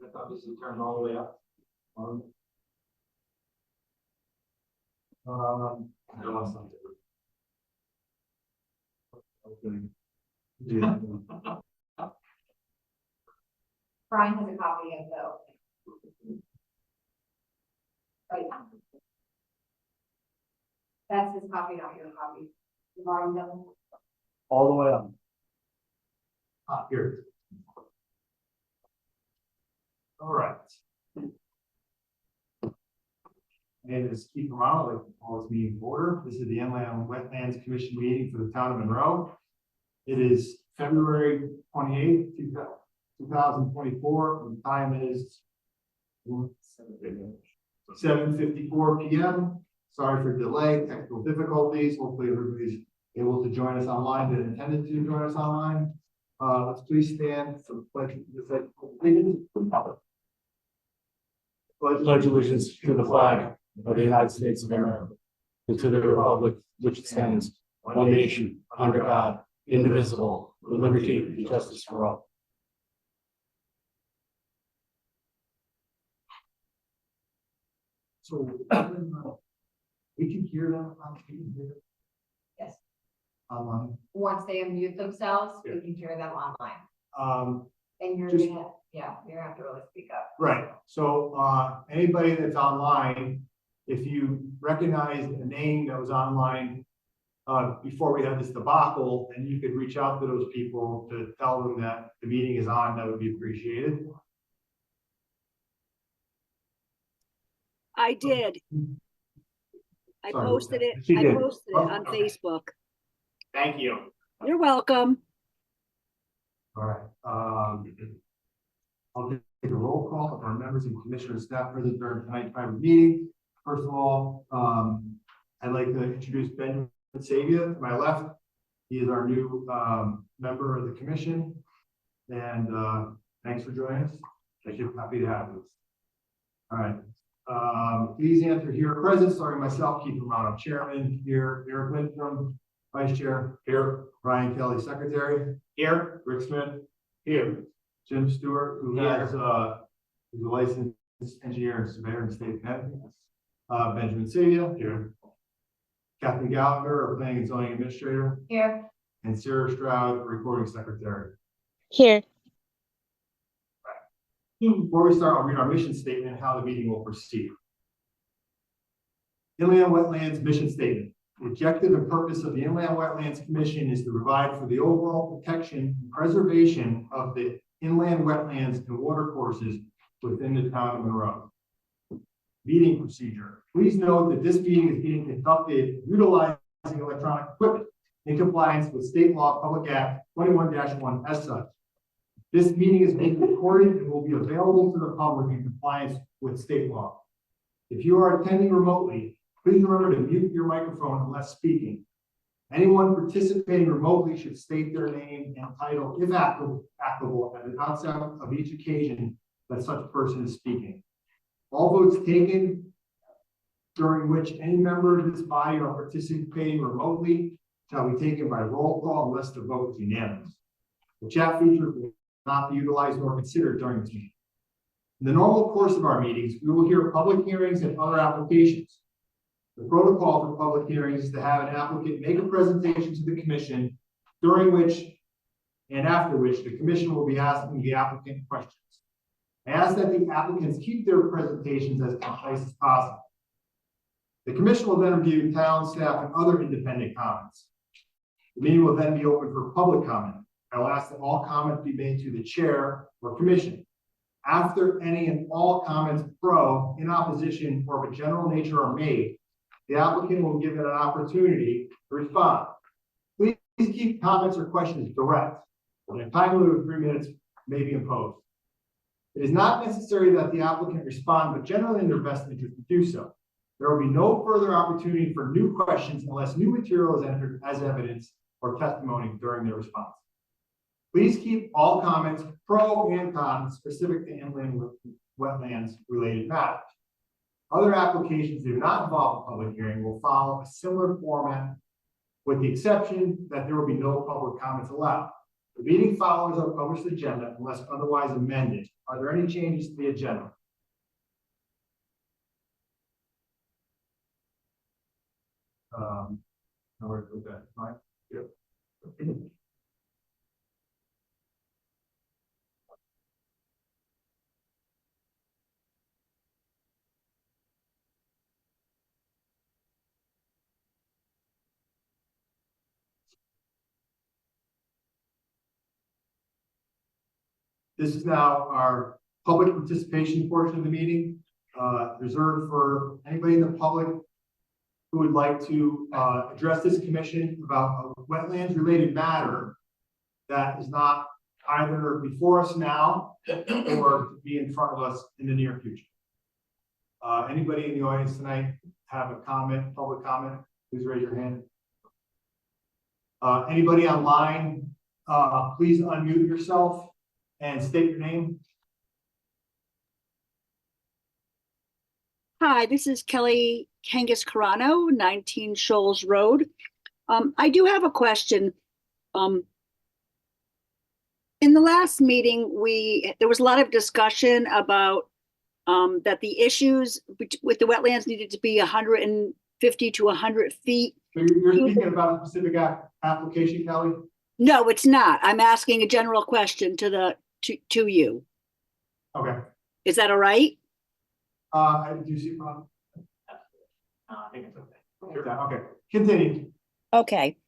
That's obviously turned all the way up. I don't want something. Yeah. Brian has a copy of the. Right. That's his copy, not your copy. You've already done it. All the way up. Here. All right. My name is Keith Romano. I'd like to call this meeting to order. This is the Inland Wetlands Commission meeting for the town of Monroe. It is February 28th, 2024. And the time is 7:54 p.m. Sorry for delay, technical difficulties. Hopefully everybody's able to join us online that intended to join us online. Let's please stand for the pledge of Pledge allegiance to the flag of the United States of America and to the republic which stands one nation under God, indivisible, with liberty and justice for all. So we can hear them Yes. online. Once they unmute themselves, we can hear them online. And you're Just- gonna, you're gonna have to really speak up. Right, so anybody that's online, if you recognize a name that was online before we had this debacle, and you could reach out to those people to tell them that the meeting is on, that would be appreciated. I did. I Sorry, posted it. she I did. posted it Oh, on okay. Facebook. Thank you. You're welcome. All right, I'll take a roll call of our members and commissioner staff present during tonight's private meeting. First of all, I'd like to introduce Benjamin Savia to my left. He is our new member of the commission, and thanks for joining us. Thank you, happy to have you. All right, please answer here present, starting myself, Keith Romano, chairman, here, Eric Lindstrom, vice chair, here, Ryan Kelly, secretary, here, Rick Smith, here, Jim Stewart, who is a licensed engineer and surveyor in the state of Connecticut, Benjamin Savia, here, Kathleen Gallagher, our planning and zoning administrator, Here. and Sarah Stroud, recording secretary. Here. Before we start, I'll read our mission statement and how the meeting will proceed. Inland Wetlands Mission Statement. The objective and purpose of the Inland Wetlands Commission is to provide for the overall protection and preservation of the inland wetlands and watercourses within the town of Monroe. Meeting procedure. Please note that this meeting is being conducted utilizing electronic equipment in compliance with State Law Public Act 21-1 as such. This meeting is being recorded and will be available to the public in compliance with state law. If you are attending remotely, please remember to mute your microphone unless speaking. Anyone participating remotely should state their name and title, if applicable, at the outset of each occasion that such person is speaking. All votes taken during which any member of this body are participating remotely shall be taken by roll call unless the vote is unanimous. The chat feature will not be utilized nor considered during this meeting. In the normal course of our meetings, we will hear public hearings and other applications. The protocol for public hearings is to have an applicant make a presentation to the commission, during which and after which the commission will be asking the applicant questions. I ask that the applicants keep their presentations as concise as possible. The commission will then review town staff and other independent comments. The meeting will then be open for public comment. I will ask that all comments be made to the chair or commission. After any and all comments pro, in opposition, or of a general nature are made, the applicant will give it an opportunity to respond. Please keep comments or questions direct, and a time limit of 3 minutes may be imposed. It is not necessary that the applicant respond, but generally in their best interest to do so. There will be no further opportunity for new questions unless new material is entered as evidence or testimony during their response. Please keep all comments pro and con specific to inland wetlands related matters. Other applications that do not involve a public hearing will follow a similar format, with the exception that there will be no public comments allowed. The meeting follows our published agenda unless otherwise amended. Are there any changes to the agenda? No, we're good, right? Yep. This is now our public participation portion of the meeting, reserved for anybody in the public who would like to address this commission about a wetlands related matter that is not either before us now or be in front of us in the near future. Anybody in the audience tonight have a comment, public comment? Please raise your hand. Anybody online, please unmute yourself and state your name. Hi, this is Kelly Kangas Carano, 19 Shoals Road. I do have a question. In the last meeting, there was a lot of discussion about that the issues with the wetlands needed to be 150 to 100 feet. So you're speaking about a specific application, Kelly? No, it's not. I'm asking a general question to you. Okay. Is that all right? Do you see a problem? I think it's okay. Okay, continue. Okay.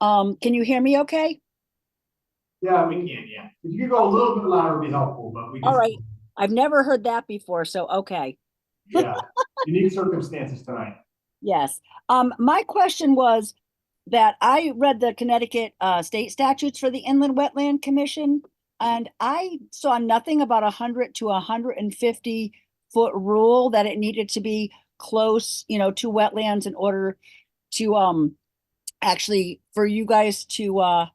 Can you hear me okay? Yeah, we can, yeah. If you could go a little bit louder, would be helpful, but we can. All right. I've never heard that before, so okay. Yeah, unique circumstances tonight. Yes. My question was that I read the Connecticut state statutes for the Inland Wetland Commission, and I saw nothing about 100 to 150 foot rule that it needed to be close, to wetlands in order to actually for you guys to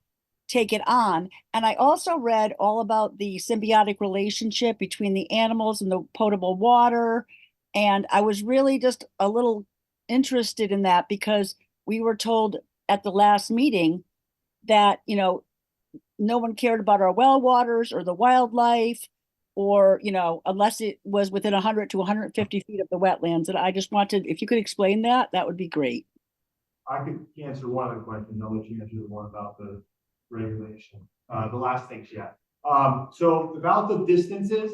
take it on. And I also read all about the symbiotic relationship between the animals and the potable water. And I was really just a little interested in that because we were told at the last meeting that, no one cared about our well waters or the wildlife or, unless it was within 100 to 150 feet of the wetlands. And I just wanted, if you could explain that, that would be great. I could answer one of the questions. I'll let you answer the one about the regulation. The last things yet. So about the distances.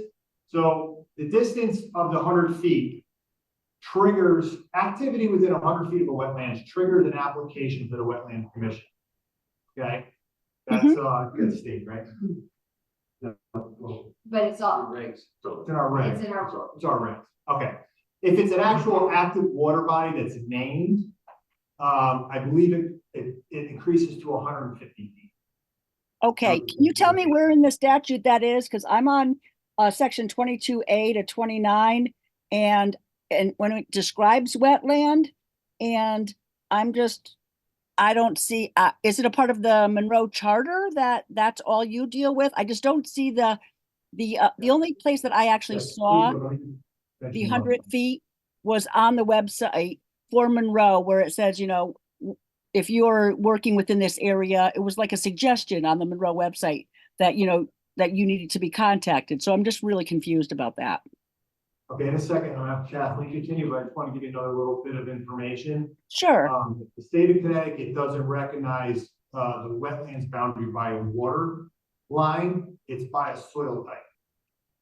So the distance of the 100 feet triggers activity within 100 feet of a wetlands triggers an application to the Wetland Commission. Okay, that's good state, right? But it's all, Regs. It's in our regs. it's in our, It's our regs. Okay. If it's an actual active water body that's named, I believe it increases to 150 feet. Okay, can you tell me where in the statute that is? Because I'm on section 22A to 29, and when it describes wetland, and I don't see. Is it a part of the Monroe Charter that's all you deal with? I just don't see the only place that I actually saw the 100 feet was on the website for Monroe, where it says, if you're working within this area, it was like a suggestion on the Monroe website that, that you needed to be contacted. So I'm just really confused about that. Okay, in a second, I'll have Kathleen continue, but I just want to give you another little bit of information. Sure. The state of Connecticut doesn't recognize the wetlands boundary by a water line, it's by a soil type.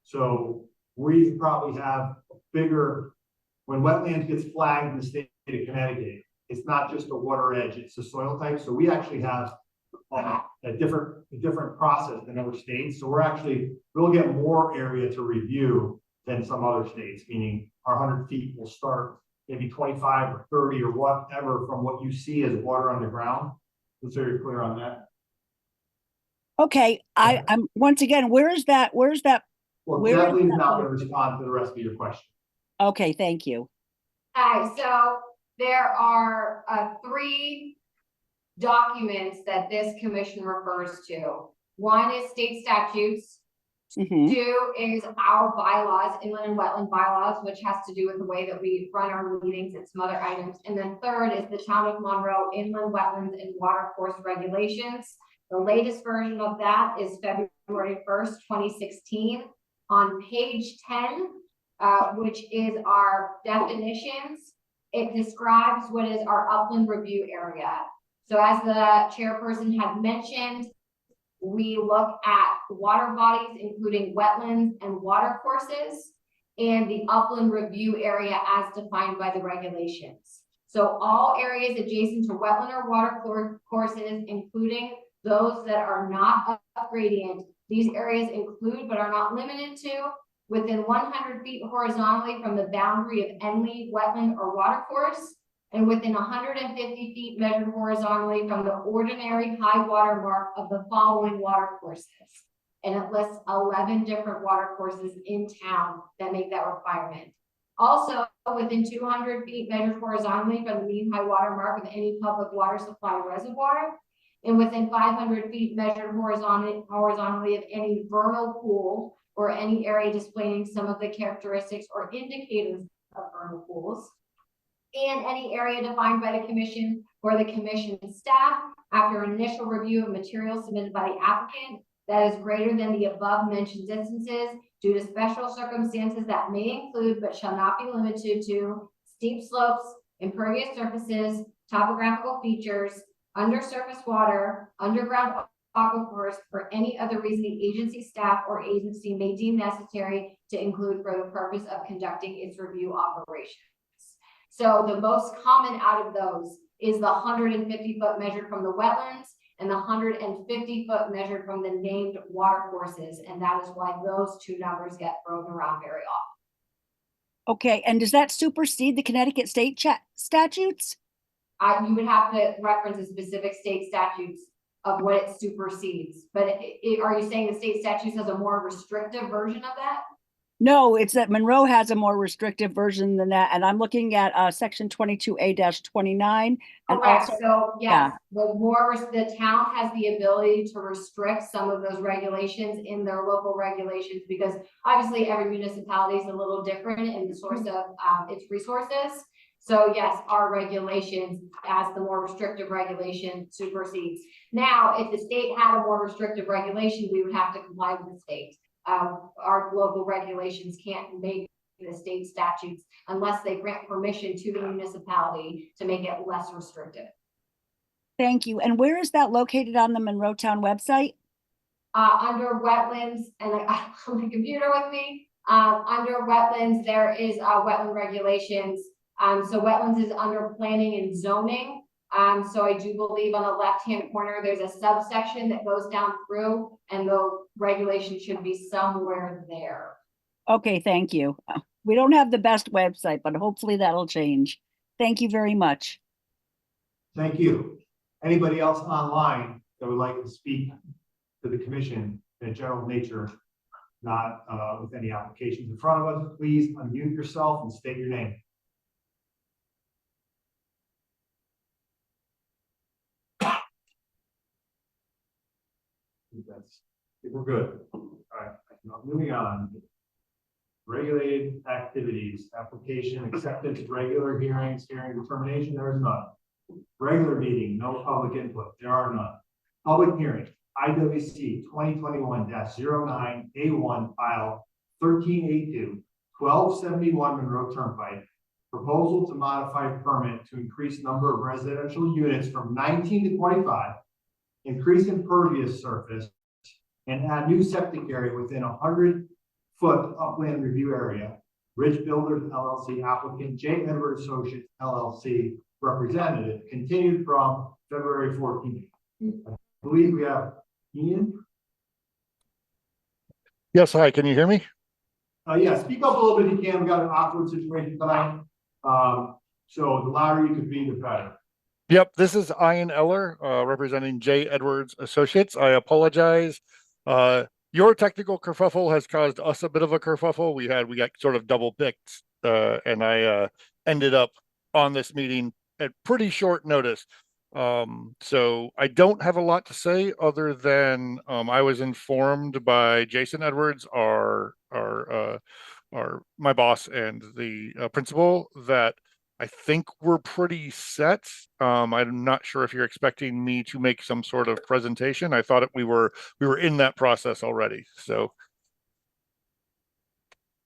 So we probably have a bigger, when wetlands gets flagged in the state of Connecticut, it's not just a water edge, it's a soil type. So we actually have a different process than other states. So we'll get more area to review than some other states, meaning our 100 feet will start maybe 25 or 30 or whatever from what you see as water underground. So you're clear on that. Okay, I'm once again, where's that? Well, Where Kathleen's is that? not going to respond to the rest of your question. Okay, thank you. so there are 3 documents that this commission refers to. One is state statutes. Mhm. 2 is our bylaws, inland and wetland bylaws, which has to do with the way that we run our meetings and some other items. And then 3rd is the town of Monroe inland wetlands and water course regulations, The latest version of that is February 1st, 2016. On page 10, which is our definitions, it describes what is our upland review area. So as the chairperson had mentioned, we look at water bodies, including wetlands and water courses, and the upland review area as defined by the regulations. So all areas adjacent to wetland or water courses, including those that are not up gradient, these areas include but are not limited to within 100 feet horizontally from the boundary of any wetland or water course, and within 150 feet measured horizontally from the ordinary high water mark of the following water courses. And it lists 11 different water courses in town that make that requirement. Also, within 200 feet measured horizontally from the mean high water mark of any public water supply reservoir, and within 500 feet measured horizontally of any vernal pool or any area displaying some of the characteristics or indicators of vernal pools, and any area defined by the commission or the commission staff after initial review of materials submitted by the applicant that is greater than the above mentioned distances due to special circumstances that may include but shall not be limited to steep slopes, impervious surfaces, topographical features, undersurface water, underground aquifers, for any other reason the agency staff or agency may deem necessary to include for the purpose of conducting its review operations. So the most common out of those is the 150 foot measured from the wetlands and the 150 foot measured from the named water courses. And that is why those two numbers get thrown around very often. Okay, and does that supersede the Connecticut state statutes? You would have to reference a specific state statutes of what it supersedes. But are you saying the state statutes has a more restrictive version of that? No, it's that Monroe has a more restrictive version than that. And I'm looking at section 22A-29. And Correct. also, So yes, yeah. the town has the ability to restrict some of those regulations in their local regulations, because obviously every municipality is a little different in the source of its resources. So yes, our regulations as the more restrictive regulation supersedes. Now, if the state had a more restrictive regulation, we would have to comply with the state. Our local regulations can't make the state statutes unless they grant permission to the municipality to make it less restrictive. Thank you. And where is that located on the Monroe Town website? Under wetlands, and I have my computer with me. Under wetlands, there is wetland regulations. So wetlands is under planning and zoning. So I do believe on the left-hand corner, there's a subsection that goes down through, and the regulation should be somewhere there. Okay, thank you. We don't have the best website, but hopefully that'll change. Thank you very much. Thank you. Anybody else online that would like to speak to the commission in a general nature, not with any applications in front of us, please unmute yourself and state your name. We're good. All right, now moving on. Regulated activities, application, acceptance, regular hearings, hearing determination, there is none. Regular meeting, no public input, there are none. Public hearing, IWC 2021-09A1 file 1382, 1271 Monroe Turnpike. Proposal to modify permit to increase number of residential units from 19 to 25, increase impervious surface, and add new septic area within 100-foot upland review area. Ridge Builders LLC applicant, J. Edward Associates LLC representative, continued from February 14th. I believe we have Ian. Yes, hi, can you hear me? Yeah, speak up a little bit if you can. We got an awkward situation tonight. So the louder you could be, the better. Yep, this is Ian Eller, representing J. Edwards Associates. I apologize. Your technical kerfuffle has caused us a bit of a kerfuffle. We got sort of double picked, and I ended up on this meeting at pretty short notice. So I don't have a lot to say other than I was informed by Jason Edwards, my boss and the principal, that I think we're pretty set. I'm not sure if you're expecting me to make some sort of presentation. I thought we were in that process already. So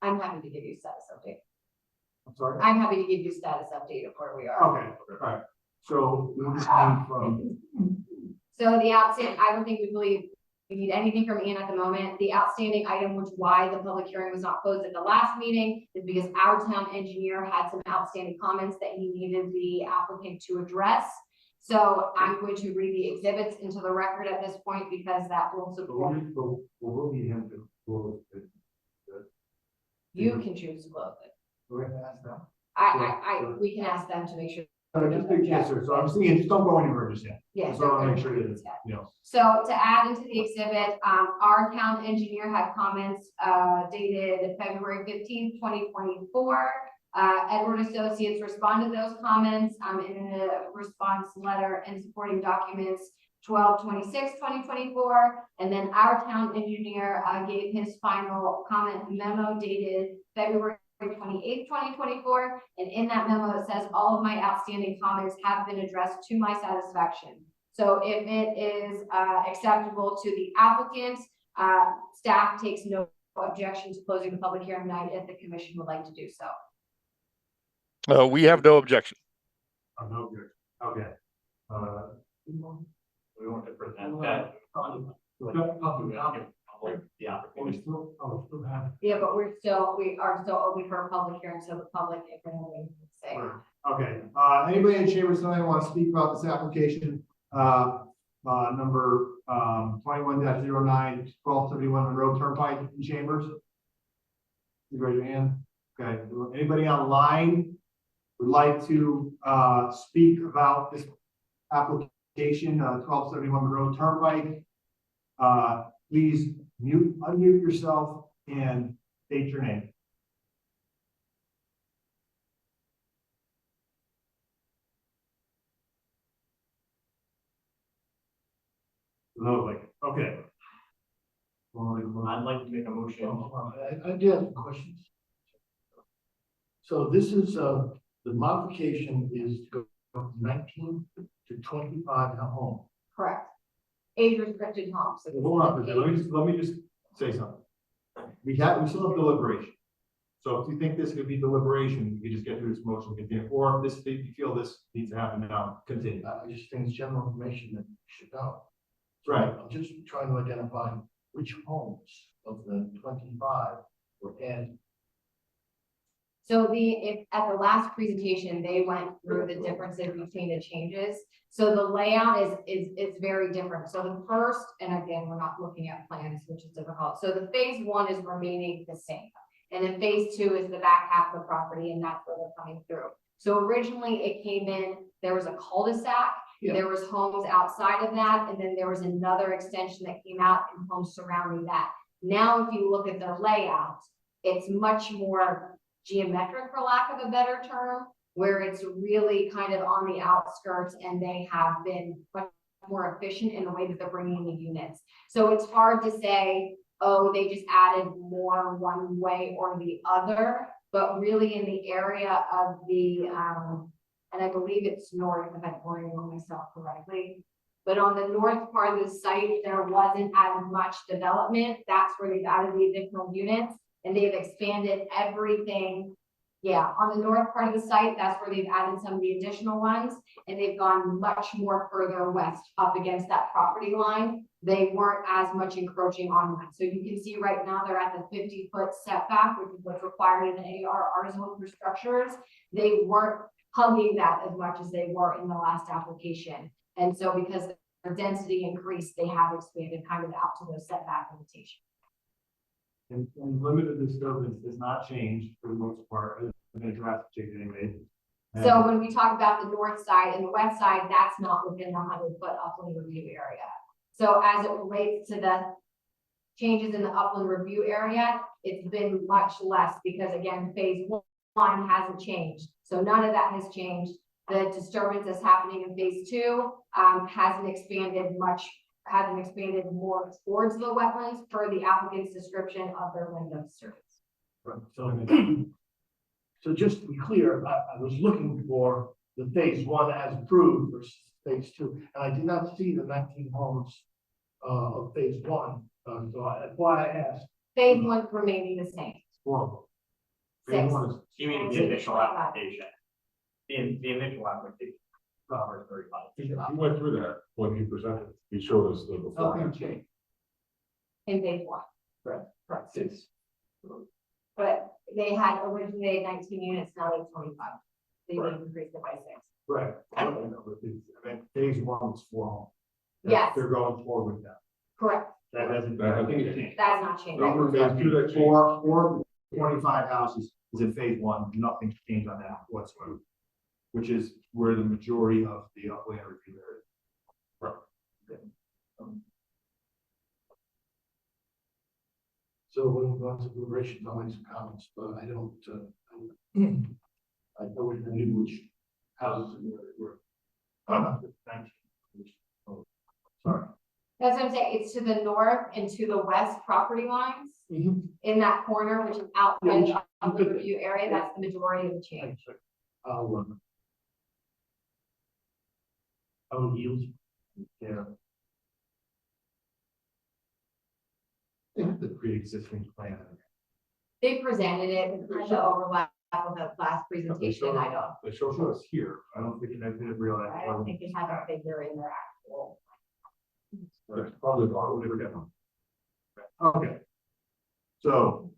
I'm happy to give you status update. I'm sorry. I'm happy to give you status update of where we are. Okay, all right. So we just need from, So the outstanding, I don't think we believe we need anything from Ian at the moment. The outstanding item, which why the public hearing was not closed at the last meeting, is because our town engineer had some outstanding comments that he needed the applicant to address. So I'm going to read the exhibits into the record at this point because that will support. we'll need him to close it. You can choose to close it. We're gonna ask them. We can ask them to make sure. Just big answer. So I'm saying, just don't go anywhere just yet. Yeah. Just want to make sure that it's, you know. So to add into the exhibit, our town engineer had comments dated February 15th, 2024. Edward Associates responded to those comments in a response letter and supporting documents 12/26/2024. And then our town engineer gave his final comment memo dated February 28th, 2024. And in that memo, it says all of my outstanding comments have been addressed to my satisfaction. So if it is acceptable to the applicant, staff takes no objection to closing the public hearing tonight if the commission would like to do so. we have no objection. No good. Okay. We want to present that. Yeah. Yeah, but we are still open for a public hearing, so the public can only say. Okay, anybody in the chamber tonight want to speak about this application? Number 21-09, 1271 Monroe Turnpike in Chambers? You raise your hand. Okay, anybody online would like to speak about this application, 1271 Monroe Turnpike? Please unmute yourself and state your name. No, okay. I'd like to make a motion. I do have questions. So this is, the modification is to go from 19 to 25 in a home. Correct. Age restricted homes. So Hold on, let me just say something. We still have deliberation. So if you think this could be deliberation, you can just get through this motion, continue, or if you feel this needs to happen now, continue. I just think it's general information that you should know. Right. I'm just trying to identify which homes of the 25 were added. So at the last presentation, they went through the differences between the changes. So the layout is very different. So the first, and again, we're not looking at plans, which is difficult. So the phase one is remaining the same. And then phase two is the back half of the property, and that's where they're coming through. So originally it came in, there was a cul-de-sac, there was homes outside of that, and then there was another extension that came out and homes surrounding that. Now, if you look at their layout, it's much more geometric, for lack of a better term, where it's really kind of on the outskirts, and they have been much more efficient in the way that they're bringing the units. So it's hard to say, oh, they just added more one way or the other, but really in the area of the, and I believe it's north, if I'm orienting myself correctly, but on the north part of the site, there wasn't as much development. That's where they've added the additional units, and they've expanded everything. Yeah, on the north part of the site, that's where they've added some of the additional ones, and they've gone much more further west up against that property line. They weren't as much encroaching on that. So you can see right now they're at the 50-foot setback, which is what's required in an ARR zone for structures. They weren't hugging that as much as they were in the last application. And so because their density increased, they have expanded kind of out to those setback limitations. And limited disturbance does not change for the most part, other than a traffic change anyway. So when we talk about the north side and the west side, that's not within the 100-foot upland review area. So as it relates to the changes in the upland review area, it's been much less because again, phase one hasn't changed. So none of that has changed. The disturbance that's happening in phase two hasn't expanded more towards the wetlands per the applicant's description of their land of disturbance. Right. So just to be clear, I was looking for the phase one as approved versus phase two, and I did not see the 19 homes of phase one. That's why I asked. Phase one remaining the same. Well, Six. phase one is You mean the initial application? The initial application covers 35. He went through that when he presented. He showed us the before. nothing changed. In phase one, Right, six. but they had originally 19 units, now they have 25. They Right. increased it by 6. Right. I mean, phase one was 4 homes. Yes. They're going forward with that. Correct, That doesn't, That I hasn't think it changed. changed. that has not changed. Number phase two that changed. Four 25 houses is in phase one, nothing changed on that whatsoever. Which is where the majority of the upland review area. So when we go into deliberations, I'll make some comments, but I don't, I always knew which houses were. 19. Sorry. That's what I'm saying, it's to the north and to the west property lines, in that corner, which is outside of the review area, that's the majority of the change. I'll yield. Yeah. They have the pre-existing plan. They presented it, the overlap of the last presentation, I don't, They show us here. I don't think I didn't realize. I don't think they have a figure in their actual. It's probably about what we got. Okay. So.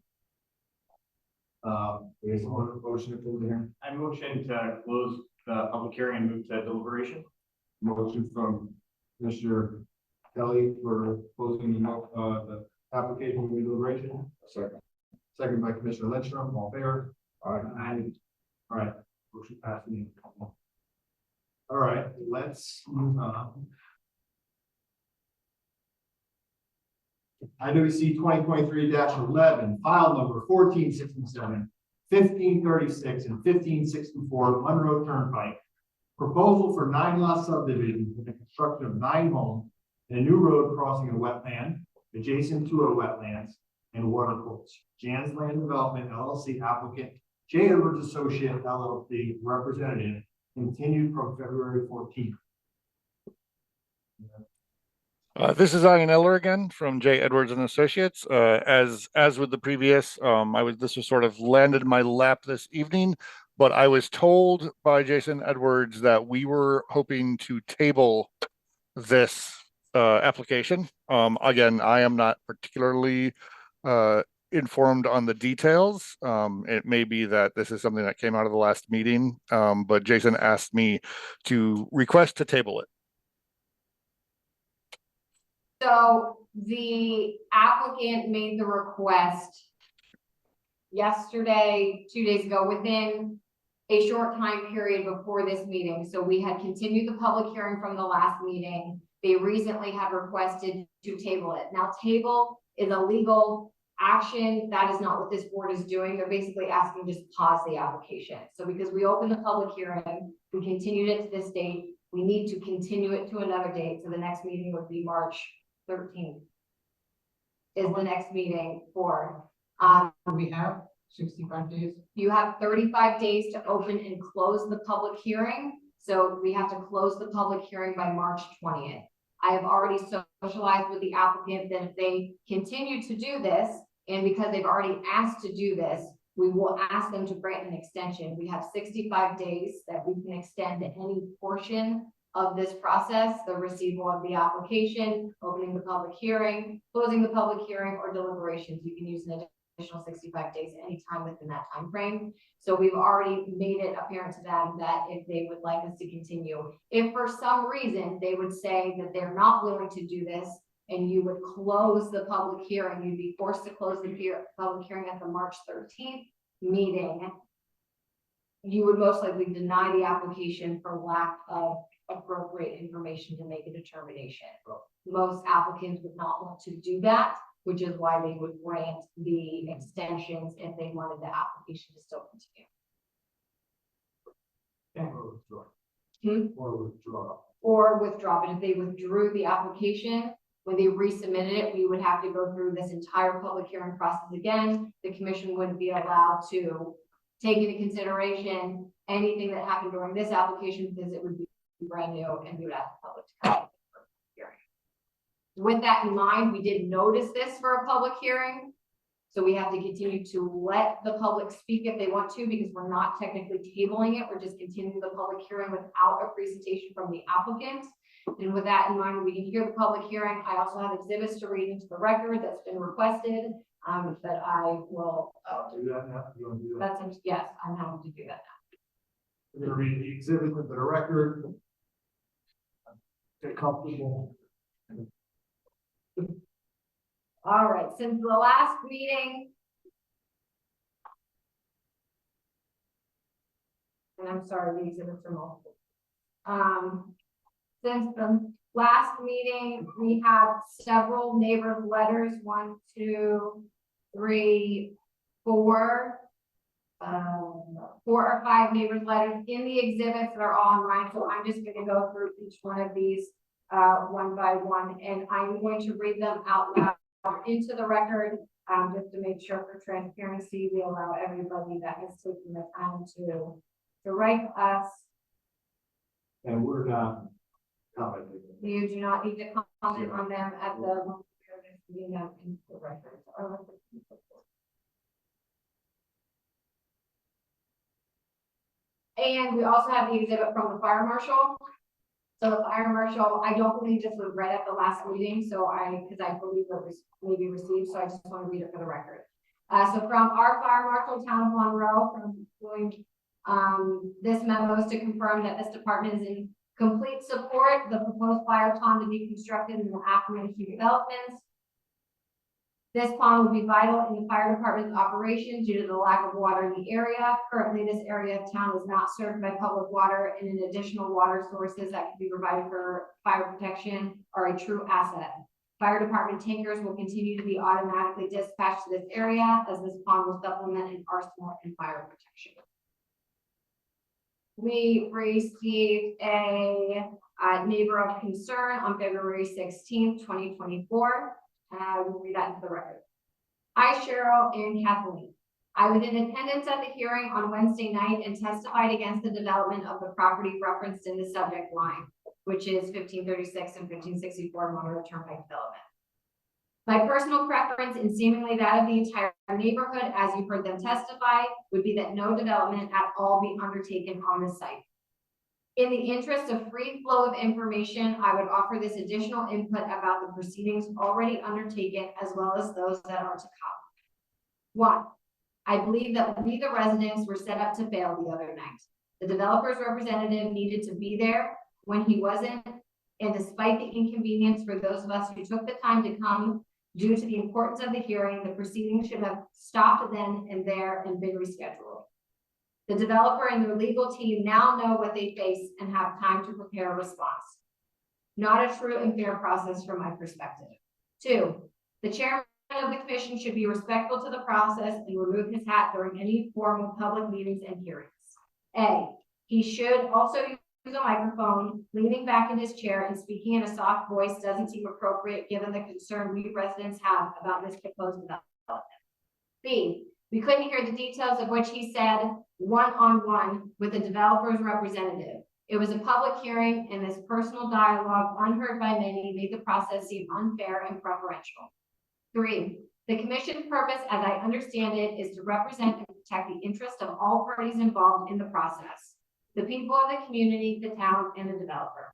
There's one motion to close the hearing. I motion to close the public hearing and move to deliberation. Motion from Mr. Kelly for closing the application with deliberation. Second. Second by Commissioner Lindstrom, all fair. All right. All right, motion passed. All right, let's move on. IWC 2023-11, file number 1467, 1536, and 1564 Monroe Turnpike. Proposal for 9 lot subdivision with the construction of 9 homes and a new road crossing a wetland adjacent to a wetlands and water course. Jan's Land Development LLC applicant, J. Edwards Associate LLC representative, continued from February 14th. This is Ian Eller again from J. Edwards and Associates. As with the previous, this was sort of landed in my lap this evening, but I was told by Jason Edwards that we were hoping to table this application. Again, I am not particularly informed on the details. It may be that this is something that came out of the last meeting, but Jason asked me to request to table it. So the applicant made the request yesterday, 2 days ago, within a short time period before this meeting. So we had continued the public hearing from the last meeting. They recently have requested to table it. Now, table is a legal action. That is not what this board is doing. They're basically asking just pause the application. So because we opened the public hearing, we continued it to this date, we need to continue it to another date. So the next meeting would be March 13th. Is the next meeting for, We have 65 days. you have 35 days to open and close the public hearing. So we have to close the public hearing by March 20th. I have already socialized with the applicant that if they continue to do this, and because they've already asked to do this, we will ask them to grant an extension. We have 65 days that we can extend any portion of this process, the receival of the application, opening the public hearing, closing the public hearing, or deliberations. You can use an additional 65 days anytime within that time frame. So we've already made it apparent to them that if they would like us to continue, if for some reason they would say that they're not willing to do this, and you would close the public hearing, you'd be forced to close the public hearing at the March 13th meeting. You would most likely deny the application for lack of appropriate information to make a determination. Most applicants would not want to do that, which is why they would grant the extensions if they wanted the application to still continue. Or withdraw, but if they withdrew the application, when they resubmitted it, we would have to go through this entire public hearing process again. The commission wouldn't be allowed to take into consideration anything that happened during this application, because it would be brand new and we would ask the public to come for a hearing. With that in mind, we did notice this for a public hearing. So we have to continue to let the public speak if they want to, because we're not technically tabling it. We're just continuing the public hearing without a presentation from the applicant. And with that in mind, we can hear the public hearing. I also have exhibits to read into the record that's been requested, that I will, Do that now, you want to do that? yes, I'm happy to do that now. We're gonna read the exhibit into the record. Get comfortable. All right, since the last meeting. And I'm sorry, the exhibits are multiple. Since the last meeting, we have several neighbor letters, 1, 2, 3, 4. 4 or 5 neighbors letters in the exhibits that are all online. So I'm just going to go through each one of these one by one, and I'm going to read them out loud into the record, just to make sure for transparency, we allow everybody that has taken the time to write us. And we're not commenting. You do not need to comment on them at the moment you're just reading them into the record. And we also have the exhibit from the fire marshal. So the fire marshal, I don't believe this was read at the last meeting, because I believe it was maybe received, so I just want to read it for the record. So from our fire marshal, town of Monroe, from doing this memo is to confirm that this department is in complete support the proposed fire pond to be constructed in the aforementioned developments. This pond will be vital in the fire department's operation due to the lack of water in the area. Currently, this area of town is not served by public water, and an additional water sources that can be provided for fire protection are a true asset. Fire department tankers will continue to be automatically dispatched to this area, as this pond will supplement an arsenal and fire protection. We received a neighbor of concern on February 16th, 2024. And I will read that into the record. Hi, Cheryl and Kathleen. I was in attendance at the hearing on Wednesday night and testified against the development of the property referenced in the subject line, which is 1536 and 1564 Monroe Turnpike development. My personal preference, and seemingly that of the entire neighborhood, as you heard them testify, would be that no development at all be undertaken on this site. In the interest of free flow of information, I would offer this additional input about the proceedings already undertaken, as well as those that are to come. 1, I believe that we, the residents, were set up to fail the other night. The developer's representative needed to be there when he wasn't, and despite the inconvenience for those of us who took the time to come due to the importance of the hearing, the proceedings should have stopped then and there and been rescheduled. The developer and their legal team now know what they face and have time to prepare a response. Not a true and fair process from my perspective. 2, the chairman of the commission should be respectful to the process and remove his hat during any form of public meetings and hearings. A, he should also use a microphone. Leaning back in his chair and speaking in a soft voice doesn't seem appropriate given the concern we residents have about this proposed development. B, we couldn't hear the details of which he said one-on-one with the developer's representative. It was a public hearing, and this personal dialogue, unheard by many, made the process seem unfair and preferential. 3, the commission's purpose, as I understand it, is to represent and protect the interest of all parties involved in the process, the people of the community, the town, and the developer.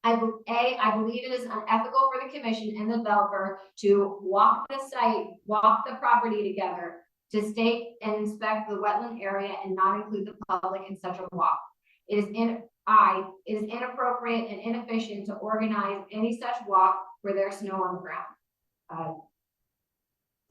I believe it is unethical for the commission and the developer to walk the site, walk the property together, to stake and inspect the wetland area and not include the public in such a walk. It is inappropriate and inefficient to organize any such walk where there's snow on the ground.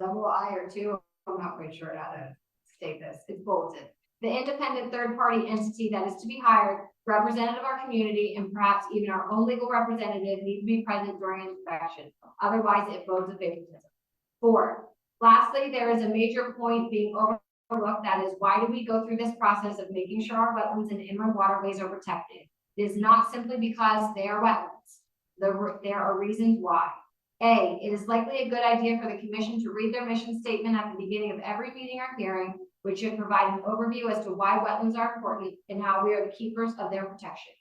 Double I or 2, I'm not quite sure how to state this. It's bulleted. The independent third-party entity that is to be hired, representative of our community, and perhaps even our own legal representative need to be present during inspection. Otherwise, it bodes a favoritism. 4, lastly, there is a major point being overlooked. That is, why do we go through this process of making sure our wetlands and inland waterways are protected? It is not simply because they are wetlands. There are reasons why. A, it is likely a good idea for the commission to read their mission statement at the beginning of every meeting or hearing. which should provide an overview as to why wetlands are important and how we are the keepers of their protection.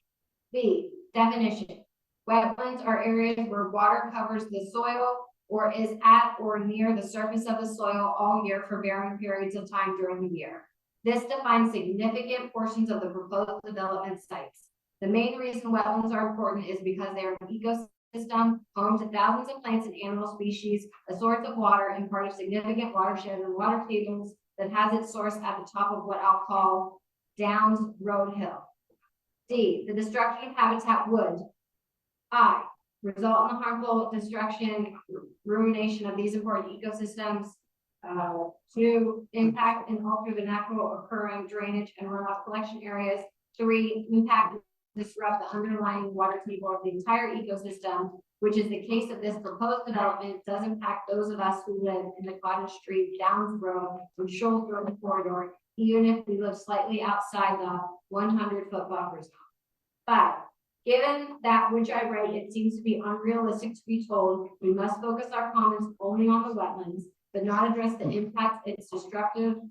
B, definition. Wetlands are areas where water covers the soil or is at or near the surface of the soil all year for varying periods of time during the year. This defines significant portions of the proposed development sites. The main reason wetlands are important is because they are an ecosystem, home to thousands of plants and animal species, a source of water, and part of significant watersheds and water tables that has its source at the top of what I'll call Downs Road Hill. D, the destruction of habitat would I, result in the harmful destruction, ruination of these important ecosystems. 2, impact and alter the natural occurring drainage and runoff collection areas. 3, impact and disrupt the underlying water table of the entire ecosystem, which is the case of this proposed development, does impact those of us who live in the Cottage Street, Downs Road, and Shoals Road corridor, even if we live slightly outside the 100-foot buffer zone. 5, given that which I write, it seems to be unrealistic to be told we must focus our comments only on the wetlands, but not address the impact its destruction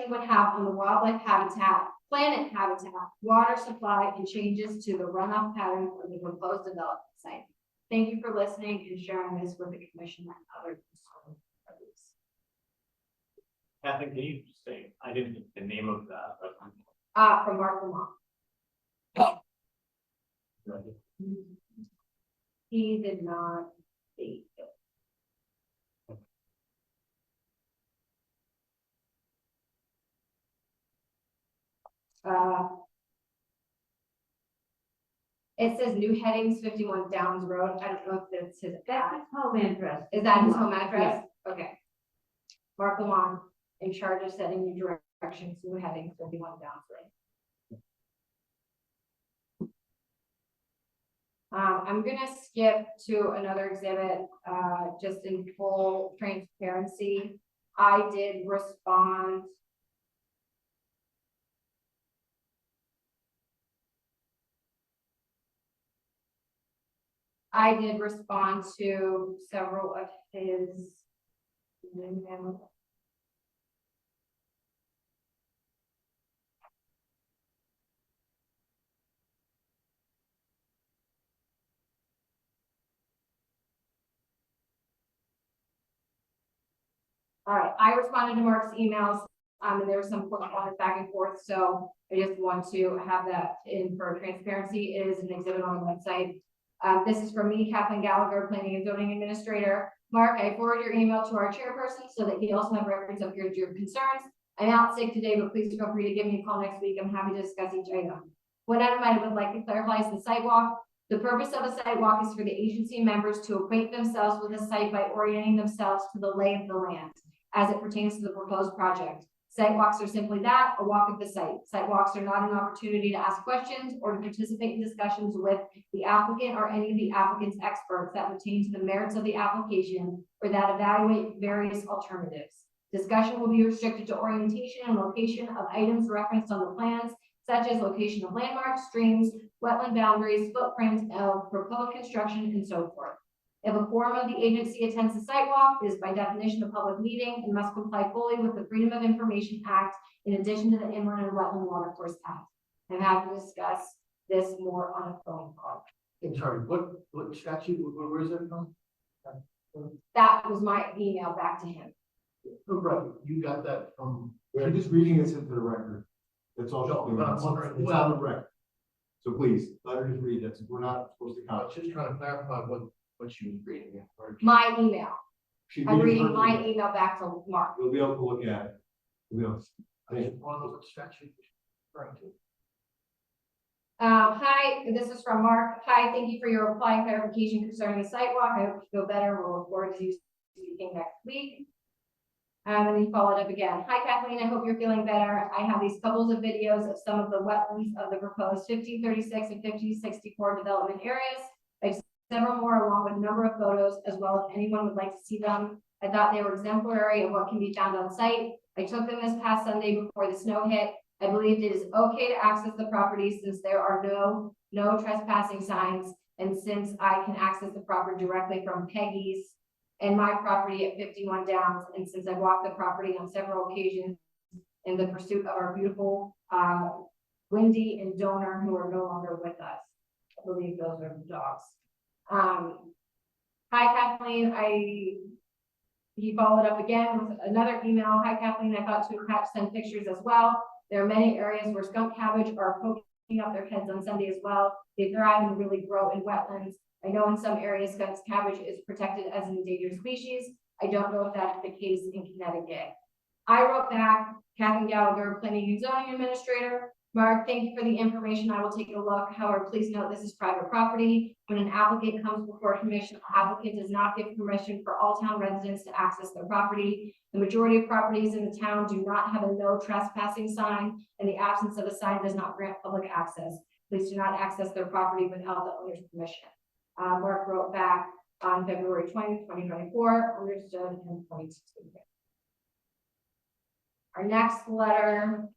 would have on the wildlife habitat, planet habitat, water supply, and changes to the runoff pattern of the proposed development site. Thank you for listening and sharing this with the commission and other concerned parties. Kathleen, can you just say, I didn't get the name of that. From Mark Lamont. He did not state it. It says new headings 51 Downs Road. I don't know if that's his Home address. Is that his home address? Okay. Mark Lamont in charge of setting new directions, new headings 51 Downs Road. I'm gonna skip to another exhibit, just in full transparency. I did respond. I did respond to several of his. All right, I responded to Mark's emails, and there was some correspondence back and forth, so I just want to have that in for transparency. It is an exhibit on the website. This is from me, Kathleen Gallagher, Planning and Zoning Administrator. Mark, I forward your email to our chairperson so that he also have records of your concerns. I'm out sick today, but please feel free to give me a call next week. I'm happy to discuss each item. One item I would like to clarify is the sidewalk. The purpose of a sidewalk is for the agency members to acquaint themselves with the site by orienting themselves to the lay of the land as it pertains to the proposed project. Sidewalks are simply that, a walk of the site. Sidewalks are not an opportunity to ask questions or to participate in discussions with the applicant or any of the applicant's experts that pertain to the merits of the application or that evaluate various alternatives. Discussion will be restricted to orientation and location of items referenced on the plans, such as location of landmarks, streams, wetland boundaries, footprint of proposed construction, and so forth. If a quorum of the agency attends the site walk, it is by definition a public meeting and must comply fully with the Freedom of Information Act in addition to the Inland and Wetland Watercourse Act. I'm happy to discuss this more on a phone call. I'm sorry, what statute, where is that from? That was my email back to him. Oh, right, you got that from. We're just reading this into the record. That's all. No, but I'm wondering, It's on the record. So please, let her just read it. We're not supposed to I comment. was just trying to clarify what she was reading. My email. She's I'm reading her my email. email back to Mark. You'll be able to look at it. You'll be able to- I just want to know what statute you're referring to. Hi, this is from Mark. Hi, thank you for your reply and clarification concerning the sidewalk. I hope you feel better. We'll look forward to you speaking next week. And he followed up again. Hi, Kathleen. I hope you're feeling better. I have these couples of videos of some of the wetlands of the proposed 1536 and 1564 development areas. I have several more along with a number of photos as well if anyone would like to see them. I thought they were exemplary of what can be found on site. I took them this past Sunday before the snow hit. I believed it is okay to access the property since there are no trespassing signs and since I can access the property directly from Peggy's and my property at 51 Downs. And since I walked the property on several occasions in the pursuit of our beautiful Wendy and Donor, who are no longer with us. I believe those are the dogs. Hi Kathleen, he followed up again with another email. Hi Kathleen, I thought to attach some pictures as well. There are many areas where skunk cabbage are poking up their heads on Sunday as well. They thrive and really grow in wetlands. I know in some areas skunk cabbage is protected as an endangered species. I don't know if that's the case in Connecticut. I wrote back, Kathy Gallagher, Planning and Zoning Administrator. Mark, thank you for the information. I will take a look. However, please note this is private property. When an applicant comes before a commission, the applicant does not give permission for all town residents to access their property. The majority of properties in the town do not have a no trespassing sign, and the absence of a sign does not grant public access. Please do not access their property without the owner's permission. Mark wrote back on February 20th, 2024, understood and points to it. Our next letter.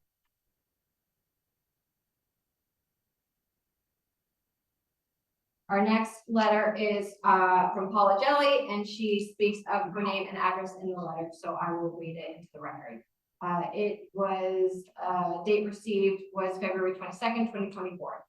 Our next letter is from Paula Jelly, and she speaks of her name and address in the letter, so I will read it into the record. It was, date received was February 22nd, 2024.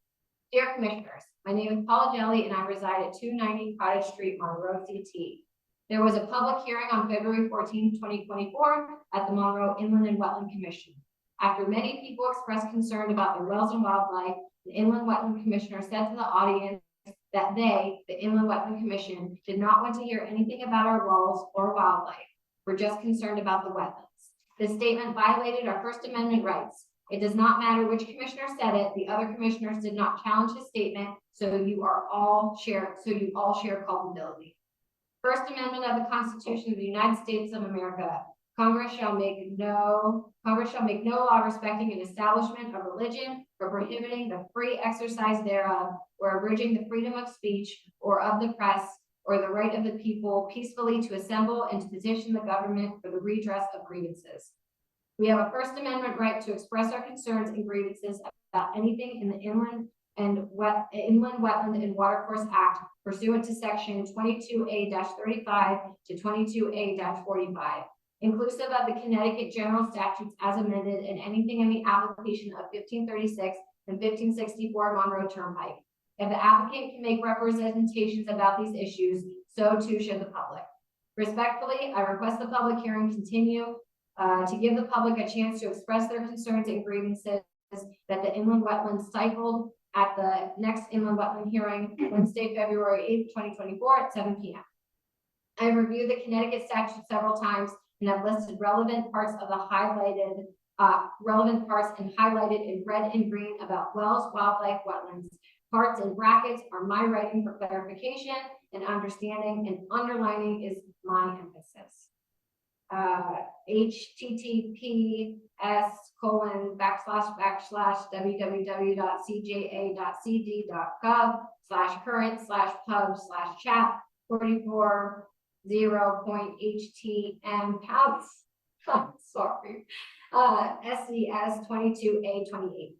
Dear Commissioners, my name is Paula Jelly, and I reside at 290 Cottage Street, Monroe, CT. There was a public hearing on February 14, 2024 at the Monroe Inland and Wetland Commission. After many people expressed concern about the whales and wildlife, the Inland Wetland Commissioner said to the audience that they, the Inland Wetland Commission, did not want to hear anything about our whales or wildlife. We're just concerned about the wetlands. This statement violated our First Amendment rights. It does not matter which commissioner said it. The other commissioners did not challenge his statement, so you all share culpability. First Amendment of the Constitution of the United States of America. Congress shall make no law respecting an establishment of religion or prohibiting the free exercise thereof, or abridging the freedom of speech or of the press, or the right of the people peacefully to assemble and to petition the government for the redress of grievances. We have a First Amendment right to express our concerns and grievances about anything in the Inland Wetland and Watercourse Act pursuant to section 22A-35 to 22A-45. Inclusive of the Connecticut General Statutes as amended, and anything in the application of 1536 and 1564 Monroe Turnpike. If the applicant can make representations about these issues, so too should the public. Respectfully, I request the public hearing continue to give the public a chance to express their concerns and grievances that the inland wetlands stifled at the next inland wetland hearing, Wednesday, February 8th, 2024 at 7 p.m. I have reviewed the Connecticut statute several times and have listed relevant parts of the highlighted in red and green about wells, wildlife, wetlands. Parts and brackets are my writing for clarification and understanding, and underlining is my emphasis. https://www.cja.cd.gov/current/pub/chat 44.htm sorry. SCS 22A28.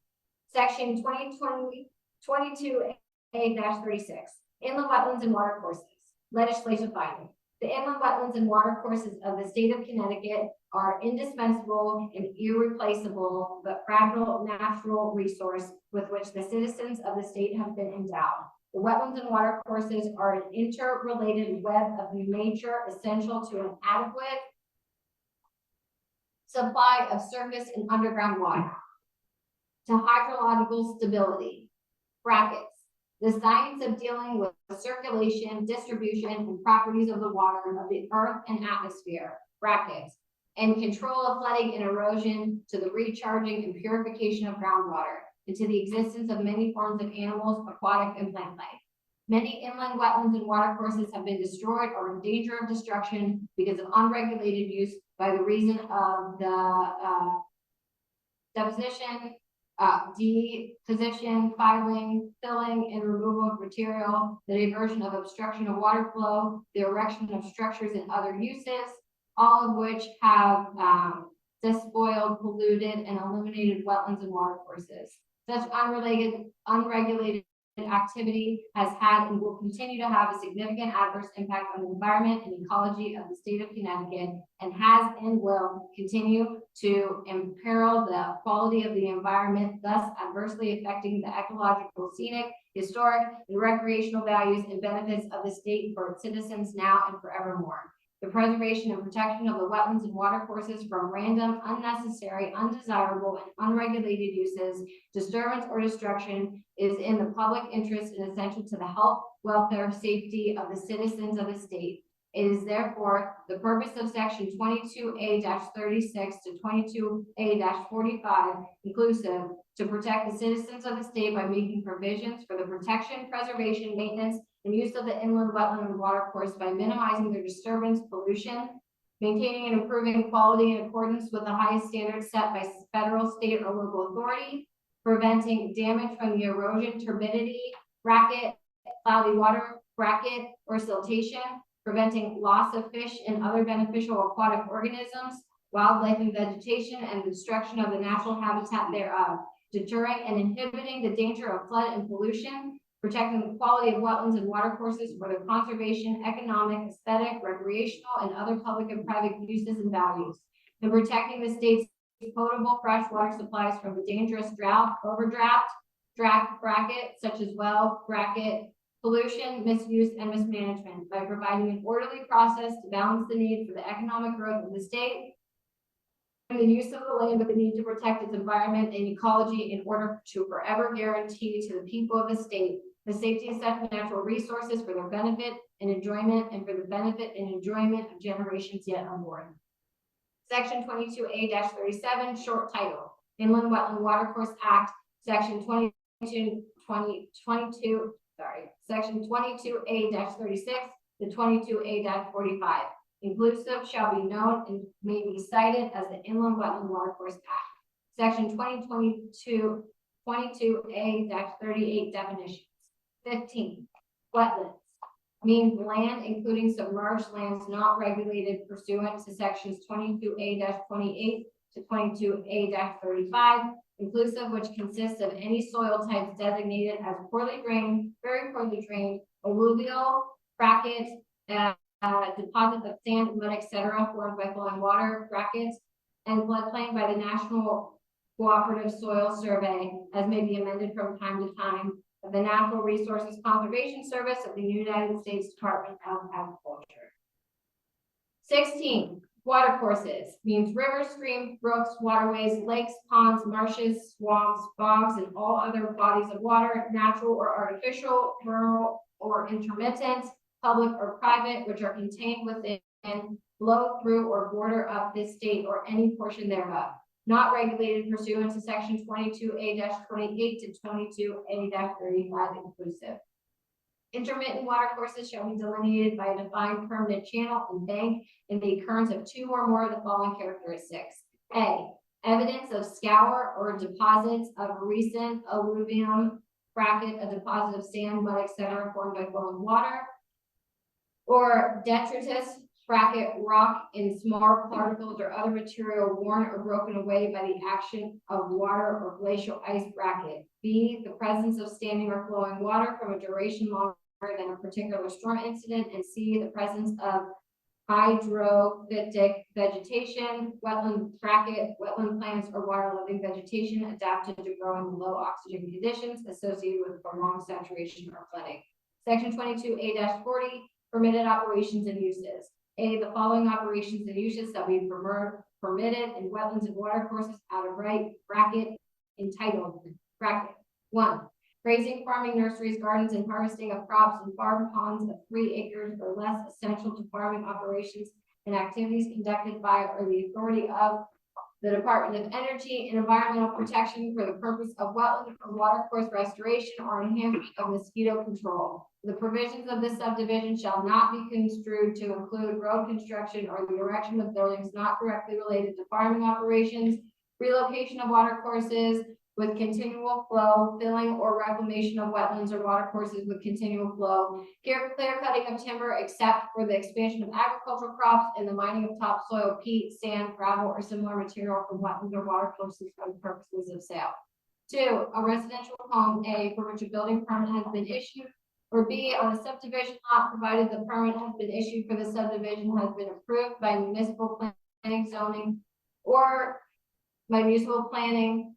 Section 22A-36. Inland wetlands and watercourses. Legislative finding. The inland wetlands and watercourses of the state of Connecticut are indispensable and irreplaceable but fragile natural resource with which the citizens of the state have been endowed. The wetlands and watercourses are an interrelated web of nature essential to an adequate supply of surface and underground water, to hydrological stability. Brackets. The science of dealing with circulation, distribution, and properties of the water of the earth and atmosphere, brackets, and control of flooding and erosion, to the recharging and purification of groundwater, and to the existence of many forms of animals, aquatic and plant life. Many inland wetlands and watercourses have been destroyed or in danger of destruction because of unregulated use by the reason of the deposition, deposition, filing, filling, and removal of material, the diversion of obstruction of water flow, the erection of structures and other uses, all of which have despoiled, polluted, and eliminated wetlands and watercourses. Such unregulated activity has had and will continue to have a significant adverse impact on the environment and ecology of the state of Connecticut, and has and will continue to imperil the quality of the environment, thus adversely affecting the ecological, scenic, historic, and recreational values and benefits of the state for its citizens now and forevermore. The preservation and protection of the wetlands and watercourses from random, unnecessary, undesirable, and unregulated uses, disturbance, or destruction is in the public interest and essential to the health, welfare, safety of the citizens of the state. It is therefore the purpose of section 22A-36 to 22A-45 inclusive to protect the citizens of the state by making provisions for the protection, preservation, maintenance, and use of the inland wetland and watercourse by minimizing their disturbance, pollution, maintaining and improving quality in accordance with the highest standards set by federal, state, or local authority, preventing damage from the erosion, turbidity, bracket, cloudy water, bracket, or siltation, preventing loss of fish and other beneficial aquatic organisms, wildlife and vegetation, and the destruction of the natural habitat thereof, deterring and inhibiting the danger of flood and pollution, protecting the quality of wetlands and watercourses for their conservation, economic, aesthetic, recreational, and other public and private uses and values, and protecting the state's potable fresh water supplies from the dangerous drought, overdraft, bracket, such as well, bracket, pollution, misuse, and mismanagement by providing an orderly process to balance the need for the economic growth of the state and the use of the land with the need to protect its environment and ecology in order to forever guarantee to the people of the state the safety of such natural resources for their benefit and enjoyment and for the benefit and enjoyment of generations yet unborn. Section 22A-37, short title, Inland Wetland Watercourse Act, Section 22A-36 to 22A-45. Inclusive shall be known and may be cited as the Inland Wetland Watercourse Act. Section 22A-38 definitions. 15. Wetlands means land including submerged lands not regulated pursuant to sections 22A-28 to 22A-35, inclusive, which consists of any soil types designated as poorly drained, very poorly drained, alluvial, brackets, deposits of sand, mud, etc., formed by flowing water, brackets, and floodplain by the National Cooperative Soil Survey, as may be amended from time to time, of the Natural Resources Conservation Service of the United States Department of Agriculture. 16. Watercourses means rivers, streams, brooks, waterways, lakes, ponds, marshes, swamps, bogs, and all other bodies of water, natural or artificial, rural or intermittent, public or private, which are contained within, flow through, or border of this state or any portion thereof, not regulated pursuant to section 22A-28 to 22A-35 inclusive. Intermittent watercourses shall be delineated by a defined permanent channel and bank in the occurrence of two or more of the following characteristics. A, evidence of scour or deposits of recent alluvium, bracket, a deposit of sand, mud, etc., formed by flowing water, or detritus, bracket, rock in small particles or other material worn or broken away by the action of water or glacial ice, bracket. B, the presence of standing or flowing water from a duration longer than a particular storm incident, and C, the presence of hydrophytic vegetation, wetland, bracket, wetland plants, or water-loving vegetation adapted to grow in low oxygen conditions associated with prolonged saturation or flooding. Section 22A-40, permitted operations and uses. A, the following operations and uses shall be permitted in wetlands and watercourses out of right, bracket, entitled, bracket. 1, grazing, farming, nurseries, gardens, and harvesting of crops and farm ponds of 3 acres or less essential to farming operations and activities conducted by or the authority of the Department of Energy and Environmental Protection for the purpose of wetland or watercourse restoration or enhancement of mosquito control. The provisions of this subdivision shall not be construed to include road construction or the erection of buildings not directly related to farming operations, relocation of watercourses with continual flow, filling or reclamation of wetlands or watercourses with continual flow, clear cutting of timber except for the expansion of agricultural crops and the mining of topsoil, peat, sand, gravel, or similar material from wetlands or watercourses for the purposes of sale. 2, a residential home, A, for which a building permit has been issued, or B, on a subdivision lot, provided the permit has been issued for the subdivision has been approved by municipal planning, zoning, or by municipal planning,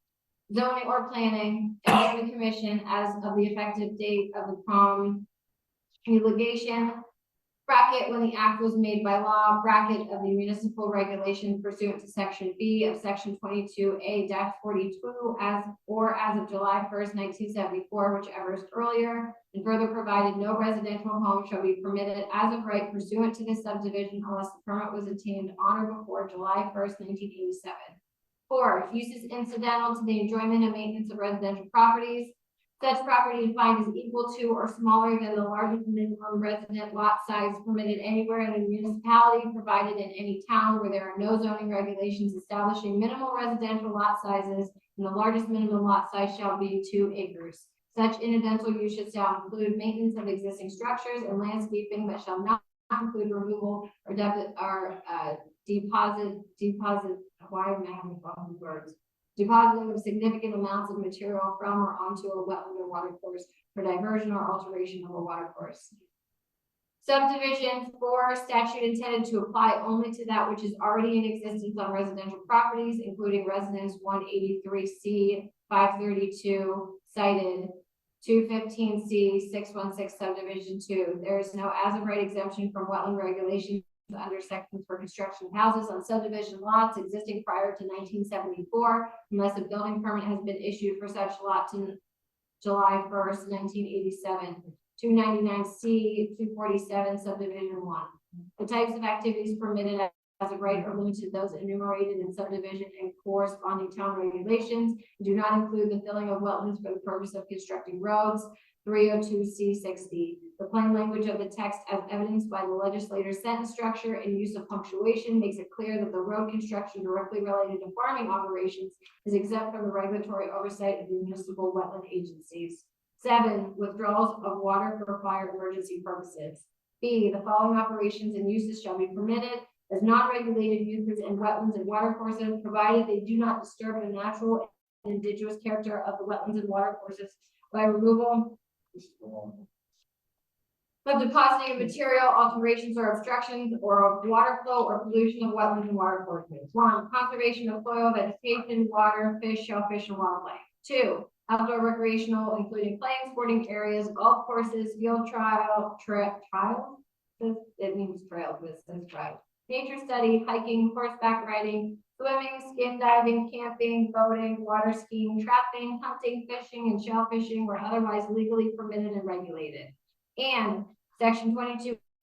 zoning or planning, and the commission as of the effective date of the promulgation, bracket, when the act was made by law, bracket, of the municipal regulations pursuant to section B of section 22A-42 as of July 1st, 1974, whichever is earlier, and further provided no residential home shall be permitted as of right pursuant to this subdivision unless the permit was obtained on or before July 1st, 1987. 4, uses incidental to the enjoyment and maintenance of residential properties. Such property defined as equal to or smaller than the largest minimum resident lot size permitted anywhere in a municipality, provided in any town where there are no zoning regulations establishing minimal residential lot sizes, and the largest minimum lot size shall be 2 acres. Such incidental uses shall include maintenance of existing structures and landscaping, but shall not include removal or depositing of significant amounts of material from or onto a wetland or water course for diversion or alteration of a water course. Subdivision 4, statute intended to apply only to that which is already in existence on residential properties, including residence 183C 532 cited, 215C 616 subdivision 2. There is no as of right exemption from wetland regulations under sections for construction of houses on subdivision lots existing prior to 1974, unless a building permit has been issued for such lot to July 1st, 1987. 299C 247 subdivision 1. The types of activities permitted as of right are limited to those enumerated in subdivision and corresponding town regulations, and do not include the filling of wetlands for the purpose of constructing roads. 302C60. The plain language of the text, as evidenced by the legislator's sentence structure and use of punctuation, makes it clear that the road construction directly related to farming operations is exempt from the regulatory oversight of the municipal wetland agencies. 7, withdrawals of water for fire emergency purposes. B, the following operations and uses shall be permitted as non-regulated uses in wetlands and water courses, provided they do not disturb the natural and indigenous character of the wetlands and water courses by removal of depositing of material, alterations or obstructions, or of water flow or pollution of wetlands and water courses. 1, conservation of soil, vegetation, water, fish, shellfish, and wildlife. 2, outdoor recreational, including playing, sporting areas, golf courses, field trials. It means trails, but it says trials. Nature study, hiking, horseback riding, swimming, skin diving, camping, boating, water skiing, trapping, hunting, fishing, and shell fishing were otherwise legally permitted and regulated. And section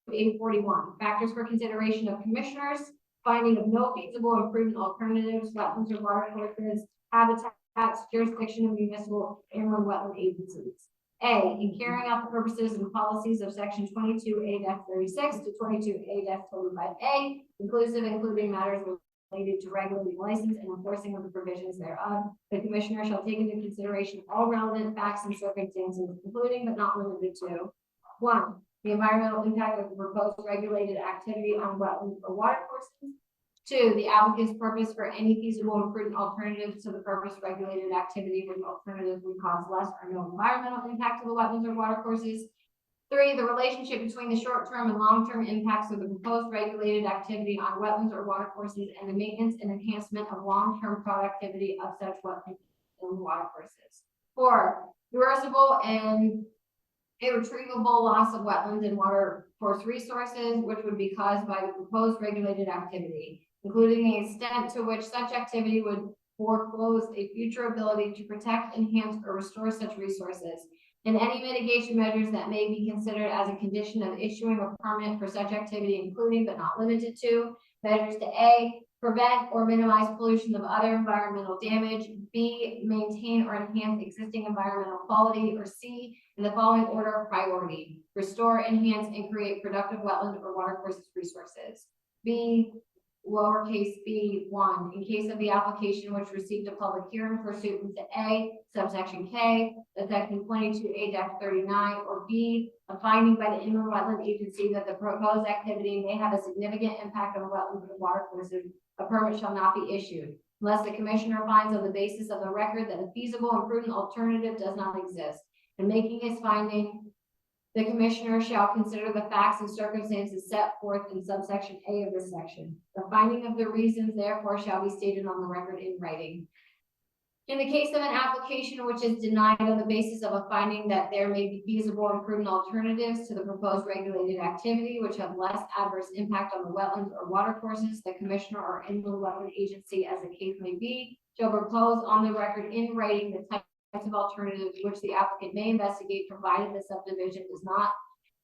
22A41, factors for consideration of commissioners, finding of no feasible and prudent alternatives, wetlands or water courses, habitats, jurisdiction of municipal inland wetland agencies. A, in carrying out the purposes and policies of section 22A-36 to 22A-25A, including matters related to regulating license and enforcing of the provisions thereof, the commissioner shall take into consideration all relevant facts and circumstances, including but not limited to 1, the environmental impact of the proposed regulated activity on wetlands or water courses. 2, the applicant's purpose for any feasible and prudent alternatives to the purpose regulated activity, which alternatives would cause less or no environmental impact to the wetlands or water courses. 3, the relationship between the short-term and long-term impacts of the proposed regulated activity on wetlands or water courses and the maintenance and enhancement of long-term productivity of such wetlands and water courses. 4, reversible and irretrievable loss of wetlands and water course resources, which would be caused by the proposed regulated activity, including the extent to which such activity would foreclose a future ability to protect, enhance, or restore such resources, and any mitigation measures that may be considered as a condition of issuing a permit for such activity, including but not limited to measures to A, prevent or minimize pollution of other environmental damage, B, maintain or enhance existing environmental quality, or C, in the following order of priority: restore, enhance, and create productive wetland or water courses resources. B, lowercase b 1, in case of the application which received a public hearing pursuant to A, subsection K, the section 22A-39, or B, a finding by the inland wetland agency that the proposed activity may have a significant impact on wetlands and water courses, a permit shall not be issued. unless the commissioner finds on the basis of the record that a feasible and prudent alternative does not exist. In making his finding, the commissioner shall consider the facts and circumstances set forth in subsection A of this section. The finding of the reasons therefore shall be stated on the record in writing. In the case of an application which is denied on the basis of a finding that there may be feasible and prudent alternatives to the proposed regulated activity which have less adverse impact on the wetlands or watercourses, the commissioner or inland wetland agency, as the case may be, shall propose on the record in writing the types of alternatives which the applicant may investigate, provided the subdivision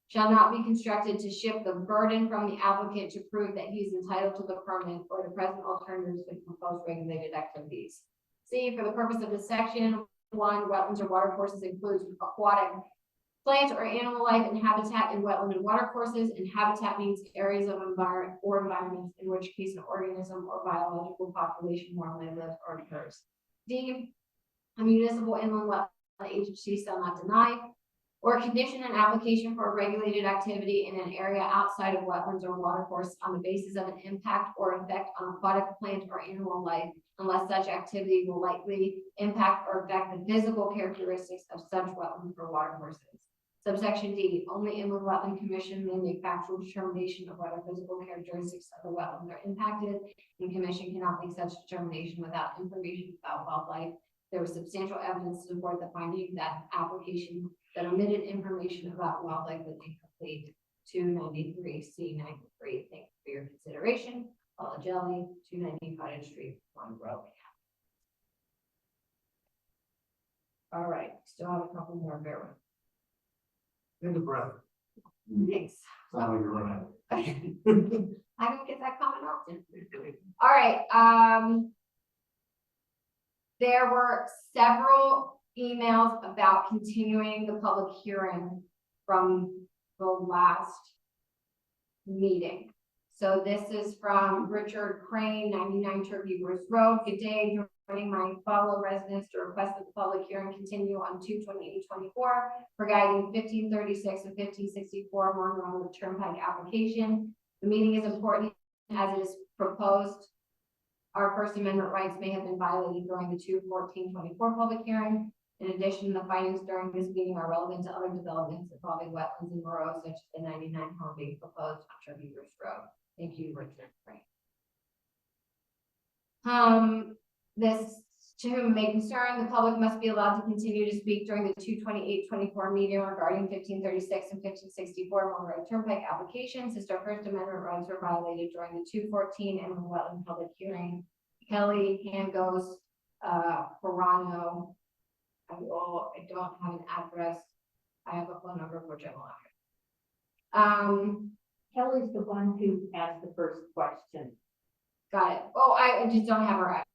shall not be constructed to shift the burden from the applicant to prove that he is entitled to the permit or the present alternatives with proposed regulated activities. C, for the purpose of this section, 1, wetlands or watercourses includes aquatic plant or animal life and habitat in wetland and watercourses, and habitat means areas of environments in which case an organism or biological population normally lives or occurs. D, a municipal inland wetland agency shall not deny or condition an application for a regulated activity in an area outside of wetlands or watercourse on the basis of an impact or effect on aquatic plant or animal life, unless such activity will likely impact or affect the physical characteristics of such wetlands or watercourses. Subsection D, only inland wetland commission may make factual determination of whether physical characteristics of the wetlands are impacted, and commission cannot make such determination without information about wildlife. There was substantial evidence to support the finding that application that omitted information about wildlife was incomplete. 293C93. Thank you for your consideration. Paula Jelly, 290 Cottage Street, Monroe. All right, still have a couple more. Bear In the breath. with me. Thanks. Sound like you're running. I don't get that comment often. All right. There were several emails about continuing the public hearing from the last meeting. So this is from Richard Crane, 99 Turkey Bruce Road. Good day, joining my fellow residents to request that the public hearing continue on 2/28/24 regarding 1536 and 1564 Monroe Turnpike application. The meeting is important as it is proposed our First Amendment rights may have been violated during the 2/14/24 public hearing. In addition, the findings during this meeting are relevant to other developments involving wetlands in Monroe, such as the 99 home being proposed on Turkey Bruce Road. Thank you, Richard. This, to whom it may concern, the public must be allowed to continue to speak during the 2/28/24 meeting regarding 1536 and 1564 Monroe Turnpike applications, since our First Amendment rights were violated during the 2/14 and wetland public hearing. Kelly, Hangos, Perano. I don't have an address. I have a phone number, which I will have. Kelly's the one who asked the first question. Got it. Oh, I just don't have her address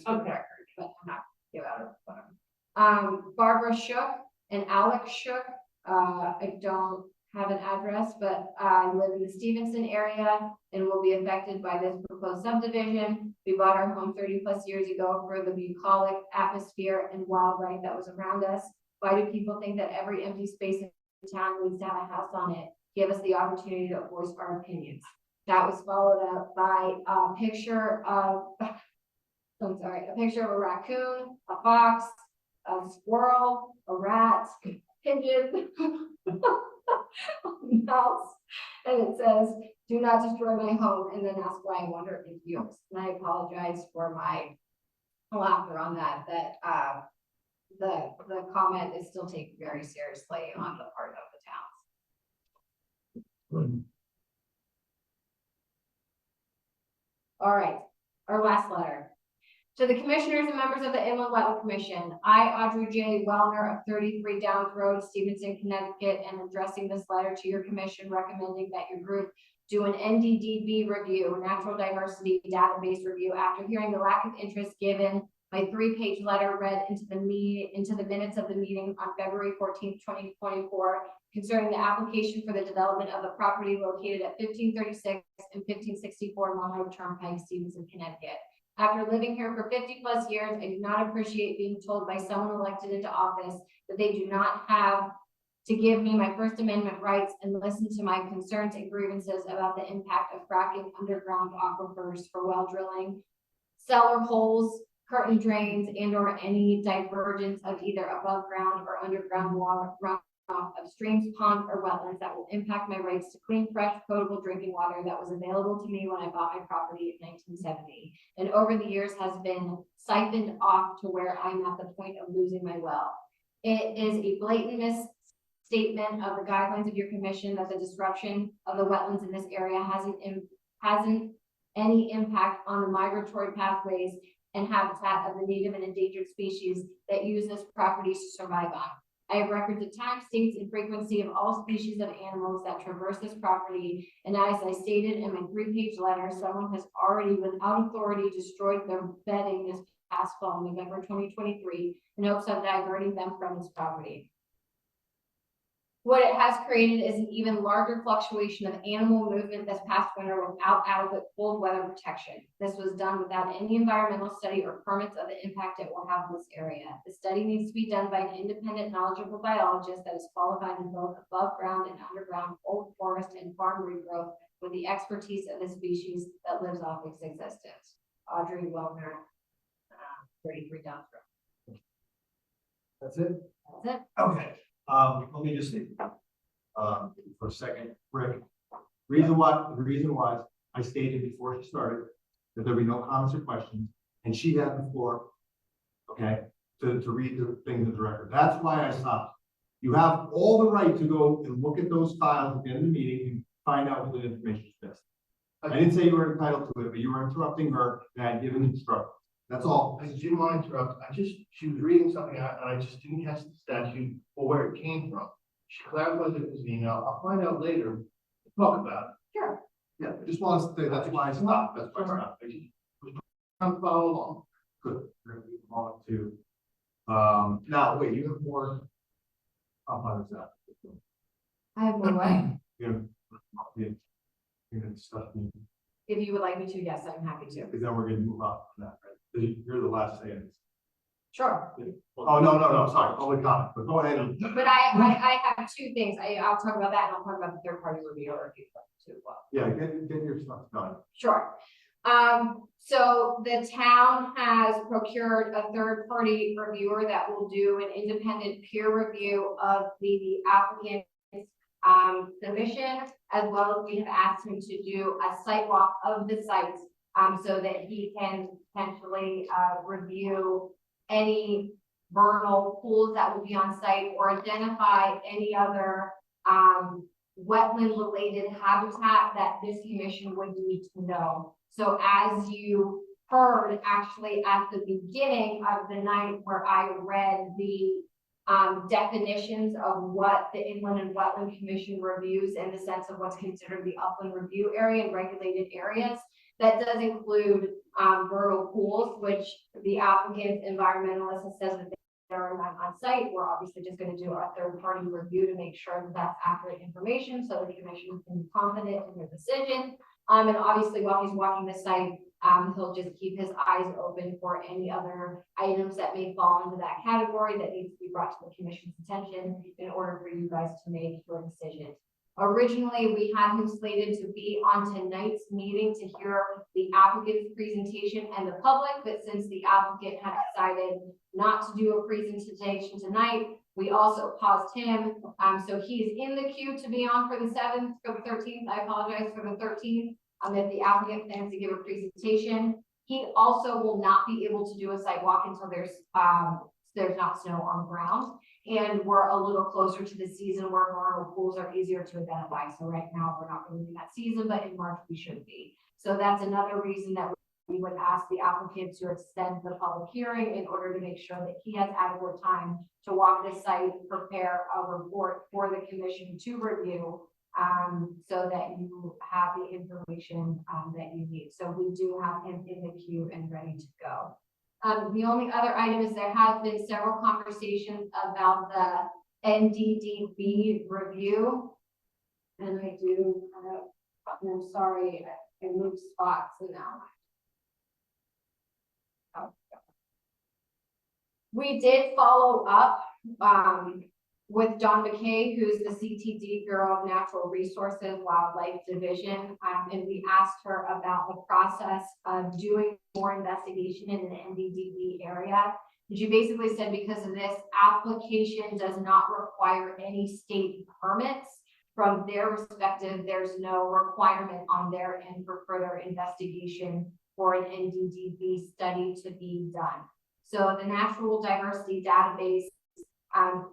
for the record, but I'm not give out her phone. Barbara Shook and Alex Shook. I don't have an address, but I live in the Stevenson area and will be affected by this proposed subdivision. We bought our home 30+ years ago for the bucolic atmosphere and wildlife that was around us. Why do people think that every empty space in town needs to have a house on it? Give us the opportunity to voice our opinions. That was followed up by a picture of, a picture of a raccoon, a fox, a squirrel, a rat, pigeon, a mouse, and it says, "Do not destroy my home," and then ask why I wonder if you. And I apologize for my laughter on that. That the comment is still taken very seriously on the part of the towns. All right, our last letter. To the commissioners and members of the Inland Wetland Commission, I, Audrey J. Wellner of 33 Downs Road, Stevenson, Connecticut, am addressing this letter to your commission recommending that your group do an NDDB review, Natural Diversity Database review, after hearing the lack of interest given my 3-page letter read into the minutes of the meeting on February 14th, 2024, concerning the application for the development of a property located at 1536 and 1564 Monroe Turnpike, Stevenson, Connecticut. After living here for 50+ years, I do not appreciate being told by someone elected into office that they do not have to give me my First Amendment rights and listen to my concerns and grievances about the impact of fracking underground aquifers for well drilling, cellar holes, curtain drains, and or any divergence of either above ground or underground water runoff of streams, ponds, or wetlands that will impact my rights to clean, fresh, potable drinking water that was available to me when I bought my property in 1970, and over the years has been siphoned off to where I'm at the point of losing my well. It is a blatant misstatement of the guidelines of your commission that the disruption of the wetlands in this area hasn't any impact on the migratory pathways and habitat of the native and endangered species that use this property to survive on. I have records of time, states, and frequency of all species of animals that traverse this property, and as I stated in my 3-page letter, someone has already, without authority, destroyed their bedding this past fall, November 2023, in hopes of diverting them from this property. What it has created is an even larger fluctuation of animal movement this past winter without adequate cold weather protection. This was done without any environmental study or permits of the impact it will have on this area. The study needs to be done by an independent, knowledgeable biologist that is qualified in both above ground and underground old forest and farm regrowth with the expertise of the species that lives off its existence. Audrey Wellner, 33 Downs That's it? Road. That's it. Okay, let me just say, for a second, Rick, the reason was, I stated before she started that there'd be no comments or questions, and she had the floor, okay, to read the things in the record. That's why I stopped. You have all the right to go and look at those files at the end of the meeting and find out what the information is best. I didn't say you were entitled to it, but you were interrupting her and I had given instructions. That's all. I didn't want to interrupt. She was reading something out and I just didn't catch the statute or where it came from. She clarified that it was an email. I'll find out later. Talk about it. Sure. Yeah, I just wanted to say, that's why I stopped. That's why I stopped. I just was trying to follow along. Good. We're gonna move on to, now, wait, you have more. I'll find this out. I have more way. You're gonna discuss me, If you would like me to, yes, I'm happy to. because then we're gonna move on from that, right? You're the last say in this. Sure. Oh, no, sorry, public comment, but go ahead and. But I have two things. I'll talk about that and I'll talk about the third party review or review too as well. Yeah, get your stuff done. Sure. So the town has procured a third party reviewer that will do an independent peer review of the applicant's submission, as well as we have asked him to do a site walk of the site so that he can potentially review any vernal pools that will be on site or identify any other wetland related habitat that this commission would need to know. So as you heard actually at the beginning of the night where I read the definitions of what the Inland and Wetland Commission reviews in the sense of what's considered the upland review area and regulated areas, that does include vernal pools, which the applicant environmentalist says that they are not on site. We're obviously just going to do a third party review to make sure that that's accurate information so the commission can be confident in their decision. And obviously while he's walking the site, he'll just keep his eyes open for any other items that may fall into that category that needs to be brought to the commission's attention in order for you guys to make your decision. Originally, we had him slated to be on tonight's meeting to hear the applicant's presentation and the public, but since the applicant had decided not to do a presentation tonight, we also paused him. So he's in the queue to be on for the 7th, for the 13th. I apologize for the 13th. If the applicant plans to give a presentation, he also will not be able to do a site walk until there's not snow on the ground. And we're a little closer to the season where vernal pools are easier to identify. So right now we're not really in that season, but in March we should be. So that's another reason that we would ask the applicant to extend the public hearing in order to make sure that he has adequate time to walk the site, prepare a report for the commission to review, so that you have the information that you need. So we do have him in the queue and ready to go. The only other item is there have been several conversations about the NDDB review. And I do, I'm sorry, I moved spots now. We did follow up with Don McKay, who's the CTD Bureau of Natural Resources Wildlife Division, and we asked her about the process of doing more investigation in an NDDB area. And she basically said because of this application does not require any state permits. From their perspective, there's no requirement on their end for further investigation for an NDDB study to be done. So the Natural Diversity Database,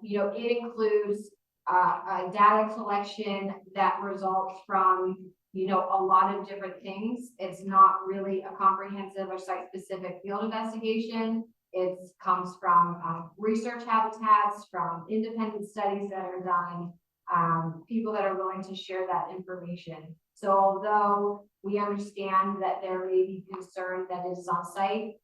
it includes a data collection that results from, a lot of different things. It's not really a comprehensive or site-specific field investigation. It comes from research habitats, from independent studies that are done, people that are willing to share that information. So although we understand that there may be concern that it is on site,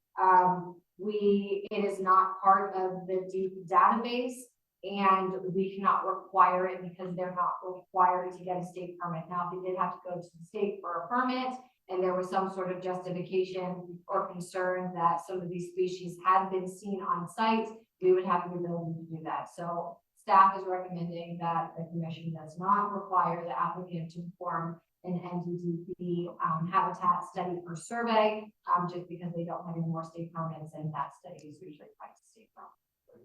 it is not part of the deep database, and we cannot require it because they're not required to get a state permit. Now, if they did have to go to the state for a permit and there was some sort of justification or concern that some of these species had been seen on site, we would have the ability to do that. So staff is recommending that the commission does not require the applicant to perform an NDDB habitat study or survey, just because they don't have any more state permits, and that study is usually by state permit.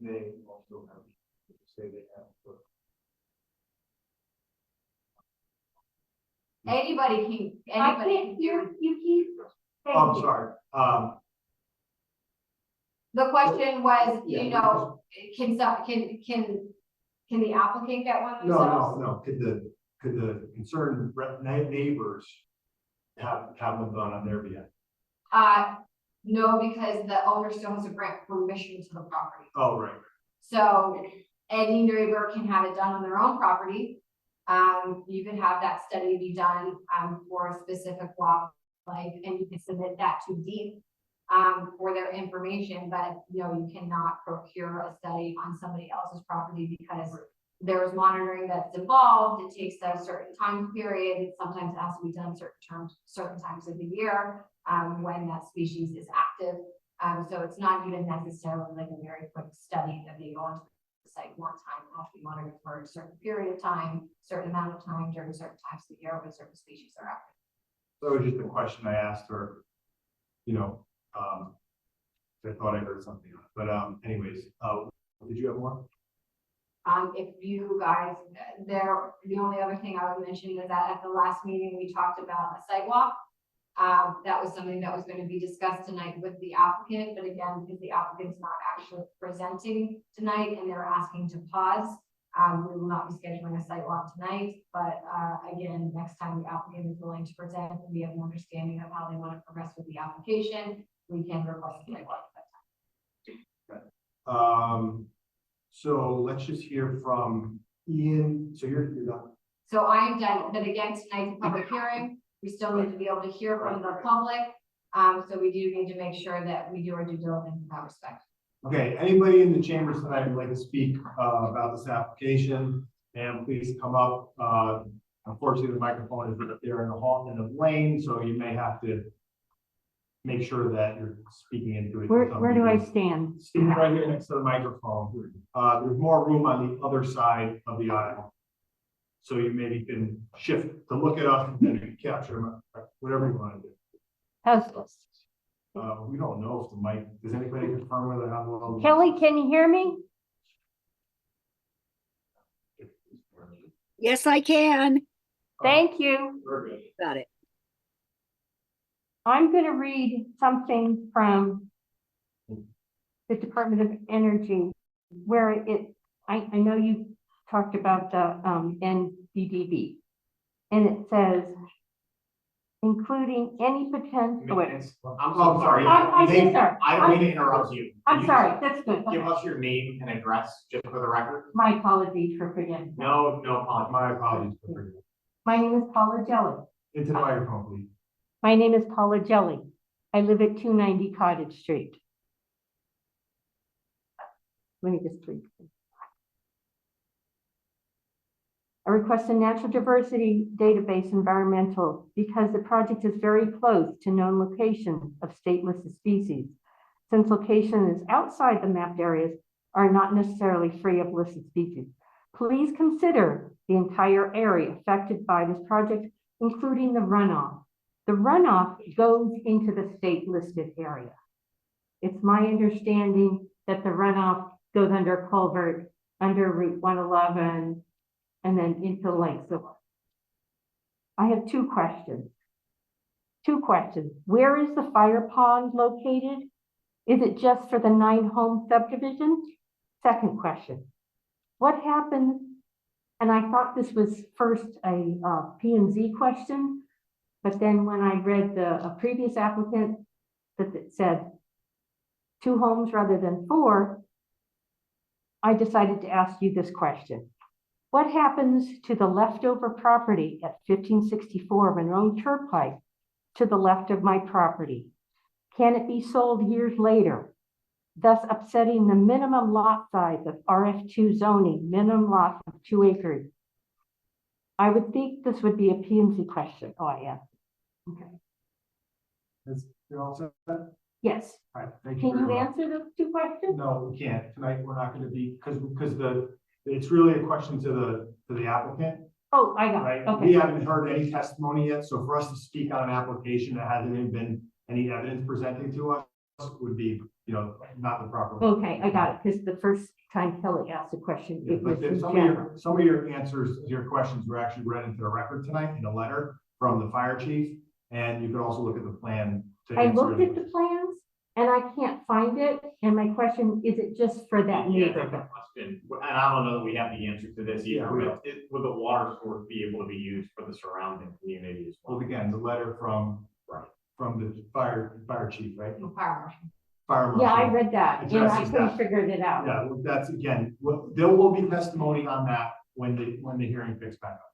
They also have to say they have. Anybody I can can't hear do. you keep. Oh, I'm sorry. The question was, Yeah, can the applicant get one themselves? No. Could the concerned neighbors have one done on their behalf? No, because the owner still has to grant permission to the property. Oh, right. So any neighbor can have it done on their own property. You can have that study be done for a specific wildlife, and you can submit that to DEEP for their information, but you cannot procure a study on somebody else's property because there's monitoring that's involved. It takes a certain time period. Sometimes it has to be done certain times of the year when that species is active. So it's not even necessarily like a very quick study that they go onto the site one time. It has to be monitored for a certain period of time, certain amount of time during certain times of the year when certain species are active. So it was just a question I asked her, I thought I heard something, but anyways, did you have more? If you guys, the only other thing I would mention is that at the last meeting, we talked about a site walk. That was something that was going to be discussed tonight with the applicant, but again, because the applicant's not actually presenting tonight and they're asking to pause, we will not be scheduling a site walk tonight, but again, next time the applicant is willing to present and we have an understanding of how they want to progress with the application, we can request a site walk at that time. So let's just hear from Ian. So you're done. So I am done, but again, tonight's a public hearing. We still need to be able to hear from the public. So we do need to make sure that we do our due diligence in that respect. Okay, anybody in the chambers tonight would like to speak about this application, and please come up. Unfortunately, the microphone is there in the hall in the lane, so you may have to make sure that you're speaking into it. Where do I stand? Stand right here next to the microphone. There's more room on the other side of the aisle. So you maybe can shift to look at us and then capture whatever you want to do. How's this? We don't know if the mic, does anybody confirm whether or not? Kelly, can you hear me? Yes, I can. Thank you. Got it. I'm going to read something from the Department of Energy where I know you talked about the NDDB, and it says, including any potential. I'm sorry. I'm sorry. I don't mean to interrupt you. I'm sorry. That's good. Give us your name and address just for the record. My apologies for forgetting. No apologies. My apologies. My name is Paula Jelly. Into the microphone, please. My name is Paula Jelly. I live at 290 Cottage Street. Let me just read. I request a natural diversity database environmental because the project is very close to known locations of state listed species. Since location is outside the mapped areas are not necessarily free of listed species. Please consider the entire area affected by this project, including the runoff. The runoff goes into the state listed area. It's my understanding that the runoff goes under culvert, under Route 111, and then into Lake. So I have two questions. Where is the fire pond located? Is it just for the 9-home subdivision? Second question, what happens, and I thought this was first a P&Z question, but then when I read a previous applicant that it said 2 homes rather than 4, I decided to ask you this question. What happens to the leftover property at 1564 Monroe Turnpike to the left of my property? Can it be sold years later, thus upsetting the minimum lot size of RF2 zoning, minimum lot of 2 acres? I would think this would be a P&Z question. Oh, I am. Okay. You're all set? Yes. All right, thank you Can very you much. answer those 2 questions? No, we can't. Tonight, we're not gonna be, because it's really a question to the applicant, Oh, I got right? it. Okay. We haven't heard any testimony yet, so for us to speak on an application that hasn't even been any evidence presented to us would be, not the proper. way. Okay, I got it, because the first time Kelly asked a question, Yeah, it was but then in some general. of your answers to your questions were actually read into the record tonight in a letter from the fire chief, and you could also look at the plan. To I answer looked at the plans and I can't find it, and my question, is it just for that Yeah, the neighborhood? question, and I don't know that we have the answer to this Yeah, either, we but would the water source be able to be used for the surrounding community as well? Well, again, the letter from the fire chief, right? Fire Yeah, I marshal. read that and I Addresses couldn't that. figure it out. Yeah, well, that's again, there will be testimony on that when the hearing picks back up.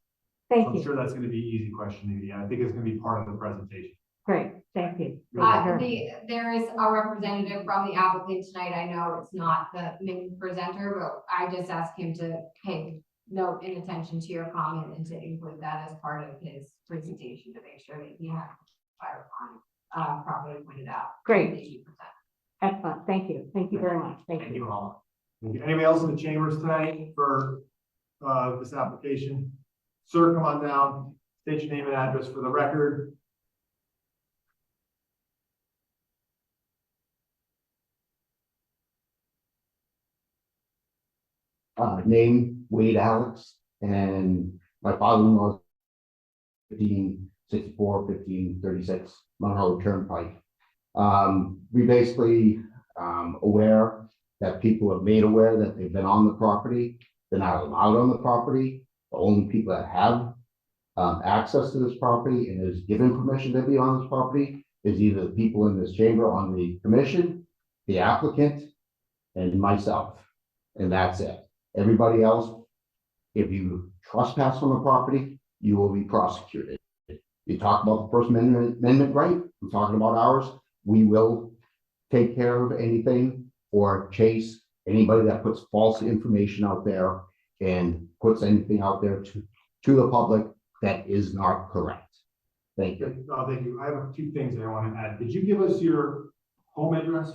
So Thank I'm you. sure that's gonna be easy question, yeah, I think it's gonna be part of the presentation. Great, thank you. There is a representative from the applicant tonight. I know it's not the main presenter, but I just asked him to pay note and attention to your comment and to include that as part of his presentation to make sure that he has fire pond properly pointed out. Great. 80%. Excellent, thank you. Thank you very much. Thank Thank you. you all. Anybody else in the chambers tonight for this application? Sir, come on down, state your name and address for the record. Name Wade Alex, and my father-in-law 1564, 1536 Monroe Turnpike. We basically aware that people have made aware that they've been on the property. They're not allowed on the property. The only people that have access to this property and is given permission to be on this property is either the people in this chamber on the commission, the applicant, and myself. And that's it. Everybody else, if you trespass on the property, you will be prosecuted. You talk about the First Amendment right, I'm talking about ours. We will take care of anything or chase anybody that puts false information out there and puts anything out there to the public that is not correct. Thank you. Thank you. I have 2 things that I want to add. Did you give us your home address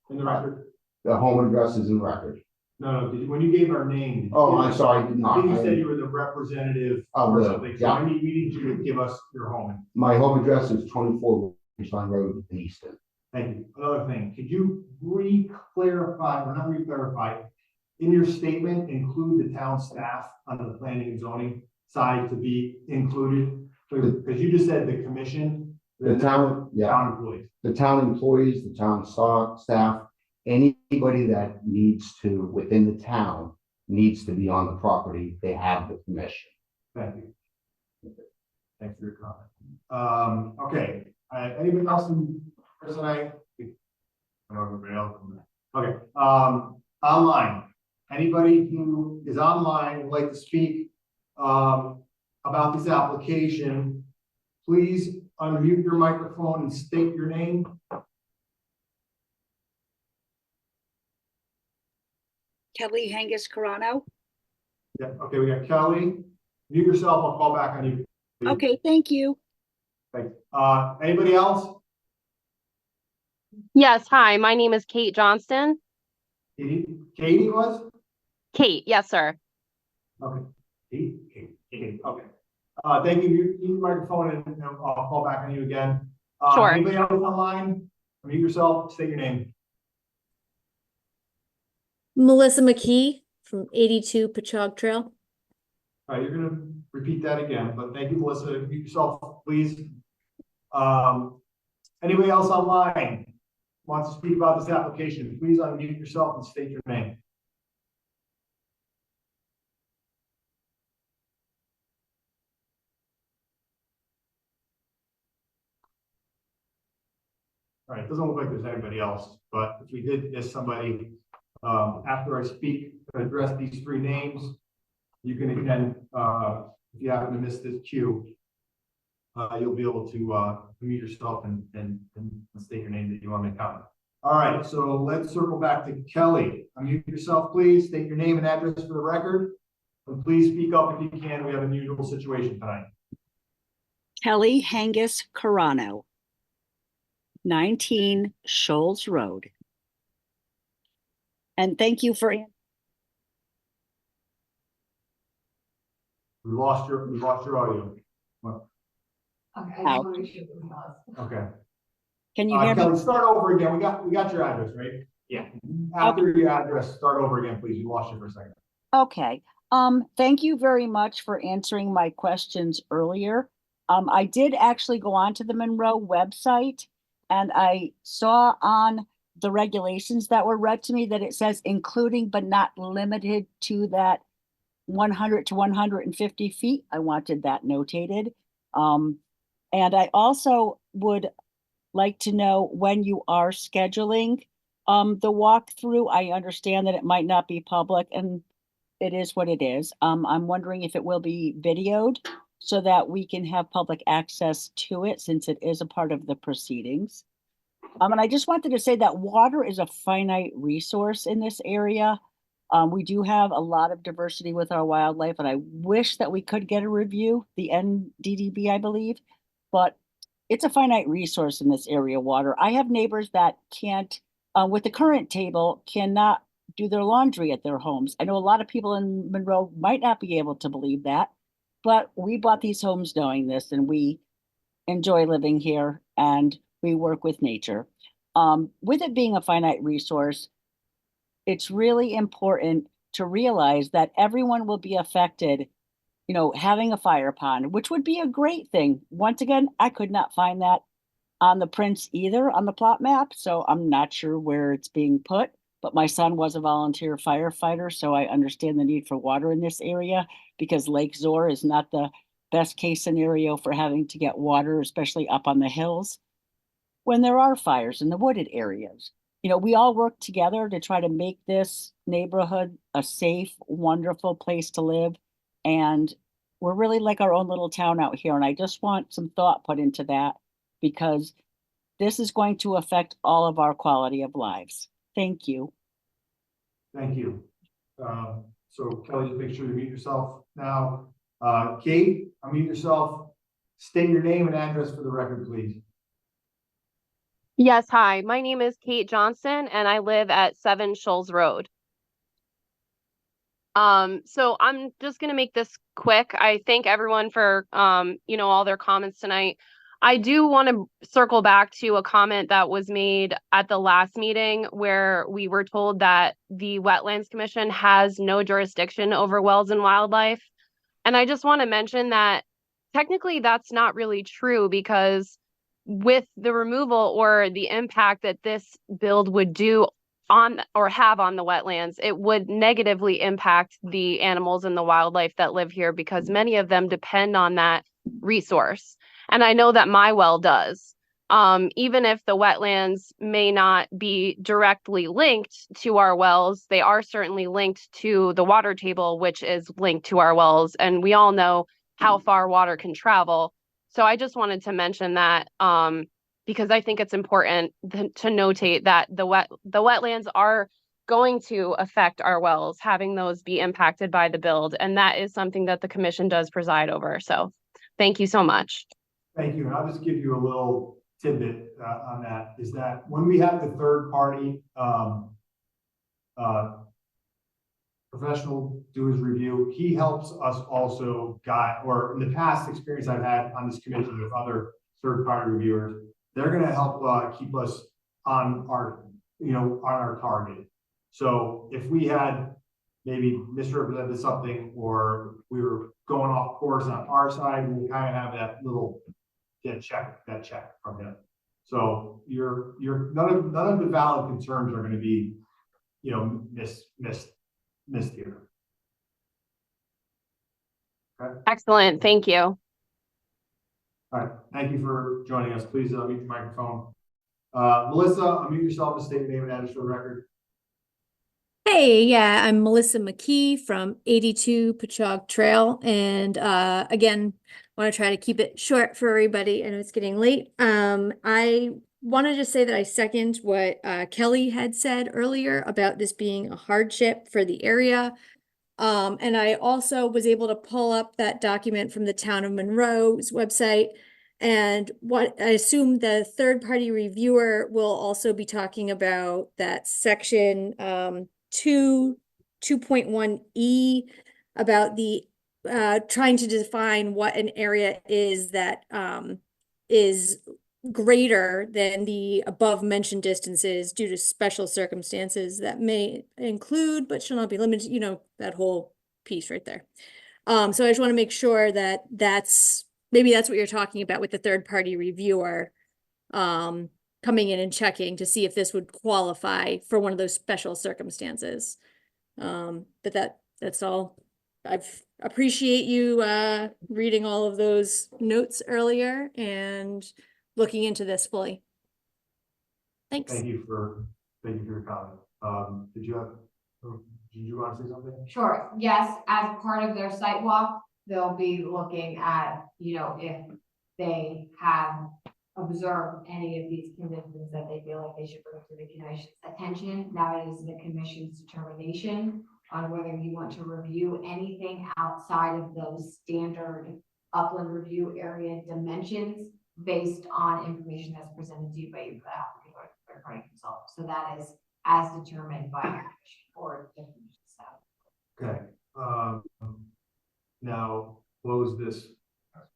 in the record? The home address is in record. No, when you gave our name. did you Oh, give I'm us- sorry, I did I not. think you said you were the representative Oh, or really? something, so Yeah. we need you to give us your home. My home address is 24 Ridgeline Road in Easton. Thank you. Another thing, could you re-clarify, or not re-clarify, in your statement, include the town staff under the planning and zoning side to be included? Because you just said the commission. The town, yeah, Town employees. the town employees, the town staff, anybody that needs to, within the town, needs to be on the property, they have the permission. Thank you. Thanks for your comment. Okay, anybody else in person? I know everybody else. Okay, online. Anybody who is online would like to speak about this application, please unmute your microphone and state your name. Kelly Hengus Carano. Yeah, okay, we got Kelly. Mute yourself, I'll call back on you. please. Okay, thank you. Thanks. Anybody else? Yes, hi, my name is Kate Johnston. Katie was? Kate, yes, sir. Okay. Okay. Thank you. You use the microphone and I'll call back on you again. Sure. Anybody else online? Unmute yourself, state your name. Melissa McKee from 82 Pachog Trail. All right, you're gonna repeat that again, but thank you, Melissa. Mute yourself, please. Anybody else online wants to speak about this application? Please unmute yourself and state your name. All right, it doesn't look like there's anybody else, but if we did miss somebody, after I speak, address these three names, you can again, if you happen to miss this cue, you'll be able to mute yourself and state your name that you want to make comment. All right, so let's circle back to Kelly. Unmute yourself, please. State your name and address for the record. And please speak up if you can. We have an unusual situation tonight. Kelly Hangus Carano, 19 Shoals Road. And thank you for, We lost your audio. Out. Okay. Can you hear me? Kelly, start over again. We got your address, right? Yeah. After your address, start over again, please. We lost you for a second. Okay. Thank you very much for answering my questions earlier. I did actually go onto the Monroe website and I saw on the regulations that were read to me that it says including but not limited to that 100 to 150 feet. I wanted that notated. And I also would like to know when you are scheduling the walkthrough. I understand that it might not be public and it is what it is. I'm wondering if it will be videoed so that we can have public access to it since it is a part of the proceedings. And I just wanted to say that water is a finite resource in this area. We do have a lot of diversity with our wildlife, and I wish that we could get a review, the NDDB, I believe, but it's a finite resource in this area, water. I have neighbors that can't, with the current table, cannot do their laundry at their homes. I know a lot of people in Monroe might not be able to believe that, but we bought these homes knowing this, and we enjoy living here and we work with nature. With it being a finite resource, it's really important to realize that everyone will be affected, you know, having a fire pond, which would be a great thing. Once again, I could not find that on the prints either on the plot map, so I'm not sure where it's being put. But my son was a volunteer firefighter, so I understand the need for water in this area because Lake Zor is not the best case scenario for having to get water, especially up on the hills when there are fires in the wooded areas. You know, we all work together to try to make this neighborhood a safe, wonderful place to live. And we're really like our own little town out here. And I just want some thought put into that because this is going to affect all of our quality of lives. Thank you. Thank you. So Kelly, just make sure you mute yourself now. Kate, unmute yourself. State your name and address for the record, please. Yes, hi. My name is Kate Johnson and I live at 7 Shoals Road. So I'm just gonna make this quick. I thank everyone for all their comments tonight. I do want to circle back to a comment that was made at the last meeting where we were told that the Wetlands Commission has no jurisdiction over wells and wildlife. And I just want to mention that technically that's not really true because with the removal or the impact that this build would do on or have on the wetlands, it would negatively impact the animals and the wildlife that live here because many of them depend on that resource. And I know that my well does. Even if the wetlands may not be directly linked to our wells, they are certainly linked to the water table, which is linked to our wells. And we all know how far water can travel. So I just wanted to mention that because I think it's important to notate that the wetlands are going to affect our wells, having those be impacted by the build. And that is something that the commission does preside over. So thank you so much. Thank you. And I'll just give you a little tidbit on that, is that when we have the third party professional do his review. He helps us also guide, or in the past experience I've had on this commission with other third-party reviewers, they're gonna help keep us on our, on our target. So if we had maybe misrepresented something, or we were going off course on our side, we'll kind of have that check from him. So none of the valid concerns are gonna be, missed here. Okay. Excellent. Thank you. All right, thank you for joining us. Please mute your microphone. Melissa, unmute yourself and state your name and address for the record. Hey, yeah, I'm Melissa McKee from 82 Patchogue Trail. And again, want to try to keep it short for everybody. I know it's getting late. I wanted to say that I second what Kelly had said earlier about this being a hardship for the area. And I also was able to pull up that document from the town of Monroe's website. And what I assume the third-party reviewer will also be talking about that section 2.1E about the trying to define what an area is that is greater than the above mentioned distances due to special circumstances that may include but shall not be limited, that whole piece right there. So I just want to make sure that maybe that's what you're talking about with the third-party reviewer coming in and checking to see if this would qualify for one of those special circumstances. But that's all. I appreciate you reading all of those notes earlier and looking into this fully. Thanks. Thank you for your comment. Did you want to say something? Sure. Yes, as part of their site walk, they'll be looking at, if they have observed any of these conditions that they feel like they should bring to the commission's attention. Now it is the commission's determination on whether you want to review anything outside of those standard upland review area dimensions based on information that's presented to you by your third-party consultant. So that is as determined by your commission or the commission staff. Okay. Now close this.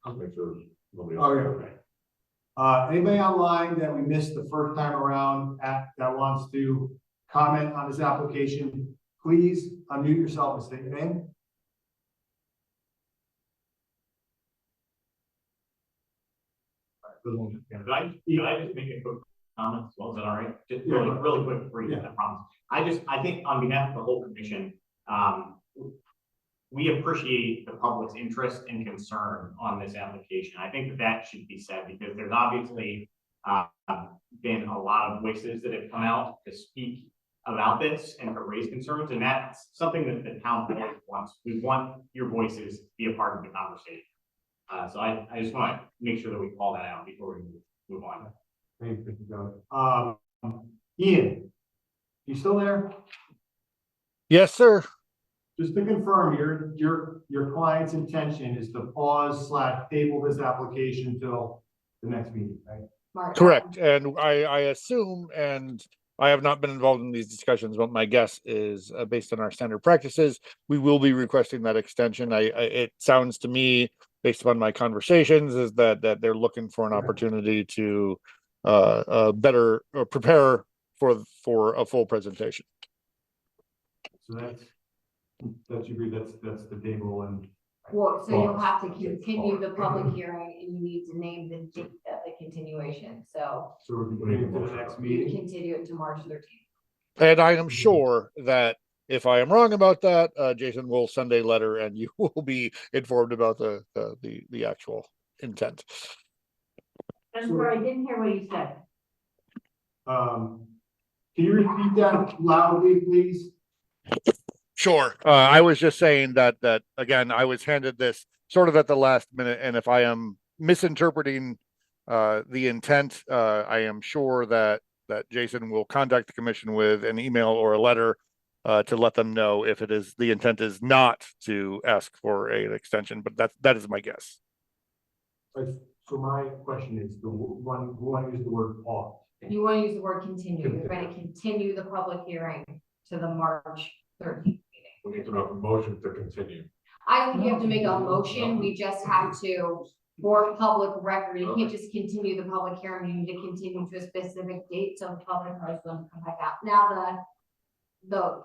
I'll make sure nobody Oh, else. yeah, okay. Anybody online that we missed the first time around that wants to comment on this application, please unmute yourself and state your name. Could I just make a quick comment as well? Is that all right? Just really quick, brief, I promise. I think on behalf of the whole commission, we appreciate the public's interest and concern on this application. I think that should be said because there's obviously been a lot of voices that have come out to speak about this and to raise concerns, and that's something that the town wants. We want your voices to be a part of the conversation. So I just want to make sure that we call that out before we move on. Thank you. Ian, you still there? Yes, sir. Just to confirm, your client's intention is to pause/table this application till the next meeting, right? Mark, Correct. And I assume, and I have not been involved in these discussions, but my guess is based on our standard practices, we will be requesting that extension. It sounds to me, based upon my conversations, is that they're looking for an opportunity to better prepare for a full presentation. So that's you agree that's the table and. Well, so you'll have to continue the public hearing and you need to name the date of the continuation. So we're going to the next you meeting. continue it to March 13th. And I am sure that if I am wrong about that, Jason will send a letter and you will be informed about the actual intent. I'm sorry, I didn't hear what you said. Can you repeat that loudly, please? Sure. I was just saying that again, I was handed this sort of at the last minute, and if I am misinterpreting the intent, I am sure that Jason will contact the commission with an email or a letter to let them know if the intent is not to ask for an extension, but that is my guess. So my question is, we want to use the word pause. You want to use the word continue. You're going to continue the public hearing to the March 13th meeting. We need to have a motion to continue. I don't think you have to make a motion, we just have to, for public record, you can't just continue the public hearing, you need to continue to a specific date, so the public is going to come back out. Now, the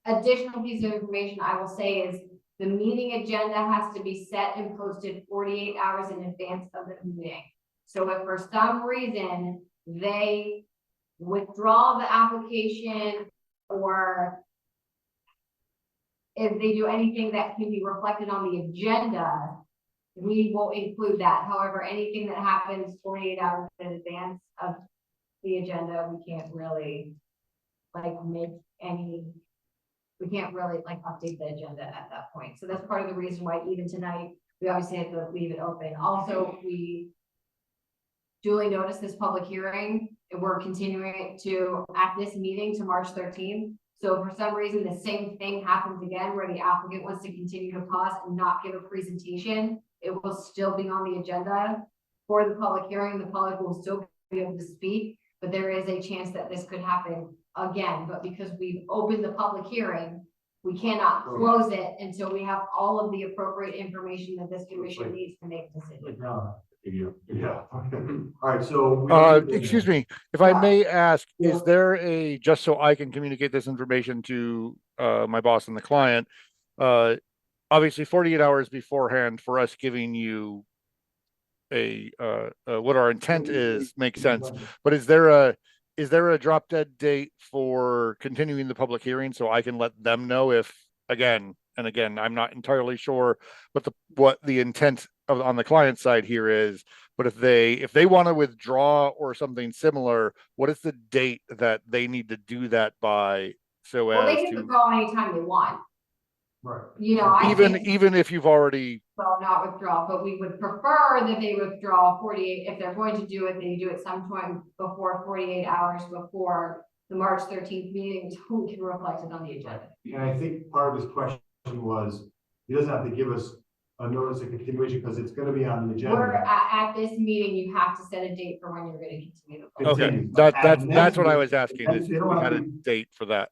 additional piece of information I will say is, the meeting agenda has to be set and posted 48 hours in advance of the meeting. So if for some reason they withdraw the application, or if they do anything that can be reflected on the agenda, we will include that. However, anything that happens 48 hours in advance of the agenda, we can't really we can't really update the agenda at that point. So that's part of the reason why even tonight, we obviously had to leave it open. Also, we duly noticed this public hearing, and we're continuing it to, at this meeting, to March 13th. So if for some reason the same thing happens again, where the applicant wants to continue to pause and not give a presentation, it will still be on the agenda for the public hearing. The public will still be able to speak, but there is a chance that this could happen again. But because we've opened the public hearing, we cannot close it until we have all of the appropriate information that this commission needs to make a decision. Yeah. All right, so. Excuse me, if I may ask, is there just so I can communicate this information to my boss and the client, obviously 48 hours beforehand for us giving you what our intent is makes sense, but is there a drop dead date for continuing the public hearing so I can let them know if, again, I'm not entirely sure what the intent on the client side here is, but if they want to withdraw or something similar, what is the date that they need to do that by? So they can withdraw anytime they want. Right. You know, even if you've already. Well, not withdraw, but we would prefer that they withdraw 48. If they're going to do it, they do it sometime before 48 hours before the March 13th meeting, so we can reflect it on the agenda. And I think part of his question was, he doesn't have to give us a notice of continuation because it's going to be on the agenda. At this meeting, you have to set a date for when you're going to continue the Okay, that's what I was asking, is if we had a date for that.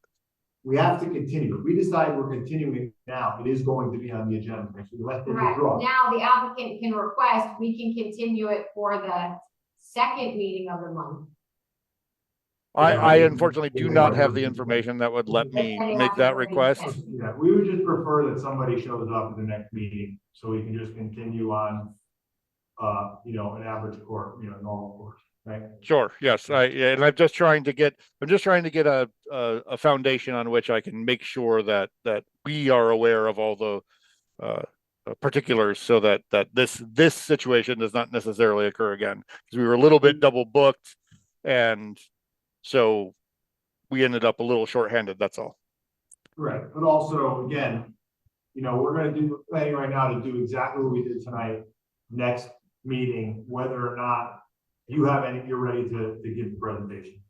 We have to continue. If we decide we're continuing now, it is going to be on the agenda. So we let them withdraw. Now the applicant can request, we can continue it for the second meeting of the month. I unfortunately do not have the information that would let me make that request. Yeah, we would just prefer that somebody shows up at the next meeting so we can just continue on, an average course, normal course, right? Sure. Yes. And I'm just trying to get a foundation on which I can make sure that we are aware of all the particulars, so that this situation does not necessarily occur again, because we were a little bit double booked, and so we ended up a little shorthanded. That's all. Right. But also, again, we're going to do planning right now to do exactly what we did tonight. Next meeting, whether or not you're ready to give the presentation.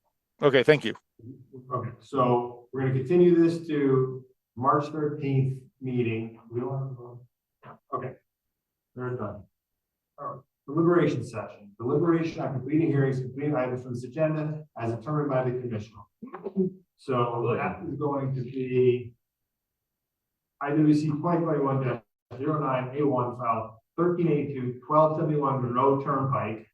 Okay. Thank you. Okay. So we're going to continue this to March 13th meeting. We don't have to vote. Okay. They're done. All right. Deliberation session. Deliberation on completing hearings, completing items from this agenda as determined by the commission. So that is going to be IWC 2021-09 A1 file 1382 1271 Monroe Turnpike.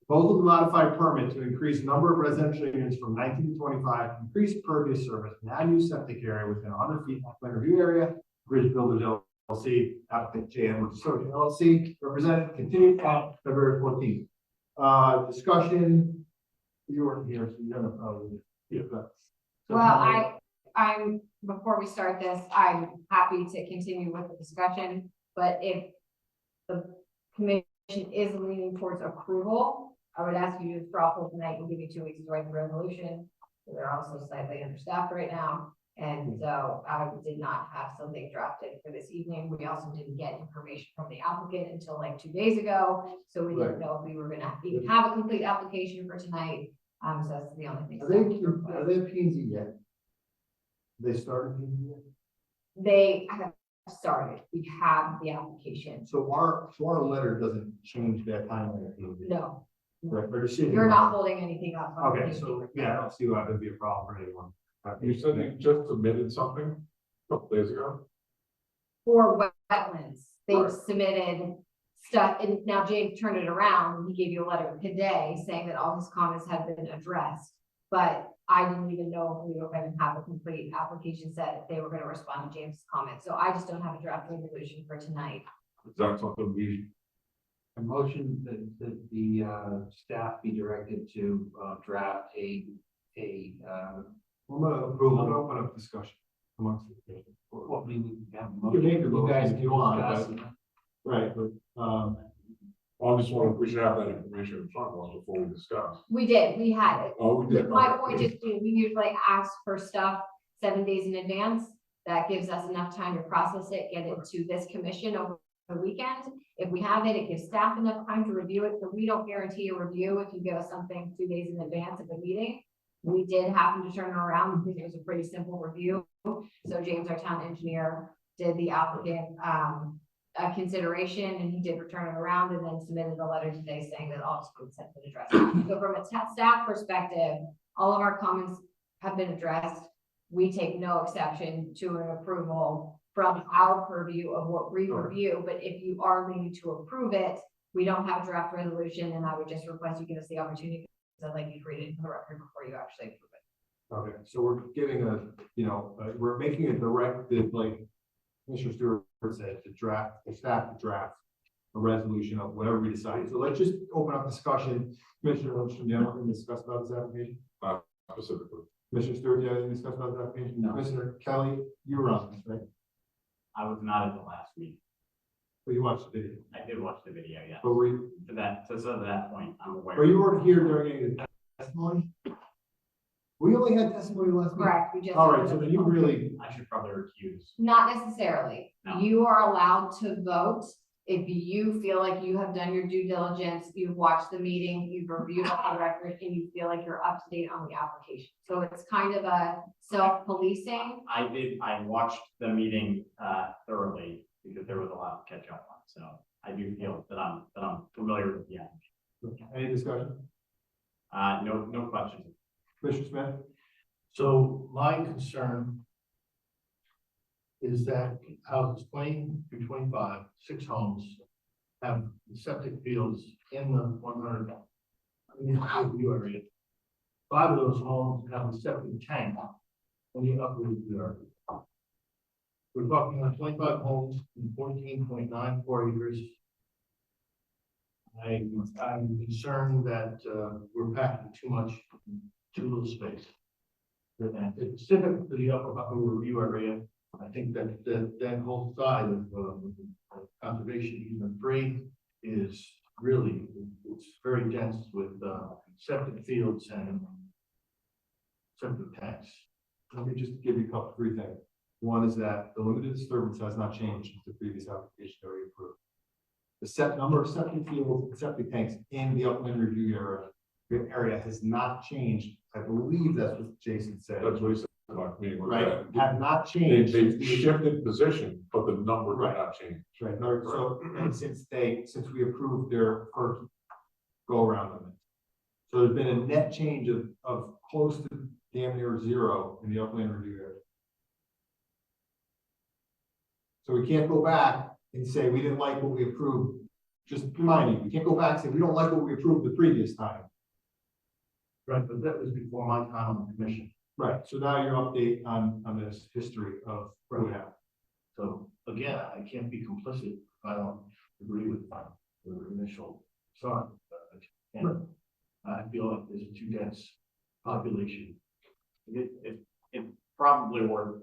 Proposal to modify permit to increase number of residential units from 19 to 25, increase pervious surface, now-new septic area within 100 feet of plan review area, Bridge Builders LLC, applicant JM Associates LLC, represented, continued on February 14th. Discussion, you weren't here, so you don't know. Well, I'm before we start this, I'm happy to continue with the discussion, but if the commission is leaning towards approval, I would ask you to withdraw for tonight and give you 2 weeks to write the resolution. They're also slightly understaffed right now. And so I did not have something drafted for this evening. We also didn't get information from the applicant until like 2 days ago. So we didn't know if we were gonna even have a complete application for tonight. So that's the only thing. Are they P&Z yet? They started P&Z yet? They have started. We have the application. So our letter doesn't change that timeline. No. Right, but You're not holding anything up. Okay, so yeah, I don't see why that'd be a problem for anyone. You said you just submitted something? Couple days ago. For wetlands. They've Right. submitted stuff, and now James turned it around, and he gave you a letter today saying that all his comments had been addressed. But I didn't even know if we were gonna have a complete application set, if they were gonna respond to James's comments, so I just don't have a draft resolution for tonight. Is that something we, A motion that the staff be directed to draft a I'm gonna open up discussion amongst the commission. what we have. You can make the You guys motion if you want, discuss but- Right, but, I just wonder if we should have that information in front of us before we discuss. We did, we had it. Oh, we did. My Okay. point is, we usually ask for stuff 7 days in advance. That gives us enough time to process it, get it to this commission over the weekend. If we have it, it gives staff enough time to review it, so we don't guarantee a review if you give us something 2 days in advance of the meeting. We did happen to turn it around because it was a pretty simple review. So James, our town engineer, did the applicant, a consideration, and he did return it around and then submitted a letter today saying that all disputes have been addressed. So from a staff perspective, all of our comments have been addressed. We take no exception to an approval from our purview of what we review, but if you are leaning to approve it, we don't have a draft resolution, and I would just request you give us the opportunity, because I'd like you to read it into the record before you actually approve it. okay, so we're giving we're making a directive, like Commissioner Stewart said, to draft, the staff to draft a resolution of whatever we decide. So let's just open up discussion. Commissioner Lindstrom, do you have anything to discuss about this application? Specifically. Commissioner Stewart, do you have anything to discuss about this application? No. Commissioner Kelly, you were on this, right? I was not at the last meeting. Well, you watched the video, I did watch the video, yeah. but were you, To that point, I'm aware. but you weren't here during any of the testimony? We only had testimony last week. Correct, we just. All right, so then you really, I should probably recuse. Not necessarily. No. You are allowed to vote if you feel like you have done your due diligence, you've watched the meeting, you've reviewed all the record, and you feel like you're up to date on the application. So it's kind of a self-policing. I watched the meeting thoroughly because there was a lot to catch up on, so I do feel that I'm familiar with the application. any discussion? No questions. Commissioner Smith? So my concern is that houses 20 through 25, 6 homes, have septic fields in the 100 review area. 5 of those homes have a septic tank in the upper review area. We're talking about 25 homes in 14.94 acres. I'm concerned that we're packing too much, too little space. And it's specific to the upper review area. I think that whole side of conservation easement 3 is really, it's very dense with septic fields and septic tanks. Let me just give you three things. One is that the limited disturbance has not changed since the previous application already approved. The number of septic fields and septic tanks in the upland review area has not changed. I believe that's what Jason said. That's what he said about me. Right, have not They, changed. they shifted position, but the number did not change. Right, so since we approved their first go around on it. So there's been a net change of close to damn near 0 in the upland review area. So we can't go back and say we didn't like what we approved. Just remind you, we can't go back and say we don't like what we approved the previous time. Right, but that was before my time on the commission. Right, so now your update on this history of what we have. So again, I can't be complicit if I don't agree with the initial thought. And I feel like there's a too dense population. It's probably worth.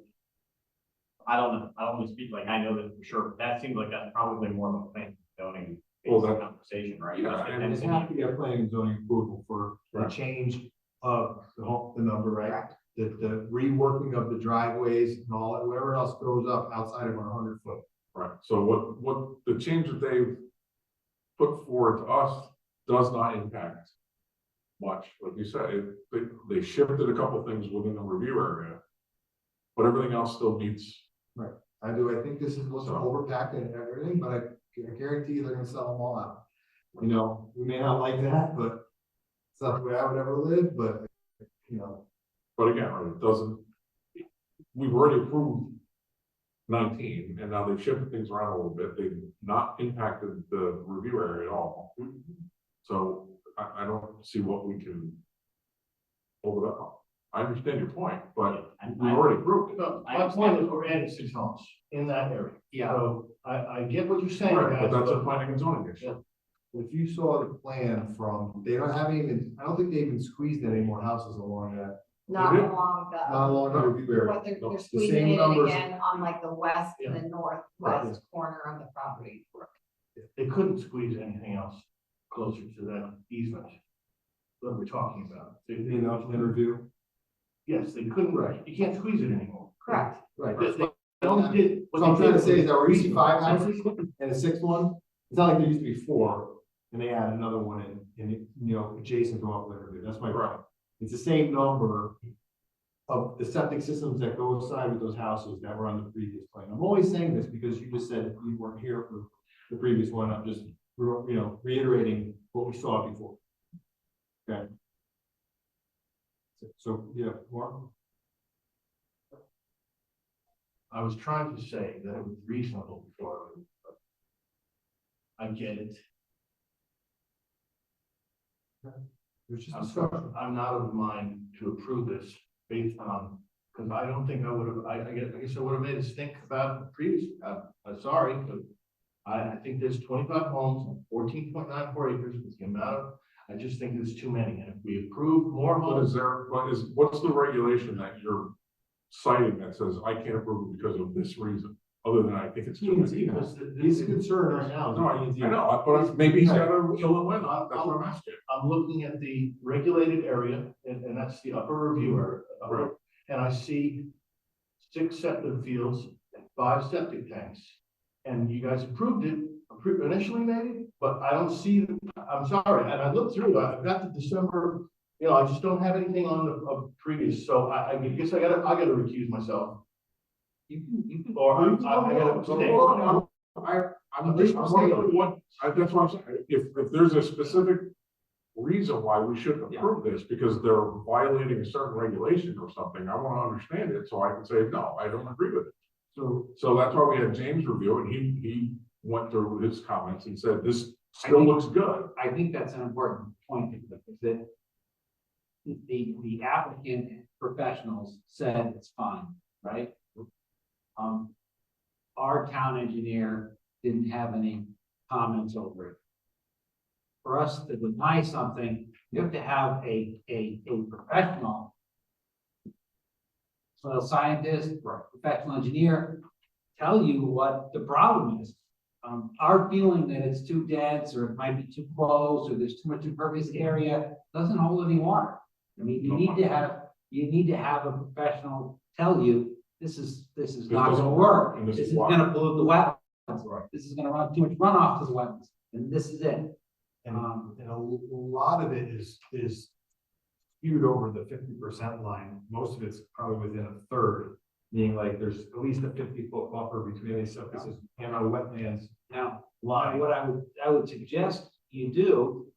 I don't know. I only speak like I know that for sure. But that seems like that's probably more of a plan zoning Well, that- conversation, right? Yeah, Just and And depends it on has to be a planning and zoning approval for the Right. change of the number, right? The reworking of the driveways and all that, whatever else goes up outside of our 100-foot. Right, so what the change that they've put forward to us does not impact much, like you said, they shifted a couple things within the review area. But everything else still meets. I think this is what's overpacked and everything, but I guarantee you they're gonna sell them all out. You know, we may not like that, but it's not the way I would ever live, but, you know. But again, right, it doesn't, we've already approved 19, and now they've shifted things around a little bit. They've not impacted the review area at all. So I don't see what we can hold it up. I understand your point, but we already proved it. No, my point is we're adding 6 homes in that area. Yeah. So I get what you're saying, Right, guys, but that's a but planning and zoning issue. Yeah. If you saw the plan from, they don't have even, I don't think they even squeezed any more houses along that, Not They do. along not the, along the review area. but they're The squeezing same it in numbers. again on like the west and the Right. northwest corner of the property. they couldn't squeeze anything else closer to that easement that we're talking about. In the upland review. Yes, they couldn't, Right. you can't squeeze it anymore. Correct. Right. They only did. what So I'm they trying to did say is that we're was- using 5 houses and a 6th one. It's not like there used to be 4 and they add another one in, adjacent to upland review. That's my point. It's the same number of the septic systems that go aside with those houses that were on the previous plan. I'm only saying this because you just said you weren't here for the previous one. I'm just, reiterating what we saw before. Okay. So, yeah, Mark? I was trying to say that it was reasonable before. I get it. There's just I'm discussion. sorry, I'm not of mind to approve this based on, because I don't think I would have, I guess I would have made us think about the previous, I'm sorry, but I think there's 25 homes, 14.94 acres with the amount of, I just think there's too many, and if we approve more homes. What's the regulation that you're citing that says I can't approve it because of this reason? Other than I think it's too many. He's concerned right now. No, I know, but maybe he's got a ill will. That's what I'm asking. I'm looking at the regulated area, and that's the upper review area. Right. And I see 6 septic fields and 5 septic tanks. And you guys approved it initially maybe, but I don't see, I'm sorry, and I looked through, I've got the December, I just don't have anything on the previous, so I guess I gotta recuse myself. You can. Or I gotta abstain. That's what I'm saying. If there's a specific reason why we shouldn't approve this, because they're violating a certain regulation or something, I want to understand it, so I can say, no, I don't agree with it. So that's why we had James review, and he went through his comments and said, this still looks good. I think that's an important point, is that the applicant professionals said it's fine, right? Our town engineer didn't have any comments over it. For us to deny something, you have to have a professional, soil scientist or professional engineer tell you what the problem is. Our feeling that it's too dense, or it might be too close, or there's too much impervious area, doesn't hold any water. I mean, you need to have a professional tell you, this is not gonna work. This is gonna pollute the wetlands. This is gonna run too much runoff to the wetlands, and this is it. And a lot of it is skewed over the 50% line. Most of it's probably within a third, meaning like there's at least a 50-foot buffer between any septic system and our wetlands. Now, line. what I would suggest you do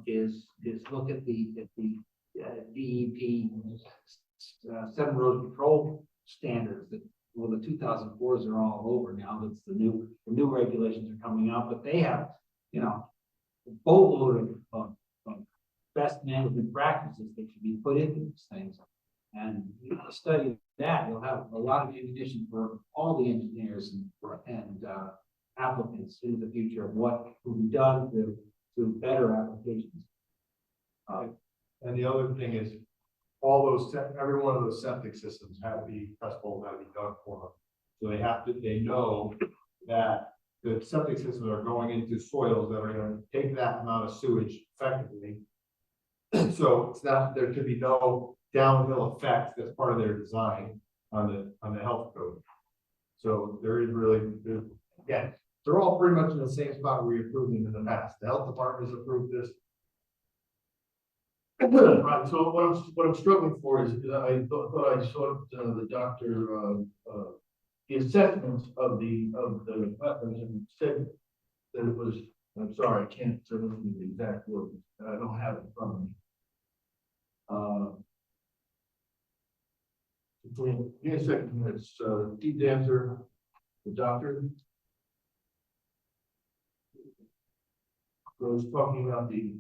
is look at the DEP 7 road patrol standards that, well, the 2004s are all over now. That's the new regulations are coming out, but they have, a boatload of best management practices that should be put into these things. And you study that, you'll have a lot of ammunition for all the engineers and applicants in the future of what will be done to better applications. And the other thing is, all those, every one of those septic systems have to be press holes, have to be dug for them. So they know that the septic systems are going into soils that are gonna take that amount of sewage effectively. So it's not, there could be no downhill effect that's part of their design on the health code. So there is really, again, they're all pretty much in the same spot we approved them in the past. The health department has approved this. Right, so what I'm struggling for is I thought I saw the doctor, the assessments of the wetlands and said that it was, I'm sorry, I can't remember the exact word, I don't have it in front of me. Give me a second, it's Deep Dancer, the doctor. Was talking about the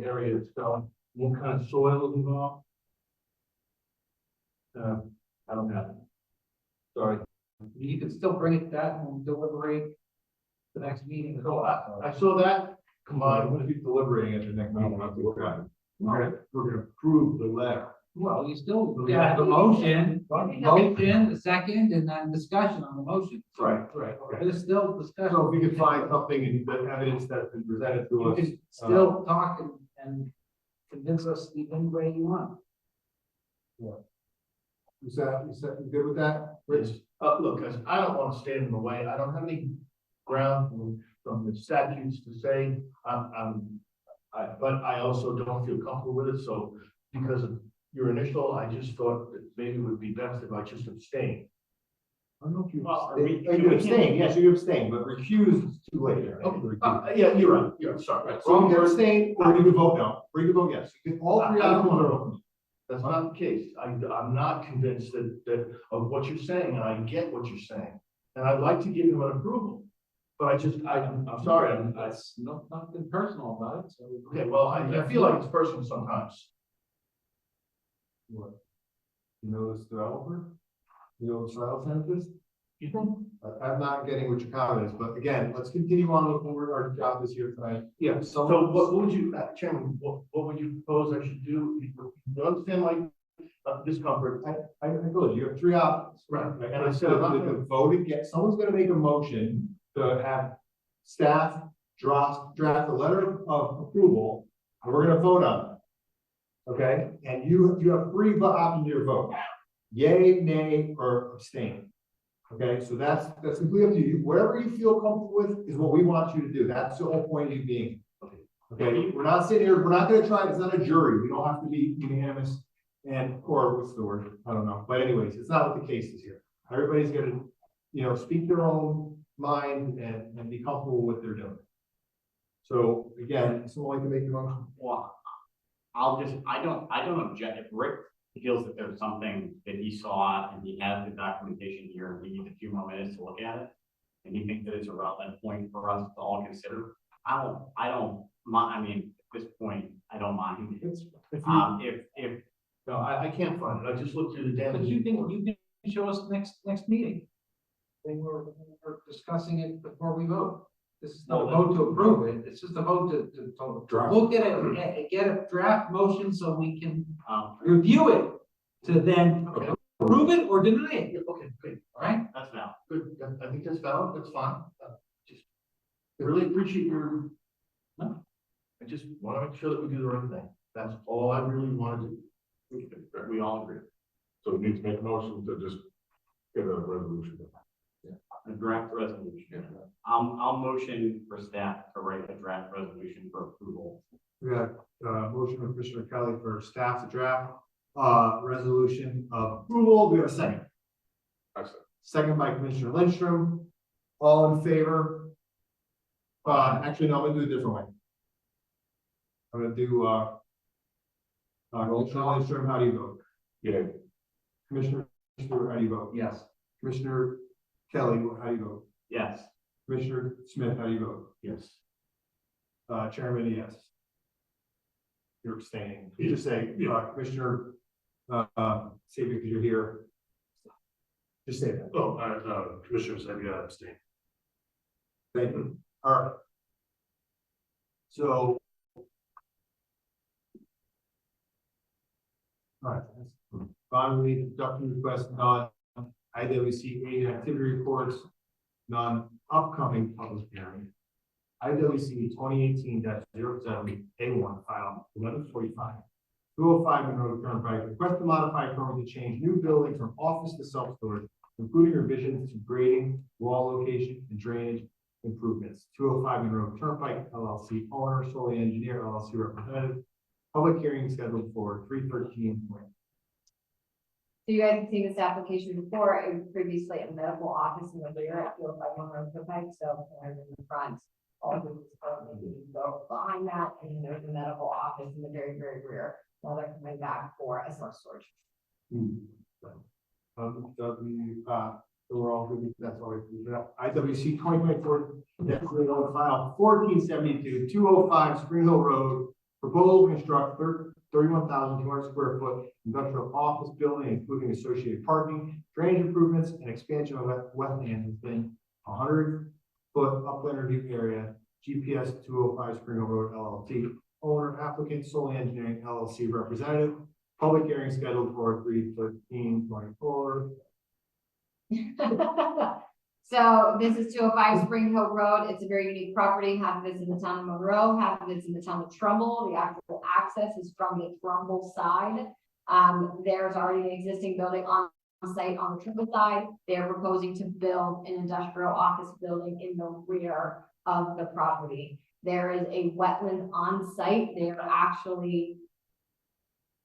area itself, what kind of soil is involved? I don't have it. Sorry. You can still bring it back and deliberate the next meeting. So I saw that combined with, be deliberating at the next meeting. We're gonna approve the letter. well, you still We have have the to- motion, the second, and then discussion on the motion. right. There's still discussion. So if we could find something in the evidence that's been presented to You us. can still talk and convince us the any way you want. Is that, you good with that, Rich? Look, guys, I don't want to stand in the way. I don't have any ground from the statutes to say, but I also don't feel comfortable with it. So because of your initial, I just thought that maybe it would be best if I just abstain. I don't know if you. Well, You can abstain, yes, you can abstain, but recuse is too late. Yeah, you're right. You're sorry. So you can abstain, or you can vote no, or you can vote yes. You can, all three options are open. That's not the case. I'm not convinced that of what you're saying, and I get what you're saying. And I'd like to give him an approval. But I'm sorry, That's nothing personal about it, so. okay, well, I feel like it's personal sometimes. What? You know this developer? You know the soil scientist? You think? I'm not getting what your comment is, but again, let's continue on with what our job is here tonight. Yeah, so what would you, Chairman, what would you propose I should do? You understand my discomfort? I told you, you have three options. Right, And I said, the vote again, someone's gonna make a motion to have staff draft a letter of approval, and we're gonna vote on it. Okay, and you have three options to your vote, yay, nay, or abstain. Okay, so that's completely up to you. Whatever you feel comfortable with is what we want you to do. That's the whole point of you being. Okay, we're not sitting here, we're not gonna try, it's not a jury. We don't have to be unanimous or what's the word? I don't know. But anyways, it's not what the case is here. Everybody's gonna, speak their own mind and be comfortable with what they're doing. So again, someone like to make the motion. Well, I don't object if Rick feels that there's something that he saw and he has the documentation here and we need a few more minutes to look at it. And he thinks that it's a relevant point for us to all consider. I don't mind, I mean, at this point, I don't mind. No, I can't find it. I just looked through the damage. But you can show us next meeting. When we're discussing it before we vote. This is not a vote to approve it, it's just a vote to Draft. look at it, and get a draft motion so we can review it. To then Okay. approve it or deny it, Okay, great. all right? That's now. Good. I think that's valid. That's fine. Just really appreciate your. No, I just want to make sure that we do the right thing. That's all I really want to do. We all agree. So we need to make a motion to just get a resolution. A draft resolution. I'll motion for staff to write a draft resolution for approval. We got motion from Commissioner Kelly for staff to draft resolution of approval. Do we have a second? Excellent. Second by Commissioner Lindstrom. All in favor? Actually, no, I'm gonna do it a different way. I'm gonna do Commissioner Lindstrom, how do you vote? Yeah, Commissioner Stewart, how do you vote? Yes. Commissioner Kelly, how do you vote? Yes. Commissioner Smith, how do you vote? Yes. Chairman, yes. You're abstaining. You just say, Commissioner, say because you're here. Just say that. Oh, Commissioner said you gotta abstain. Thank you. All right. So. All right. Finally, conducting request, IWC aid activity reports, non-upcoming public hearing. IWC 2018-07 A1 file 1145. 205 Monroe Turnpike, request to modify permit to change new building from office to self-storage, including revisions to grading, wall location, and drainage improvements. 205 Monroe Turnpike LLC owner, solely engineer LLC representative. Public hearing scheduled for 3/13. So you guys have seen this application before. It was previously a medical office in the rear at 205 Monroe Turnpike, so in the front. All of this go behind that, and there's a medical office in the very, very rear. While they're coming back for a self-storage. So we're all good, that's all we can do. IWC 2024, definitely on file, 1472-205 Spring Hill Road. Proposal to construct 31,200 square foot industrial office building, including associated parking, drainage improvements, and expansion of wetland within 100-foot upland review area. GPS 205 Spring Hill Road LLC. Owner, applicant, Solely Engineering LLC representative. Public hearing scheduled for 3/13/24. So this is 205 Spring Hill Road. It's a very unique property. Half of it's in the town of Monroe, half of it's in the town of Trumbull. The actual access is from the Trumbull side. There's already an existing building on site on the Trumbull side. They're proposing to build an industrial office building in the rear of the property. There is a wetland on site. They are actually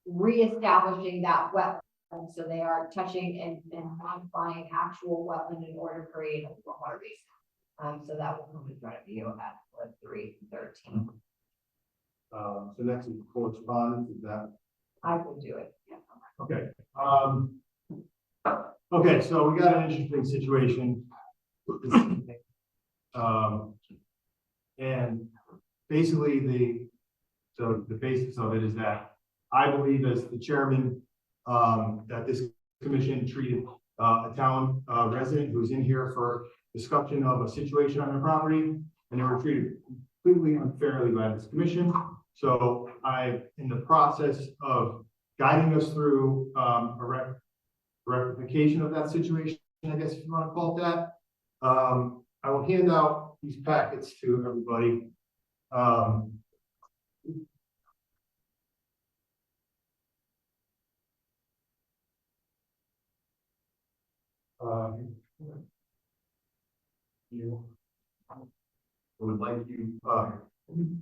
reestablishing that wetland. So they are touching and modifying actual wetland in order to create a water basin. So that will come in front of you at 3/13. So next is correspondence, is that? I will do it. Yeah. Okay. Okay, so we got an interesting situation. And basically the basis of it is that I believe as the chairman, that this commission treated a town resident who's in here for discussion of a situation on their property, and they were treated completely unfairly by this commission. So in the process of guiding us through a rectification of that situation, I guess if you want to call it that, I will hand out these packets to everybody.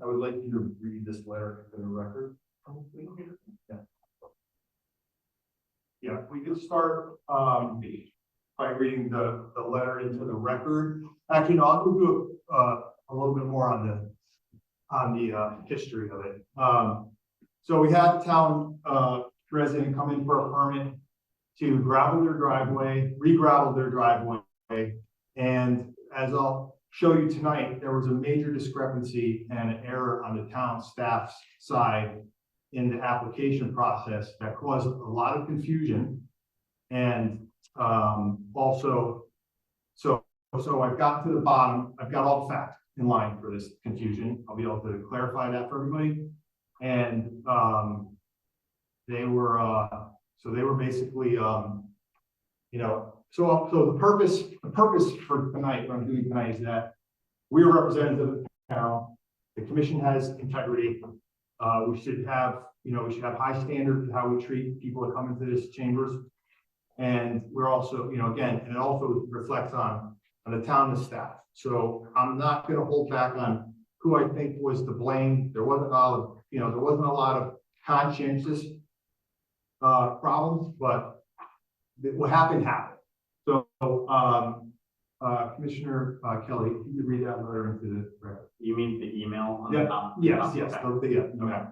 I would like you to read this letter to the record. Yeah. Yeah, we could start by reading the letter into the record. Actually, no, I'll do a little bit more on the history of it. So we had the town resident come in for a permit to gravel their driveway, re-gravel their driveway, and as I'll show you tonight, there was a major discrepancy and an error on the town staff's side in the application process that caused a lot of confusion. And also, so I've got to the bottom, I've got all the facts in line for this confusion. I'll be able to clarify that for everybody. And they were basically, you know, so the purpose for tonight, what I'm doing tonight is that we are representatives of the town. The commission has integrity. We should have high standards of how we treat people that come into this chambers. And we're also, you know, again, and it also reflects on the town and staff. So I'm not going to hold back on who I think was to blame. There wasn't a lot of conscientious problems, but what happened. So, Commissioner Kelly, can you read that letter into the record? You mean the email? On Yeah. the top? Yes. Okay. Okay.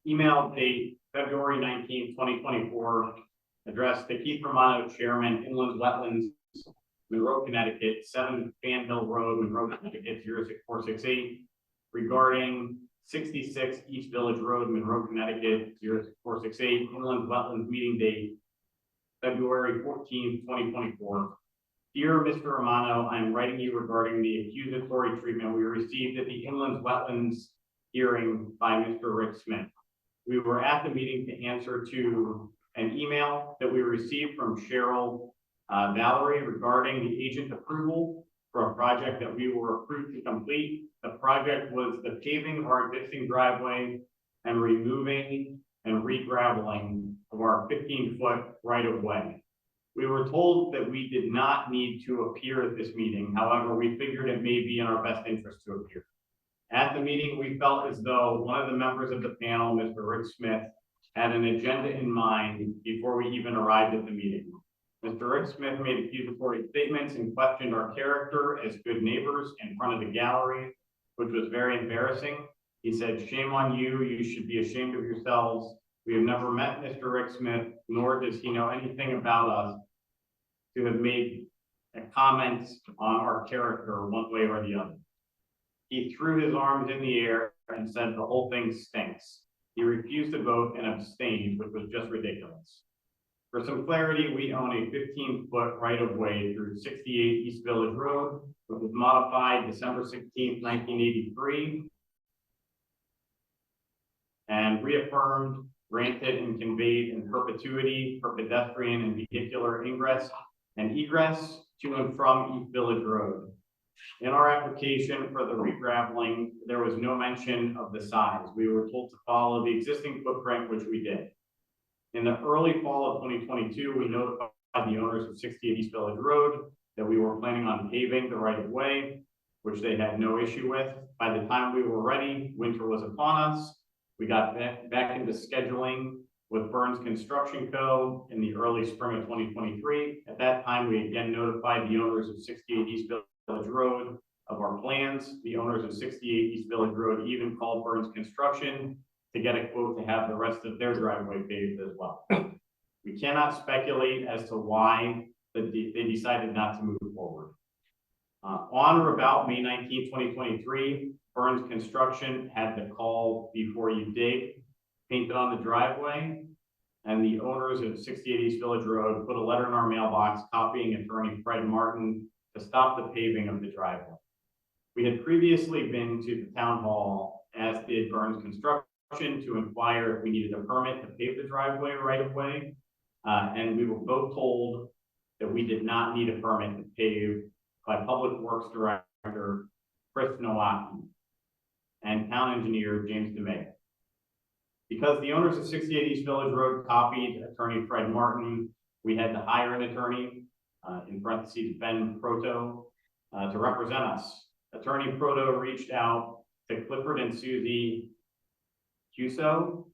Email date February 19th, 2024. Address to Keith Romano, Chairman, Inland Wetlands, Monroe, Connecticut, 7 Fan Hill Road, Monroe, Connecticut, 06468. Regarding 66 East Village Road, Monroe, Connecticut, 06468. Inland Wetlands meeting date February 14th, 2024. Dear Mr. Romano, I am writing you regarding the accusatory treatment we received at the Inland Wetlands hearing by Mr. Rick Smith. We were at the meeting to answer to an email that we received from Cheryl Valerie regarding the agent approval for a project that we were approved to complete. The project was the paving of our existing driveway and removing and re-graveling of our 15-foot right-of-way. We were told that we did not need to appear at this meeting. However, we figured it may be in our best interest to appear. At the meeting, we felt as though one of the members of the panel, Mr. Rick Smith, had an agenda in mind before we even arrived at the meeting. Mr. Rick Smith made accusatory statements and questioned our character as good neighbors in front of the gallery, which was very embarrassing. He said, "Shame on you, you should be ashamed of yourselves. We have never met Mr. Rick Smith, nor does he know anything about us. to have made a comment on our character one way or the other. He threw his arms in the air and said the whole thing stinks. He refused to vote and abstained, which was just ridiculous. For some clarity, we own a 15-foot right-of-way through 68 East Village Road, which was modified December 16th, 1983, and reaffirmed, granted, and conveyed in perpetuity for pedestrian and vehicular ingress and egress to and from East Village Road. In our application for the regraveling, there was no mention of the size. We were told to follow the existing footprint, which we did. In the early fall of 2022, we notified the owners of 68 East Village Road that we were planning on paving the right of way, which they had no issue with. By the time we were ready, winter was upon us. We got back into scheduling with Burns Construction Co. in the early spring of 2023. At that time, we again notified the owners of 68 East Village Road of our plans. The owners of 68 East Village Road even called Burns Construction to get a quote to have the rest of their driveway paved as well. We cannot speculate as to why they decided not to move forward. On or about May 19, 2023, Burns Construction had the call before you dig painted on the driveway, and the owners of 68 East Village Road put a letter in our mailbox copying attorney Fred Martin to stop the paving of the driveway. We had previously been to the town hall, as did Burns Construction, to inquire if we needed a permit to pave the driveway right of way, and we were both told that we did not need a permit to pave by Public Works Director Chris Nowacki and Town Engineer James DeMay. Because the owners of 68 East Village Road copied attorney Fred Martin, we had to hire an attorney, in parentheses Ben Proto, to represent us. Attorney Proto reached out to Clifford and Susie Cuso,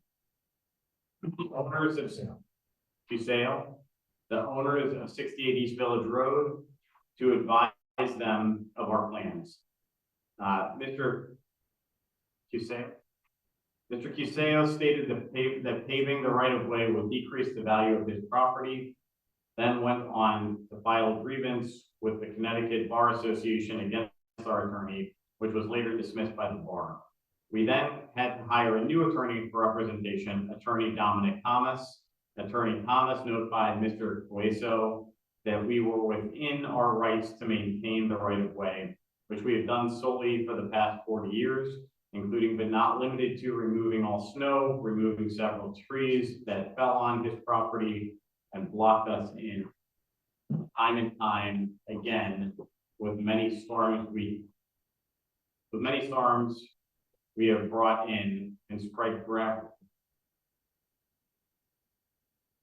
owners of Cuseo, the owners of 68 East Village Road, to advise them of our plans. Mr. Cuseo stated that paving the right of way would decrease the value of his property, then went on to file a grievance with the Connecticut Bar Association against our attorney, which was later dismissed by the bar. We then had to hire a new attorney for representation, attorney Dominic Thomas. Attorney Thomas notified Mr. Cueso that we were within our rights to maintain the right of way, which we have done solely for the past 40 years, including but not limited to removing all snow, removing several trees that fell on his property and blocked us in time and time again. With many storms we have brought in and spread gravel.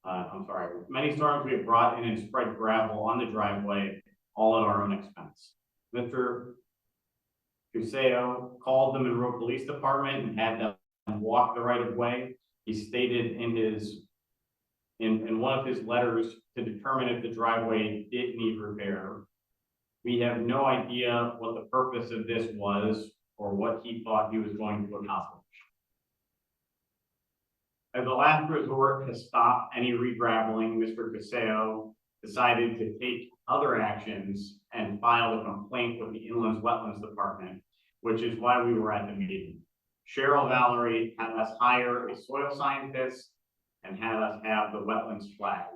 With many storms we have brought in and spread gravel on the driveway, all at our own expense. Mr. Cuseo called the Monroe Police Department and had them walk the right of way. He stated in one of his letters to determine if the driveway did need repair. We have no idea what the purpose of this was or what he thought he was going to accomplish. As a last resort to stop any regraveling, Mr. Cuseo decided to take other actions and filed a complaint with the Inland Wetlands Department, which is why we were at the meeting. Cheryl Valerie had us hire a soil scientist and had us have the wetlands flag.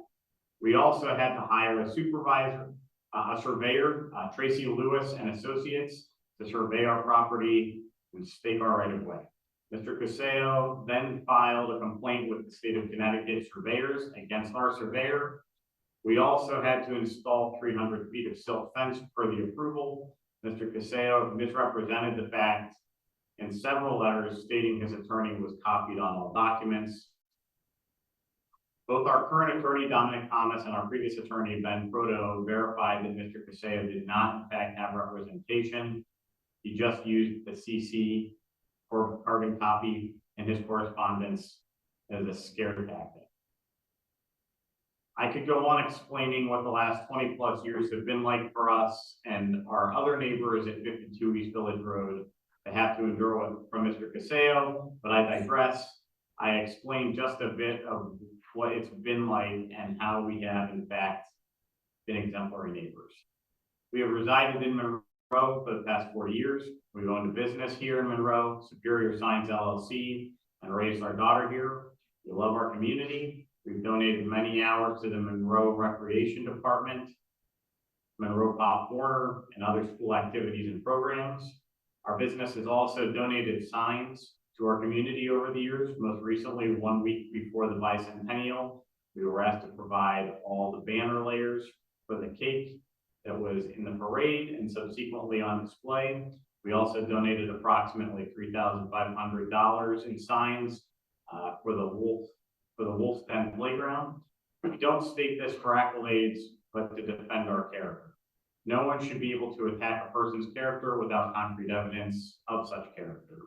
We also had to hire a supervisor, a surveyor, Tracy Lewis and Associates, to survey our property and stake our right of way. Mr. Cuseo then filed a complaint with the state of Connecticut surveyors against our surveyor. We also had to install 300 feet of silk fence per the approval. Mr. Cuseo misrepresented the fact in several letters stating his attorney was copied on all documents. Both our current attorney, Dominic Thomas, and our previous attorney, Ben Proto, verified that Mr. Cuseo did not in fact have representation. He just used the CC or carbon copy in his correspondence as a scare tactic. I could go on explaining what the last 20 plus years have been like for us and our other neighbors at 52 East Village Road that have to endure from Mr. Cuseo, but I digress. I explained just a bit of what it's been like and how we have in fact been exemplary neighbors. We have resided in Monroe for the past 40 years. We've owned a business here in Monroe, Superior Signs LLC, and raised our daughter here. We love our community. We've donated many hours to the Monroe Recreation Department, Monroe Pop Warner, and other school activities and programs. Our business has also donated signs to our community over the years. Most recently, 1 week before the bicentennial, we were asked to provide all the banner layers for the cake that was in the parade and subsequently on display. We also donated approximately $3,500 in signs for the Wolf's Den playground. We don't state this for accolades, but to defend our character. No one should be able to attack a person's character without concrete evidence of such character.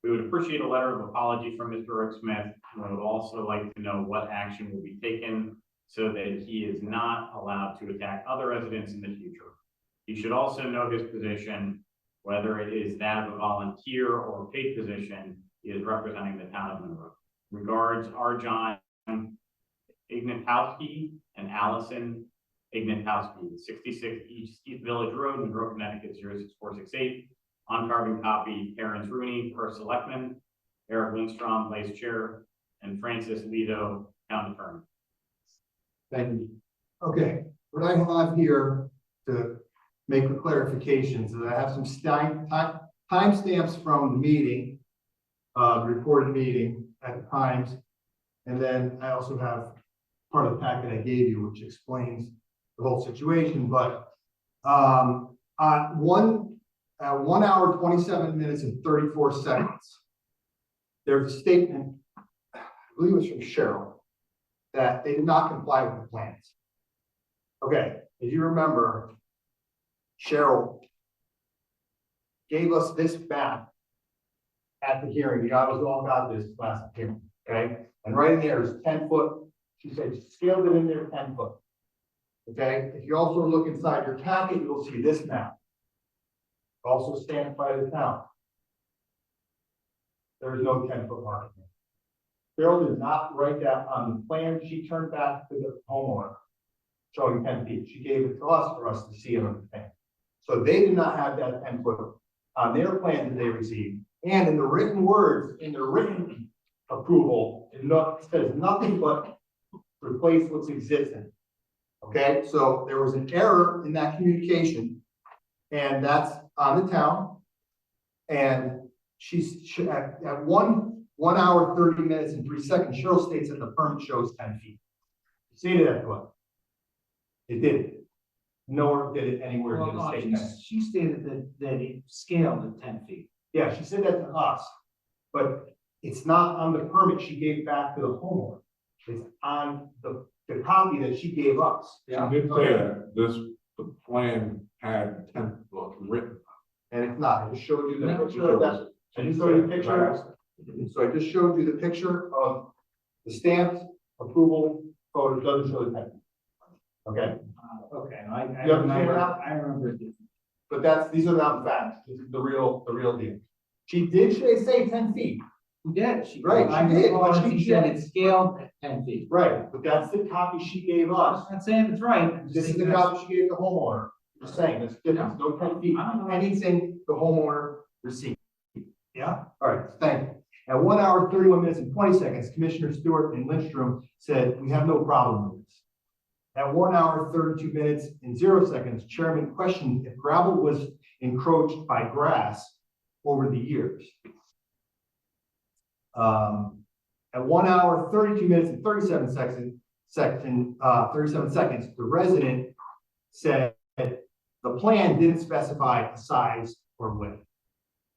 We would appreciate a letter of apology from Mr. Rick Smith, and we would also like to know what action will be taken so that he is not allowed to attack other residents in the future. He should also know his position, whether it is that of a volunteer or a paid position, he is representing the town of Monroe. Regards, R. John Ignatowski and Allison Ignatowski, 66 East Village Road, Monroe, Connecticut, 06468. On carbon copy, Terrence Rooney, first selectman, Eric Lindstrom, vice chair, and Francis Lido, town attorney. Thank you. Okay, what I have here to make the clarifications is I have some timestamps from the meeting, recorded meeting at the times. And then I also have part of the packet I gave you, which explains the whole situation. But on 1 hour, 27 minutes and 34 seconds, there's a statement, I believe it was from Cheryl, that they did not comply with the plans. Okay, if you remember, Cheryl gave us this back at the hearing. We all got this last hearing, okay? And right in there is 10 foot. She said she scaled it in there 10 foot. Okay, if you also look inside your packet, you'll see this map. Also stamped by the town. There is no 10-foot mark. Cheryl did not write that on the plan she turned back to the homeowner, showing 10 feet. She gave it to us for us to see it on the plan. So they did not have that 10 foot on their plan that they received. And in the written words, in the written approval, it says nothing but replace what's existing. Okay, so there was an error in that communication, and that's on the town. And at 1 hour, 30 minutes and 3 seconds, Cheryl states that the permit shows 10 feet. Stated that to us. It didn't. Nor did it anywhere. Well, no, she stated that it scaled at 10 feet. Yeah, she said that to us, but it's not on the permit she gave back to the homeowner. It's on the copy that she gave us. Yeah. She did say that the plan had 10 foot written. And it's not. I just showed you the picture of that. I just showed you the picture. So I just showed you the picture of the stamped approval photo. Doesn't show the 10. Okay. Okay. You understand that? I remember. But these are not facts. This is the real deal. She did say 10 feet. She did. Right, she did, but she said it scaled at 10 feet. Right, but that's the copy she gave us. I'm not saying it's right. This is the copy she gave the homeowner. Just saying, it's different. No 10 feet, anything the homeowner received. Yeah, all right, thank you. At 1 hour, 31 minutes and 20 seconds, Commissioner Stewart and Lindstrom said, we have no problem with this. At 1 hour, 32 minutes and 0 seconds, Chairman questioned if gravel was encroached by grass over the years. At 1 hour, 32 minutes and 37 seconds, the resident said the plan didn't specify a size or width.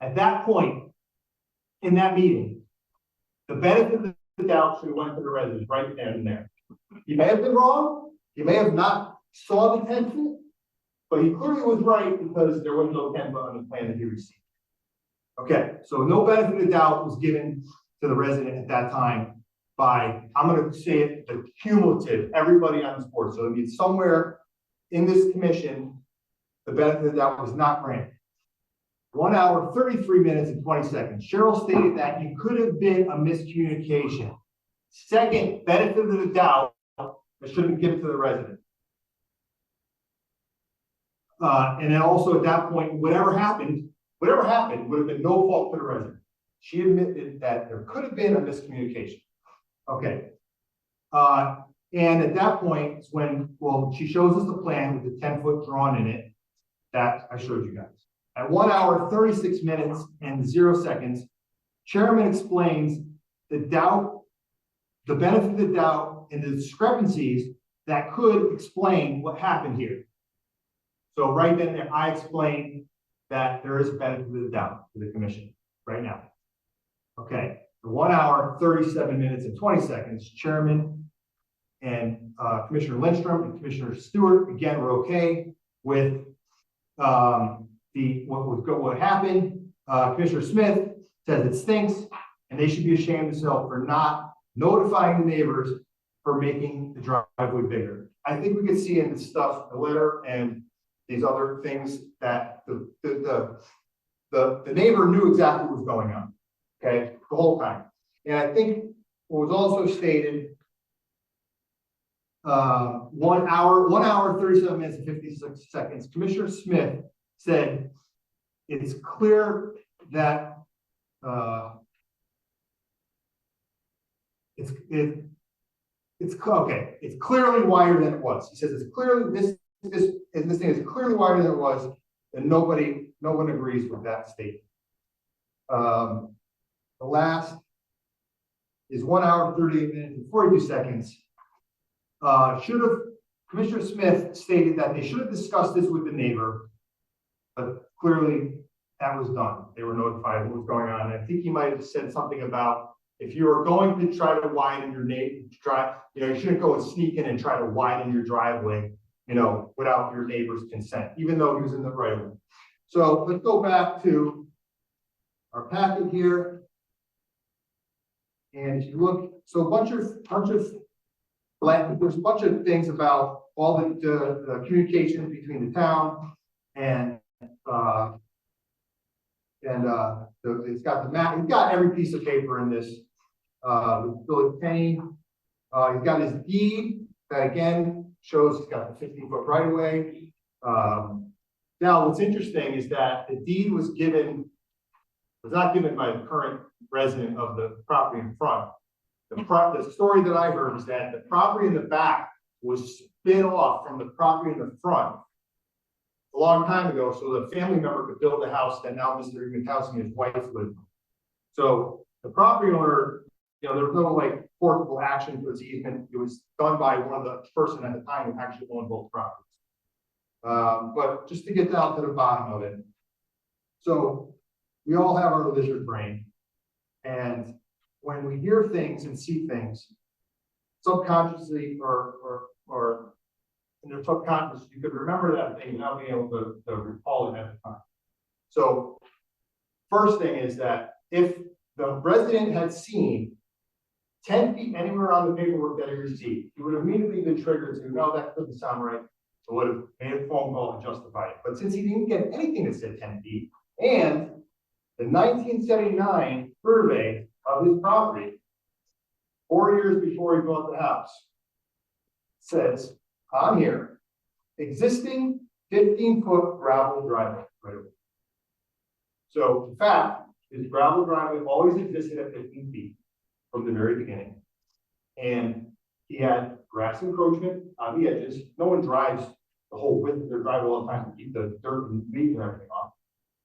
At that point in that meeting, the benefit of the doubt should have went to the resident right then and there. He may have been wrong. He may have not saw the 10 feet, but he clearly was right because there was no 10 foot on the plan that he received. Okay, so no benefit of the doubt was given to the resident at that time by, I'm going to say it, the cumulative, everybody on this board. So I mean, somewhere in this commission, the benefit of the doubt was not granted. 1 hour, 33 minutes and 20 seconds. Cheryl stated that it could have been a miscommunication. Second, benefit of the doubt that should have been given to the resident. And then also at that point, whatever happened would have been no fault to the resident. She admitted that there could have been a miscommunication. Okay. And at that point, it's when, well, she shows us the plan with the 10-foot drawn in it that I showed you guys. At 1 hour, 36 minutes and 0 seconds, Chairman explains the doubt, the benefit of the doubt, and the discrepancies that could explain what happened here. So right then there, I explained that there is a benefit of the doubt to the commission right now. Okay, for 1 hour, 37 minutes and 20 seconds, Chairman and Commissioner Lindstrom and Commissioner Stewart again were okay with what happened. Commissioner Smith says it stinks, and they should be ashamed of themselves for not notifying the neighbors for making the driveway bigger. I think we could see in the stuff, the letter and these other things, that the neighbor knew exactly what was going on. Okay, the whole time. And I think what was also stated, 1 hour, 37 minutes and 56 seconds. Commissioner Smith said it's clear that it's okay. It's clearly wider than it was. He says it's clearly this thing is clearly wider than it was, and no one agrees with that statement. The last is 1 hour, 38 minutes and 42 seconds. Commissioner Smith stated that they should have discussed this with the neighbor, but clearly that was done. They were notified what was going on. I think he might have said something about if you are going to try to widen your drive, you shouldn't go and sneak in and try to widen your driveway, without your neighbor's consent, even though he was in the right of way. So let's go back to our packet here. And if you look, so there's a bunch of things about all the communication between the town and it's got the map. He's got every piece of paper in this. With Billy Payne, he's got his deed that again shows he's got the 15-foot right of way. Now, what's interesting is that the deed was not given by the current resident of the property in front. The story that I heard is that the property in the back was spin off from the property in the front a long time ago, so the family member could build a house that now Mr. Minkowski and his wife live in. So the property owner, there was no like forcible action towards easement. It was done by one of the person at the time who actually owned both properties. But just to get down to the bottom of it, so we all have our lizard brain, and when we hear things and see things, subconsciously or in their subconscious, you could remember that thing without being able to recall it at the time. So first thing is that if the resident had seen 10 feet anywhere on the paperwork that he received, he would have immediately been triggered to, no, that doesn't sound right. So would have made a phone call and justified it. But since he didn't get anything that said 10 feet, and the 1979 survey of his property, 4 years before he bought the house, says on here, existing 15-foot gravel driveway right away. So in fact, his gravel driveway always existed at 15 feet from the very beginning. And he had grass encroachment on the edges. No one drives the whole width of their driveway all the time to keep the dirt and weeds and everything off.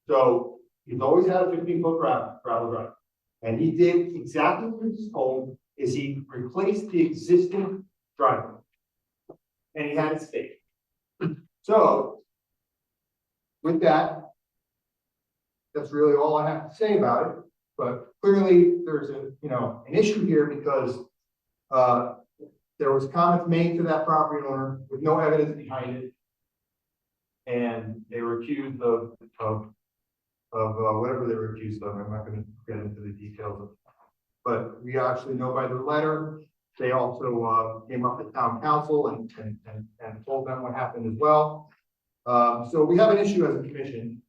So he's always had a 15-foot gravel driveway. And he did exactly what he was told, is he replaced the existing driveway. And he had it staked. So with that, that's really all I have to say about it. But clearly there's an issue here because there was comments made to that property owner with no evidence behind it. And they were accused of whatever they were accused of. I'm not going to get into the details of it. But we actually know by the letter. They also came up to town council and told them what happened as well. So we have an issue as a commission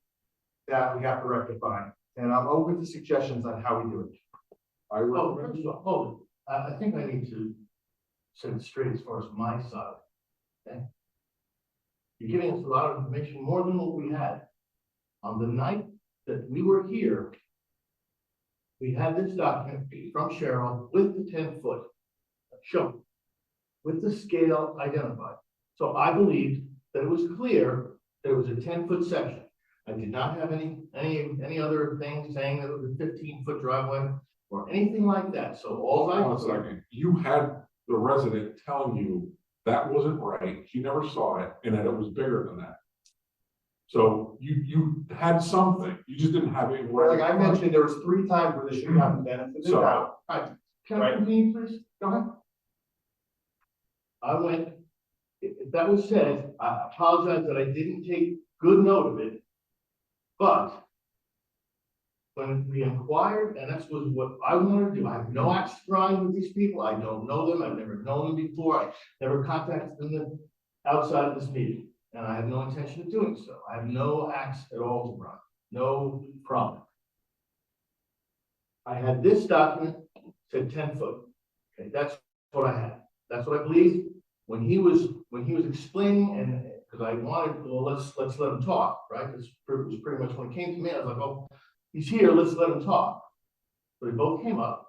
that we have to rectify. And I'm open to suggestions on how we do it. I think I need to set it straight as far as my side. Okay. You're giving us a lot of information, more than what we had. On the night that we were here, we had this document from Cheryl with the 10-foot shown, with the scale identified. So I believed that it was clear that it was a 10-foot section. I did not have any other thing saying that it was a 15-foot driveway or anything like that. So all I. 1 second, you had the resident telling you that wasn't right, he never saw it, and that it was bigger than that. So you had something, you just didn't have it. Well, like I mentioned, there was 3 times where this should have been benefited So- out. Can I continue, please? Go ahead. I went, if that was said, I apologize that I didn't take good note of it. But when we inquired, and that's was what I wanted to do, I have no axe to grind with these people. I don't know them. I've never known them before. I never contacted them outside of this meeting, and I have no intention of doing so. I have no axe at all to grind, no problem. I had this document, said 10 foot. Okay, that's what I had. That's what I believed. When he was explaining, and because I wanted, well, let's let him talk, right? Because it was pretty much when it came to me, I was like, oh, he's here, let's let him talk. So they both came up,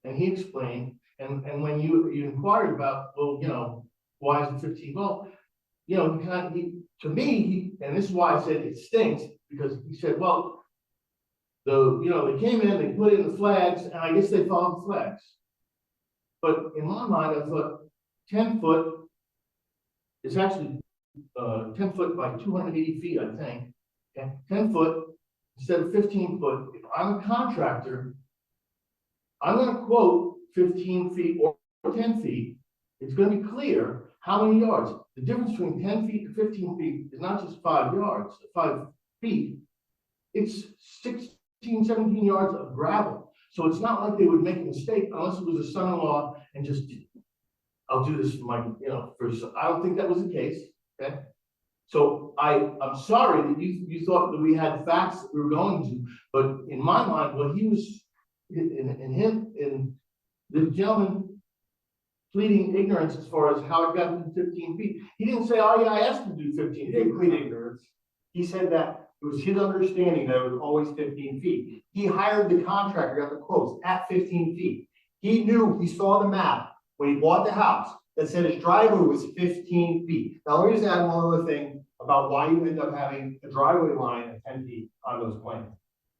and he explained, and when you inquired about, well, you know, why is it 15? Well, you know, to me, and this is why I said it stinks, because he said, well, they came in, they put in the flags, and I guess they followed the flags. But in my mind, I thought 10 foot is actually 10 foot by 280 feet, I think. Okay, 10 foot instead of 15 foot. If I'm a contractor, I'm going to quote 15 feet or 10 feet. It's going to be clear how many yards. The difference between 10 feet to 15 feet is not just 5 yards, 5 feet. It's 16, 17 yards of gravel. So it's not like they would make a mistake unless it was a son-in-law and just, I'll do this for my, I don't think that was the case. Okay. So I'm sorry that you thought that we had facts that we were going to, but in my mind, what he was in the gentleman pleading ignorance as far as how it got to 15 feet. He didn't say, oh yeah, I asked him to do 15 feet. He didn't plead ignorance. He said that it was his understanding that it was always 15 feet. He hired the contractor, got the quotes at 15 feet. He knew, he saw the map when he bought the house that said his driveway was 15 feet. Now, let me just add one other thing about why you end up having a driveway line of 10 feet on those plans.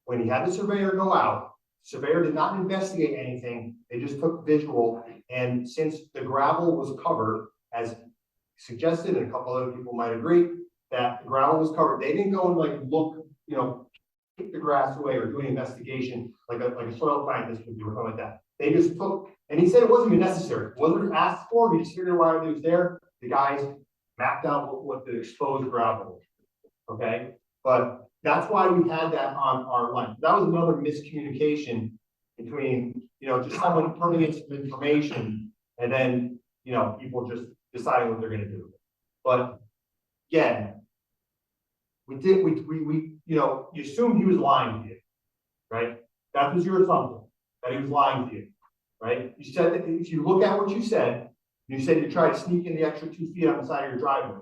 When he had the surveyor go out, the surveyor did not investigate anything. They just took visual. And since the gravel was covered, as suggested, and a couple other people might agree, that the gravel was covered, they didn't go and like look, kick the grass away or do an investigation like a soil scientist would do or something like that. They just took, and he said it wasn't even necessary. It wasn't asked for. He just figured while he was there, the guys mapped out what the exposed gravel was. Okay, but that's why we had that on our line. That was another miscommunication between, just someone turning in some information and then, people just deciding what they're going to do. But again, you assumed he was lying to you, right? That was your assumption, that he was lying to you, right? You said that if you look at what you said you tried to sneak in the extra 2 feet on the side of your driveway.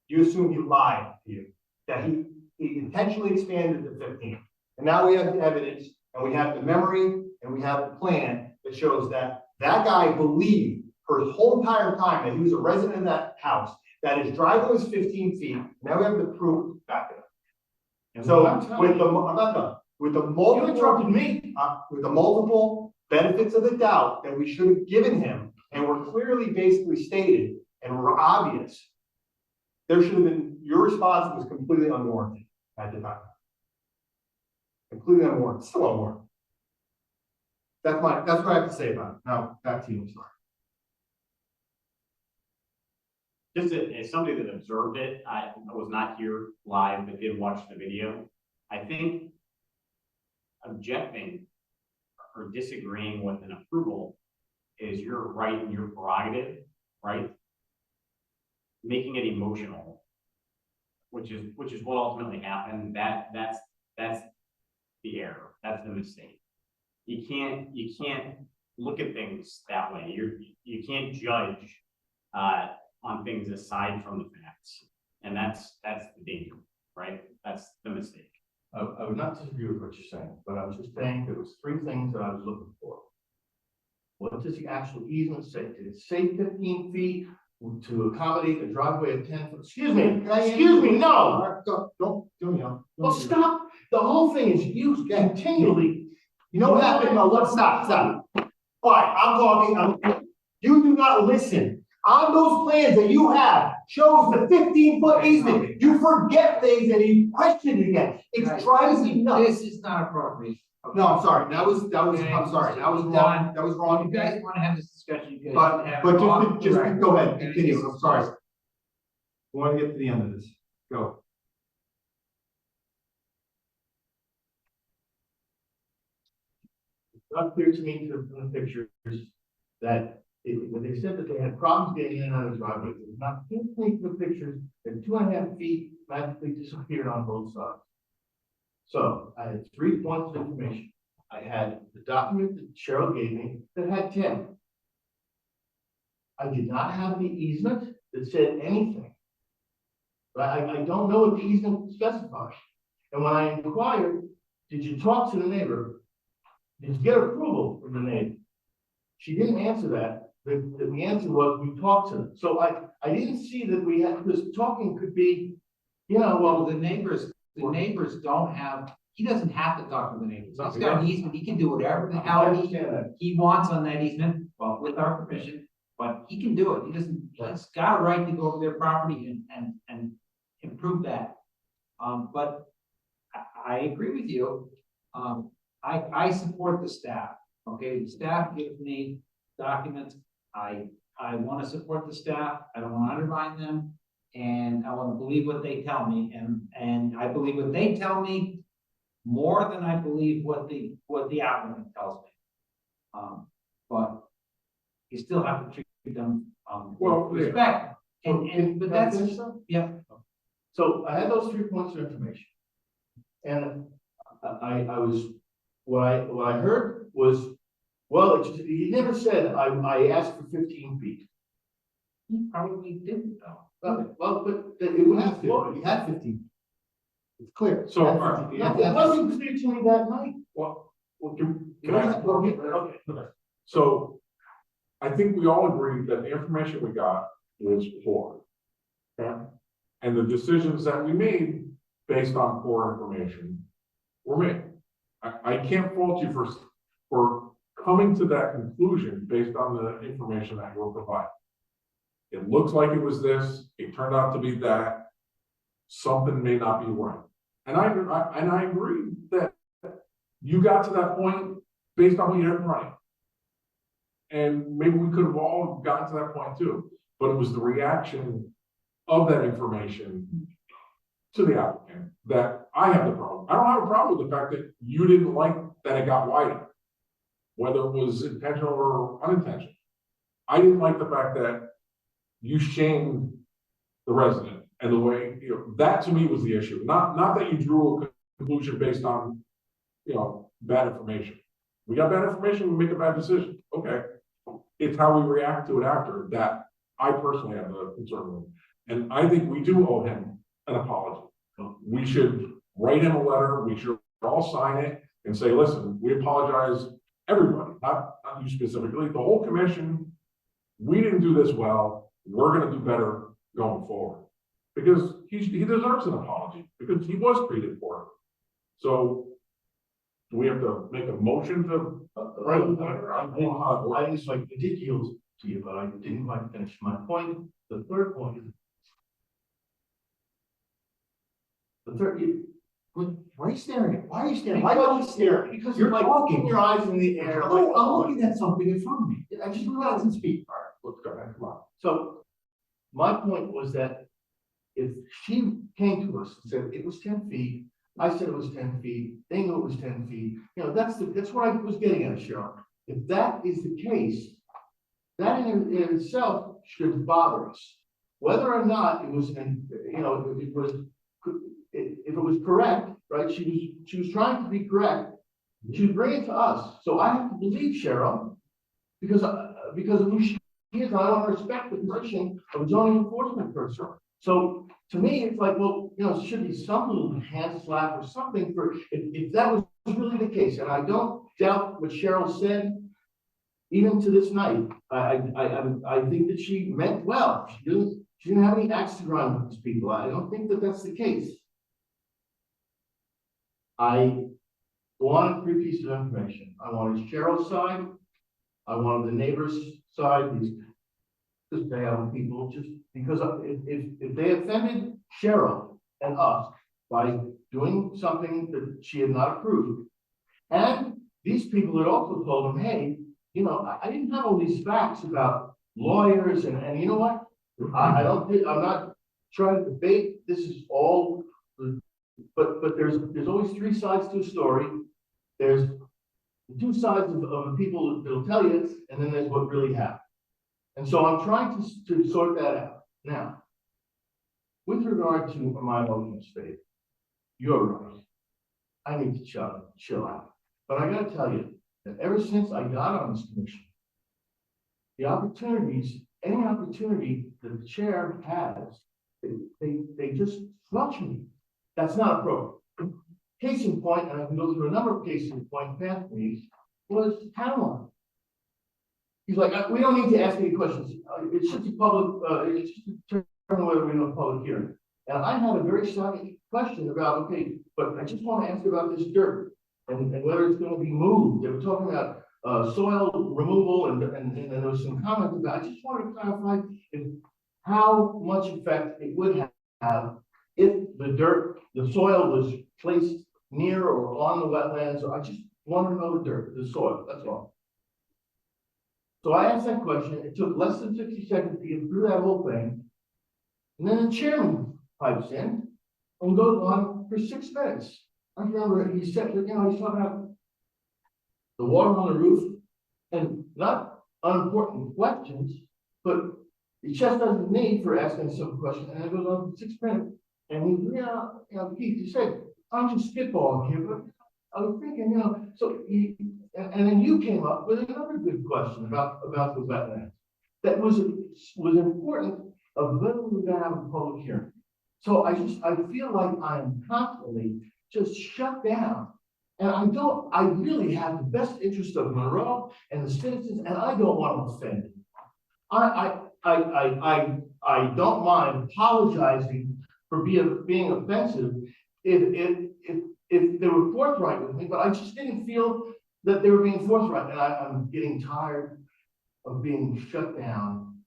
You assumed he lied to you, that he intentionally expanded to 15. And now we have the evidence, and we have the memory, and we have the plan that shows that guy believed for his whole entire time that he was a resident of that house, that his driveway was 15 feet. Now we have the proof back it up. And so with the multiple, you interrupted me. With the multiple benefits of the doubt that we should have given him, and were clearly basically stated and were obvious, there should have been, your response was completely unwarranted at the time. Completely unwarranted, still unwarranted. That's what I have to say about it. Now back to you, I'm sorry. Just as somebody that observed it, I was not here live, but did watch the video. I think objecting or disagreeing with an approval is your right and your prerogative, right? Making it emotional, which is what ultimately happened. That's the error. That's the mistake. You can't look at things that way. You can't judge on things aside from the facts. And that's the danger, right? That's the mistake. I would not disagree with what you're saying, but I was just saying there was three things that I was looking for. What does the actual easement say? Did it say 15 feet to accommodate a driveway of 10 foot? Excuse me, no! Don't, Well, stop. The whole thing is used continually. You know what happened? No, let's stop. All right, I'm talking, you do not listen. On those plans that you have, shows the 15-foot easement. You forget things and you question it again. It drives me nuts. This is not appropriate. No, I'm sorry. That was, I'm sorry. That was wrong. That was wrong. If you guys wanna have this discussion, you guys. But, have but it on just record. go ahead, continue. I'm sorry. We want to get to the end of this. Go. It's not clear to me from the pictures that when they said that they had problems getting in and out of the driveway, it was not clear from the pictures that 2.5 feet magically disappeared on both sides. So I had 3 points of information. I had the document that Cheryl gave me that had 10. I did not have the easement that said anything. But I don't know what the easement specifies. And when I inquired, did you talk to the neighbor? Did you get approval from the neighbor? She didn't answer that. The answer was we talked to them. So I didn't see that we had, because talking could be, you know, Well, well, the neighbors don't have, he doesn't have to talk to the neighbors. No, He's got an easement, he can do whatever the hell I understand that. he wants on that easement, well, with our permission, but he can do it. He's got a right to go over their property and improve that. But I agree with you. I support the staff, okay? The staff gives me documents. I want to support the staff. I don't want to undermine them. And I want to believe what they tell me. And I believe what they tell me more than I believe what the applicant tells me. But you still have to treat them, Well, with respect. But that's, yeah. So I had those 3 points of information. And I was, what I heard was, well, he never said, I asked for 15 feet. He probably didn't though. Well, but it would have to. He had 15. It's clear. So, It wasn't clear to me that night. well, can I? Okay. So I think we all agreed that the information we got was poor. Okay? And the decisions that we made based on poor information were made. I can't fault you for coming to that conclusion based on the information that you were providing. It looks like it was this, it turned out to be that, something may not be right. And I agree that you got to that point based on what you had in writing. And maybe we could have all gotten to that point too, but it was the reaction of that information to the applicant that I have the problem. I don't have a problem with the fact that you didn't like that it got wider, whether it was intentional or unintentional. I didn't like the fact that you shamed the resident and the way, you know, that to me was the issue. Not that you drew a conclusion based on, you know, bad information. We got bad information, we make a bad decision. Okay. It's how we react to it after that I personally have a concern with. And I think we do owe him an apology. We should write him a letter, we should all sign it and say, listen, we apologize, everybody, not you specifically, the whole commission. We didn't do this well, we're gonna do better going forward. Because he deserves an apology, because he was treated for it. So, do we have to make a motion to write a letter? I did yield to you, but I didn't quite finish my point. The third point is. Why are you staring at? Why are you staring? Why are you staring? Because You're like talking. putting your eyes in the air. No, Like, I'm looking at something in front of me. I just Relax and speak. All right, Let's go ahead, come on. so my point was that if she came to us and said it was 10 feet, I said it was 10 feet, they knew it was 10 feet, you know, that's what I was getting at, Cheryl. If that is the case, that in itself should bother us. Whether or not it was, you know, if it was correct, right? She was trying to be correct. She was bringing it to us, so I have to believe Cheryl because of who she is, and I want to respect the position of a zoning enforcement person. So to me, it's like, well, you know, should be some little hand slap or something for, if that was really the case, and I don't doubt what Cheryl said, even to this night, I think that she meant well. She didn't have any axe to grind with these people. I don't think that that's the case. I wanted 3 pieces of information. I wanted Cheryl's side. I wanted the neighbor's side, these bad people, just because if they offended Cheryl and us by doing something that she had not approved, and these people had also told them, hey, you know, I didn't have all these facts about lawyers and you know what? I don't think, I'm not trying to debate, this is all, but there's always 3 sides to a story. There's the 2 sides of the people that'll tell you, and then there's what really happened. And so I'm trying to sort that out. Now, with regard to my emotional state, you're right. I need to chill out. But I gotta tell you that ever since I got on this commission, the opportunities, any opportunity that the chair has, they just flush me. That's not appropriate. Case in point, and I can go through a number of cases in point past me, was Panama. He's like, we don't need to ask any questions. It's just a public, it's just a term whether we know public hearing. And I had a very slight question about, okay, but I just want to ask about this dirt and whether it's going to be moved. They were talking about soil removal and there was some comments about, I just wanted to clarify how much effect it would have if the soil was placed near or on the wetlands. Or I just want to know the soil, that's all. So I asked that question. It took less than 60 seconds to get through that whole thing. And then the chairman pipes in and goes on for 6 minutes. I remember he said, you know, he's talking about the water on the roof and not unimportant questions, but he chastised me for asking a simple question. And it goes on for 6 minutes. And he, Keith, he said, I'm just spitballing here, but I was thinking, you know, so and then you came up with another good question about the wetlands that was important of when we were going to have a public hearing. So I feel like I'm constantly just shut down, and I really have the best interest of Monroe and the citizens, and I don't want to offend them. I don't mind apologizing for being offensive if they were forthright with me, but I just didn't feel that they were being forthright, and I'm getting tired of being shut down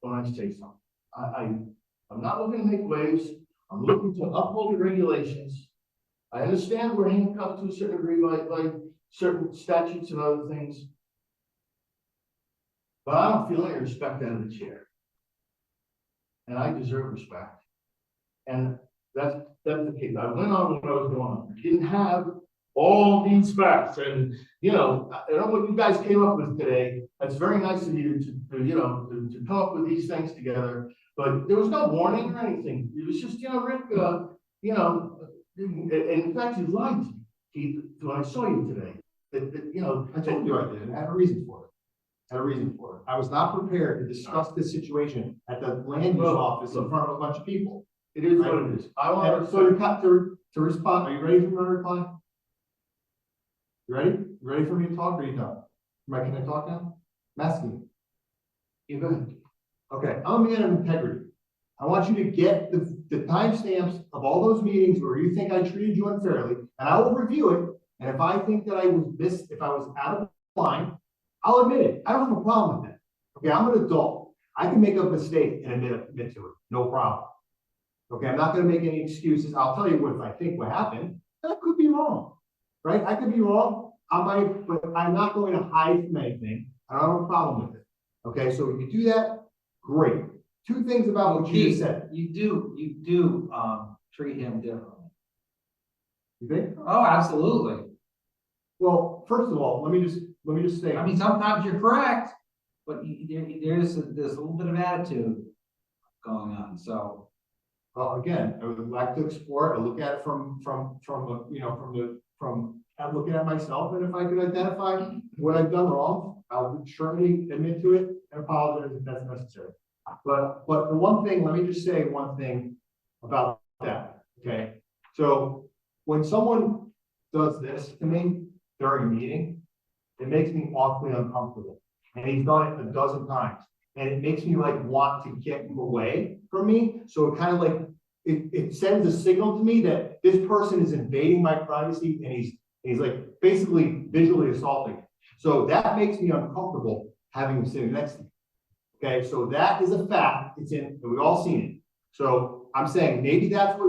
when I say something. I'm not looking to make waves. I'm looking to uphold the regulations. I understand we're handcuffed to a certain degree by certain statutes and other things, but I don't feel any respect out of the chair, and I deserve respect. And that's the case. I went on what I was going on. I didn't have all these facts, and you know, I don't know what you guys came up with today. That's very nice of you to come up with these things together. But there was no warning or anything. It was just, Rick, in fact, you lied to me, Keith, when I saw you today. I told you I did. I had a reason for it. I was not prepared to discuss this situation at the land use office in front of a bunch of people. It is what it is. I want to respond. Are you ready for my reply? You ready? You ready for me to talk, or are you done? Can I talk now? I'm asking you. Go ahead. Okay, I'm a man of integrity. I want you to get the timestamps of all those meetings where you think I treated you unfairly, and I will review it. And if I think that I was out of line, I'll admit it. I don't have a problem with that. Okay, I'm an adult. I can make a mistake and admit to it. No problem. Okay, I'm not going to make any excuses. I'll tell you what I think what happened. That could be wrong, right? I could be wrong. But I'm not going to hide from anything. I don't have a problem with it. Okay, so if you do that, great. 2 things about what you just said. You do treat him differently. You think? Oh, absolutely. Well, first of all, let me just say. I mean, sometimes you're correct, but there's a little bit of attitude going on. So, well, again, I would like to explore it. I look at it from looking at myself, and if I could identify what I've done wrong, I'll surely admit to it and apologize if that's necessary. But the one thing, let me just say one thing about that, okay? So when someone does this to me during a meeting, it makes me awfully uncomfortable. And he's done it a dozen times. And it makes me like want to get him away from me. So it kind of like, it sends a signal to me that this person is invading my privacy and he's like basically visually assaulting. So that makes me uncomfortable having him sitting next to me. Okay, so that is a fact. It's in, and we've all seen it. So I'm saying maybe that's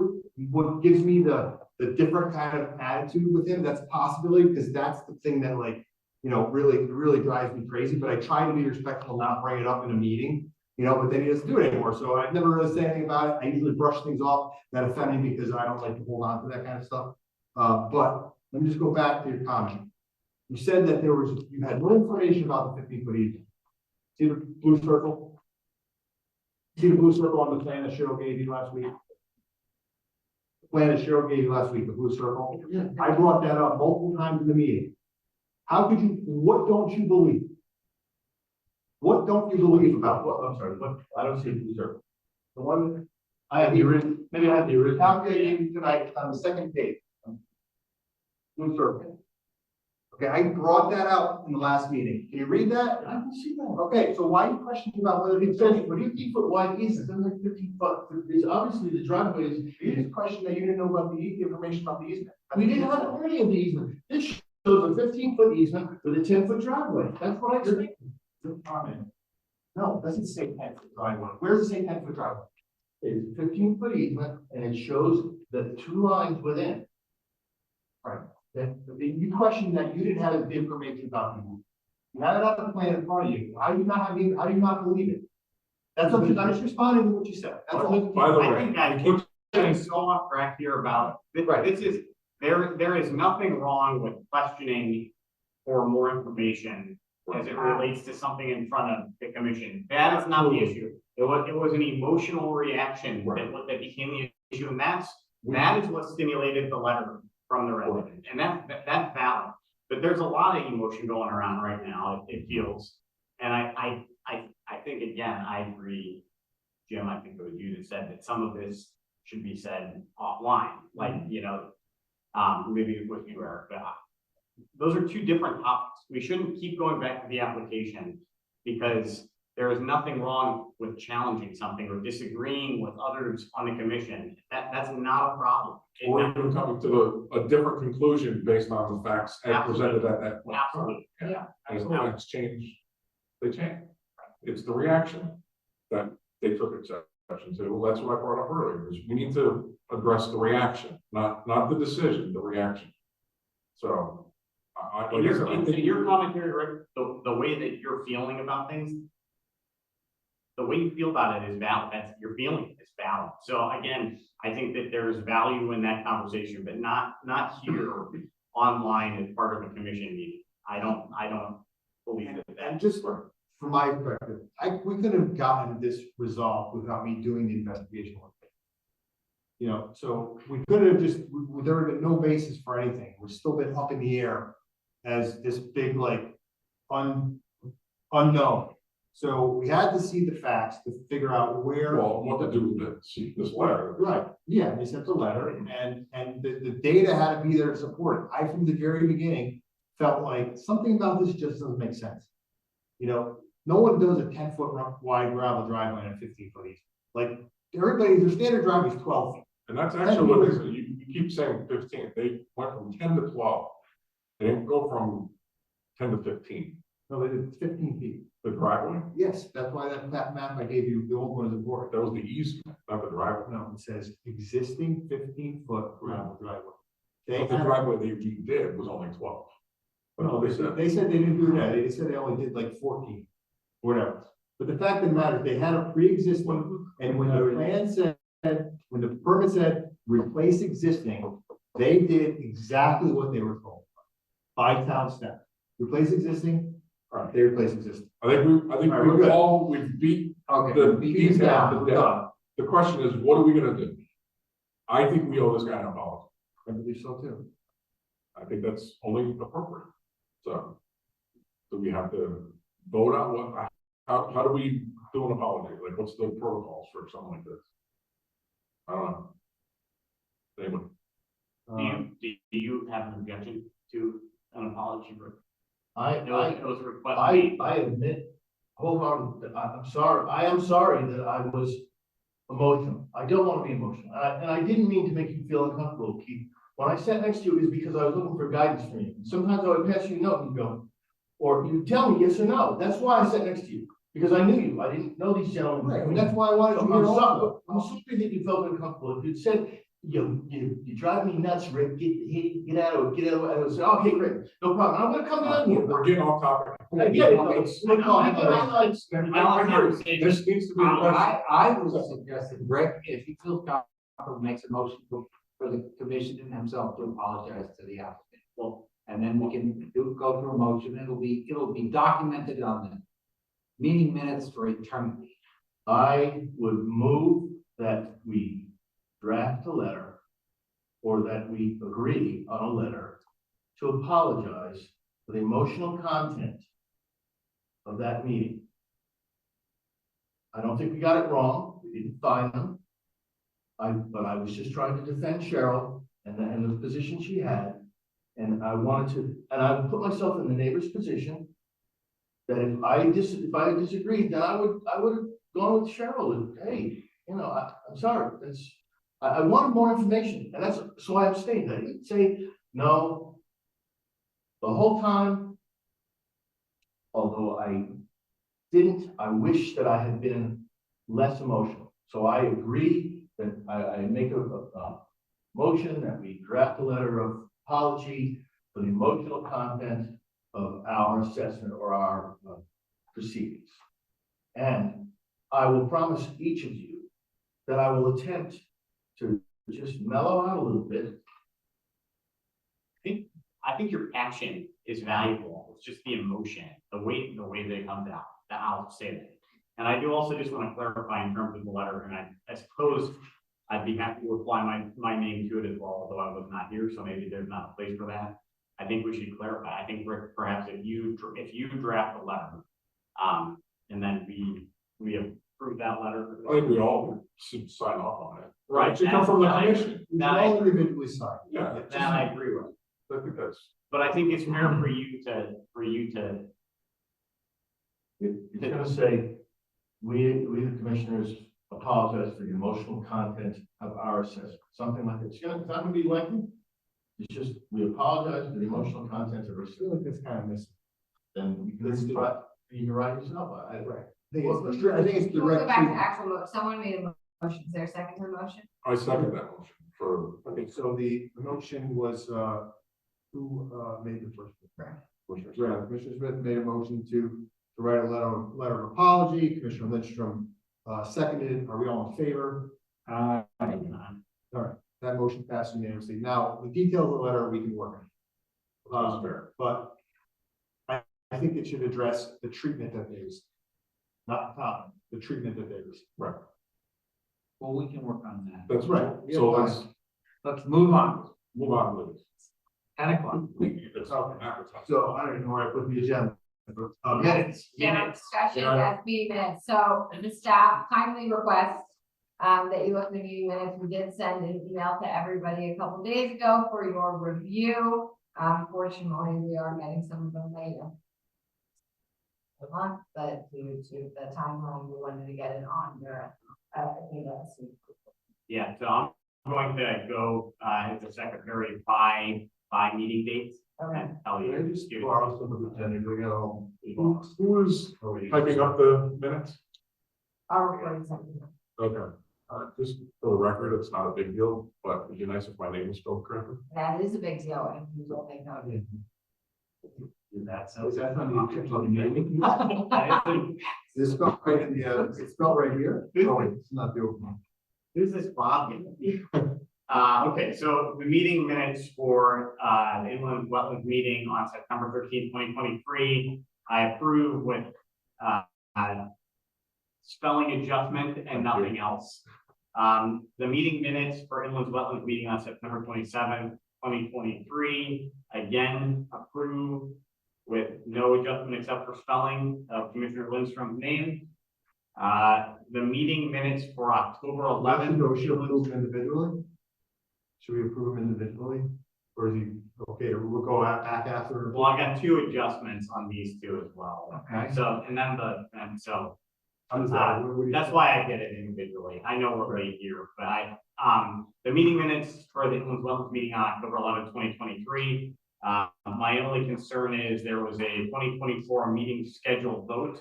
what gives me the different kind of attitude with him. That's a possibility, because that's the thing that, like, you know, really drives me crazy. But I try to be respectful, not bring it up in a meeting, you know, but then he doesn't do it anymore. So I've never really said anything about it. I usually brush things off that offend me because I don't like to hold on to that kind of stuff. But let me just go back to your comment. You said that you had no information about the 15-foot easement. See the blue circle? See the blue circle on the plan that Cheryl gave you last week? The plan that Cheryl gave you last week, the blue circle? Yeah. I brought that up multiple times in the meeting. How could you, what don't you believe? What don't you believe about what? I'm sorry, what? I don't see the blue circle. The one, I have the original, maybe I have the original. Copy I gave you tonight on the second page. Blue circle. Okay, I brought that out in the last meeting. Can you read that? I can see that. Okay, so why are you questioning about whether it's 50-foot wide easement? Doesn't like 15 foot. It's obviously the driveway is. You just questioned that you didn't know about the information about the easement. We didn't have any of the easement. This shows a 15-foot easement with a 10-foot driveway. That's what I expected. No, it doesn't say 10-foot driveway. Where does it say 10-foot driveway? It's 15-foot easement, and it shows the two lines within. Right. That you questioned that you didn't have the information about the movie. You have it on the plan in front of you. How do you not believe it? That's what I'm just responding to what you said. That's what, by the way, I think I keep getting so off track here about it. Right. This is there is nothing wrong with questioning for more information as it relates to something in front of the commission. That is not the issue. It was an emotional reaction that became the issue, and that is what stimulated the letter from the resident, and that's valid. But there's a lot of emotion going around right now, it feels. And I think, again, I agree, Jim, I think it was you that said that some of this should be said offline, like, you know, maybe with you, Eric, but those are two different topics. We shouldn't keep going back to the application, because there is nothing wrong with challenging something or disagreeing with others on the commission. That's not a problem. Or even coming to a different conclusion based on the facts as presented at that point. Absolutely. Yeah. As the facts change, they change. It's the reaction that they took exception to. That's what I brought up earlier, is we need to address the reaction, not the decision, the reaction. So your commentary, Rick, the way that you're feeling about things, the way you feel about it is valid. That's your feeling is valid. So again, I think that there's value in that conversation, but not here online as part of a commission meeting. I don't believe that. And just from my perspective, we could have gotten this resolved without me doing the investigation work. You know, so we could have just, there would have been no basis for anything. We've still been up in the air as this big, like, unknown. So we had to see the facts to figure out where. Well, what to do with it, see this letter. Right, yeah, they sent the letter, and the data had to be there to support it. I, from the very beginning, felt like something about this just doesn't make sense. You know, no one does a 10-foot wide gravel driveway and a 15-foot easement. Like, everybody, their standard driveway is 12 feet. And that's actually what it is. You keep saying 15. They went from 10 to 12. They didn't go from 10 to 15. No, they did 15 feet. The driveway? Yes, that's why that map I gave you, the old one is important. That was the easement, not the driveway. No, it says existing 15-foot gravel driveway. But the driveway they did was only 12. But No, they said they didn't do that. They said they only did like 14, whatever. But the fact of the matter, they had a pre-existing, and when the plan said, when the permit said replace existing, they did exactly what they were told by town staff. Replace existing, they replace existing. I think we've beat the beat down. The question is, what are we gonna do? I think we owe this guy an apology. I believe so too. I think that's only appropriate. So do we have to vote on what, how do we do an apology? Like, what's the protocols for something like this? I don't know. Anyway. Do you have an objection to an apology for? I It was a request. I admit wholeheartedly, I'm sorry, I am sorry that I was emotional. I don't want to be emotional. And I didn't mean to make you feel uncomfortable, Keith. When I sat next to you, it was because I was looking for guidance from you. Sometimes I would pass you a note and you go, or you tell me yes or no. That's why I sat next to you, because I knew you. I didn't know these gentlemen. Right, and that's why I wanted you I'm here sorry, also. I'm sorry that you felt uncomfortable. If you'd said, you drive me nuts, Rick, get out of it, I would say, okay, great, no problem. I'm gonna come down here. We're getting off topic. I get it, though. It's- I I hear it. This needs to be. I would suggest that Rick, if he feels comfortable, makes a motion for the commission and himself to apologize to the applicant. Well, and then we can go through a motion. It'll be documented on the meeting minutes for eternity. I would move that we draft a letter, or that we agree on a letter to apologize for the emotional content of that meeting. I don't think we got it wrong. We didn't find them. But I was just trying to defend Cheryl and the position she had. And I would put myself in the neighbor's position, that if I had disagreed, then I would have gone with Cheryl and, hey, I'm sorry, I wanted more information, and so I abstained. I didn't say no the whole time. Although I wish that I had been less emotional. So I agree that I make a motion that we draft a letter of apology for the emotional content of our assessment or our proceedings. And I will promise each of you that I will attempt to just mellow out a little bit. I think your passion is valuable. It's just the emotion, the way that it comes out, that I'll say that. And I do also just want to clarify in terms of the letter, and I suppose I'd be happy to apply my name to it as well, although I was not here, so maybe there's not a place for that. I think we should clarify. I think, Rick, perhaps if you draft a letter, and then we approve that letter. I think we all should sign off on it. Right. It should come from the commission. We all individually sign. Yeah. That I agree with. I think that's. But I think it's fair for you to. It's gonna say, we the commissioners apologize for the emotional content of our assessment, something like that. It's not gonna be lengthy. It's just, we apologize for the emotional content of our assessment. I feel like that's kind of missing. Then you can write yourself. Right. I think it's We'll go direct. back to treatment. actual, someone made a motion, is there a second to the motion? I second that motion for. Okay, so the motion was, who made the first? Yeah, Commissioner Smith made a motion to write a letter of apology. Commissioner Lindstrom seconded. Are we all in favor? All right, that motion passed unanimously. Now, the details of the letter we can work on. But I think it should address the treatment that they received. Not the topic, the treatment that they received. Right. Well, we can work on that. That's Right. So Let's move on. move on with it. 10 o'clock. So I don't even know where I put the agenda. Minutes. General discussion as meeting minutes, so the staff kindly request that you look at the meeting minutes. We did send an email to everybody a couple days ago for your review. Unfortunately, we are getting some of them later. But due to the timeline, we wanted to get it on your, Yeah, so I'm going to go as the secretary by meeting dates. Okay. And tell Can I you. just borrow some of the agenda? We got all. Who is typing up the minutes? Our recording something. Okay, just for the record, it's not a big deal, but it'd be nice if my name was spelled correctly. That is a big deal, and you will think of it. That's Is that on the? It's spelled right in the, it's spelled right here. Oh, wait, it's not the open. Who's this Bob? Okay, so the meeting minutes for the Inland Wetland meeting on September 13th, 2023, I approve with spelling adjustment and nothing else. The meeting minutes for Inland Wetland meeting on September 27th, 2023, again approved with no adjustment except for spelling of Commissioner Lindstrom's name. The meeting minutes for October 11th. Should we approve them individually? Should we approve them individually? Or is he, okay, we'll go back after? Well, I got two adjustments on these two as well. Okay. So, so How does that? what do you that's think? why I did it individually. I know we're late here, but the meeting minutes for the Inland Wetlands meeting on October 11th, 2023. My only concern is there was a 2024 meeting schedule vote.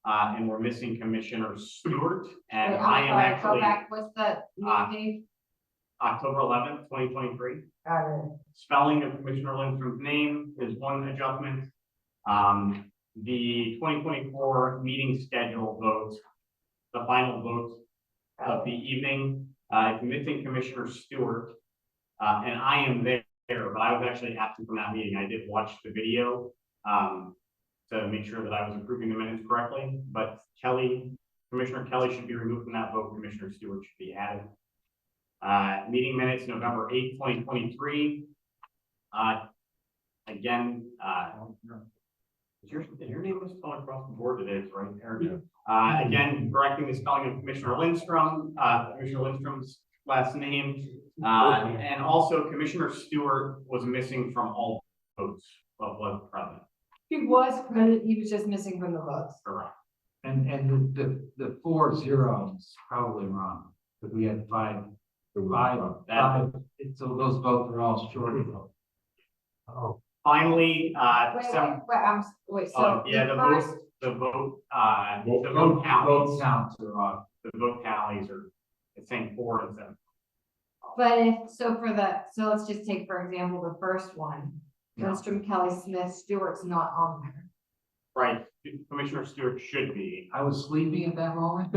And we're missing Commissioner Stewart, and Wait, I am sorry, go actually back. What's the meeting date? October 11th, 2023. Got it. Spelling of Commissioner Lindstrom's name is one adjustment. The 2024 meeting schedule vote, the final vote of the evening, missing Commissioner Stewart, and I am there, but I was actually absent from that meeting. I did watch the video to make sure that I was approving the minutes correctly, but Commissioner Kelly should be removed from that vote. Commissioner Stewart should be added. Meeting minutes, November 8th, 2023. Again, is your name was spelled across the board? It is, right, Eric? Again, correcting the spelling of Commissioner Lindstrom, Commissioner Lindstrom's last name. And also Commissioner Stewart was missing from all votes of was present. He was credited, he was just missing from the votes. Correct. And the 4-0 is probably wrong, because we had five, so those votes are all short. Oh, Finally, Wait, so yeah, the first, vote Vote tallies. counts are off. The vote tallies are, it's saying 4 and 7. but so let's just take, for example, the first one. Lindstrom, Kelly, Smith, Stewart's not on there. Right, Commissioner Stewart should be. I was sleeping at that moment.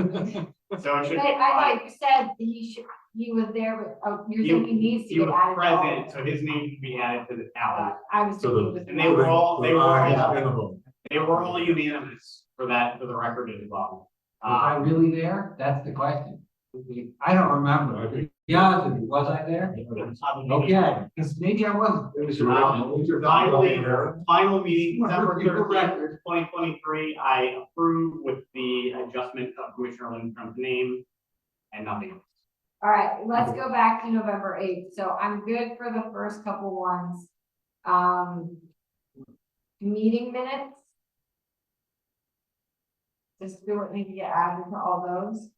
So it should. I thought you said he was there, but you're saying he needs to He get was added. present, so his name should be added to the tally. I was So thinking it was. And they were all minimum. they were all unanimous for that, for the record as well. Was I really there? That's the question. I don't remember. To be honest with you, was I there? Okay, because maybe I wasn't. Final meeting, December For the 13th, record. 2023, I approve with the adjustment of Commissioner Lindstrom's name and nothing else. All right, let's go back to November 8th. So I'm good for the first couple ones. Meeting minutes. Does Stewart need to get added to all those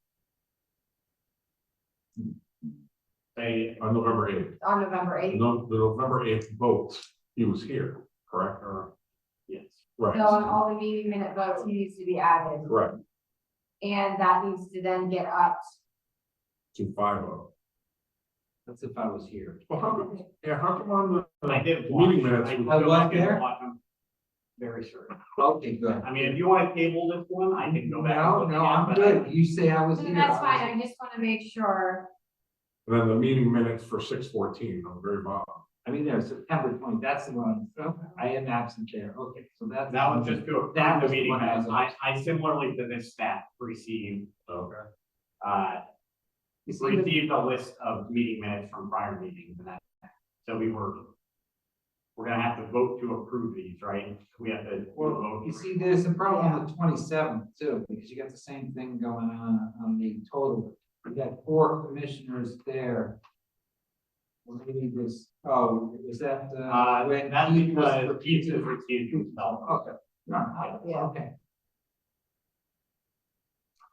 On November 8th. on November 8th? No, the November 8th vote, he was here, correct? Or, Yes. So on right, all the meeting minute votes, he needs to be added. correct, And that needs to then get up. to 5-0. That's if I was here. Well, how come, how come on the I did meeting watch. minutes? I we- go was back and there? watch them. Very sure. Okay, good. I mean, if you want to table this one, I can go back. and No, look no, again, I'm but good. You say I was here. That's fine, I just want to make sure. And then the meeting minutes for 6/14, on the very bottom. I mean, there's September 20, that's the one. I am absent there. Okay, so that's. That was just to That approve the was meeting what I was- minutes. I similarly to this staff received, Okay. You see, the- received a list of meeting minutes from prior meetings and that. So we're gonna have to vote to approve these, right? We have to Well, vote. you see, there's a problem with 27th too, because you got the same thing going on the total. You got 4 commissioners there. Well, maybe this, is that, when That's he was because Keith is received himself. Okay, no, Yeah. okay.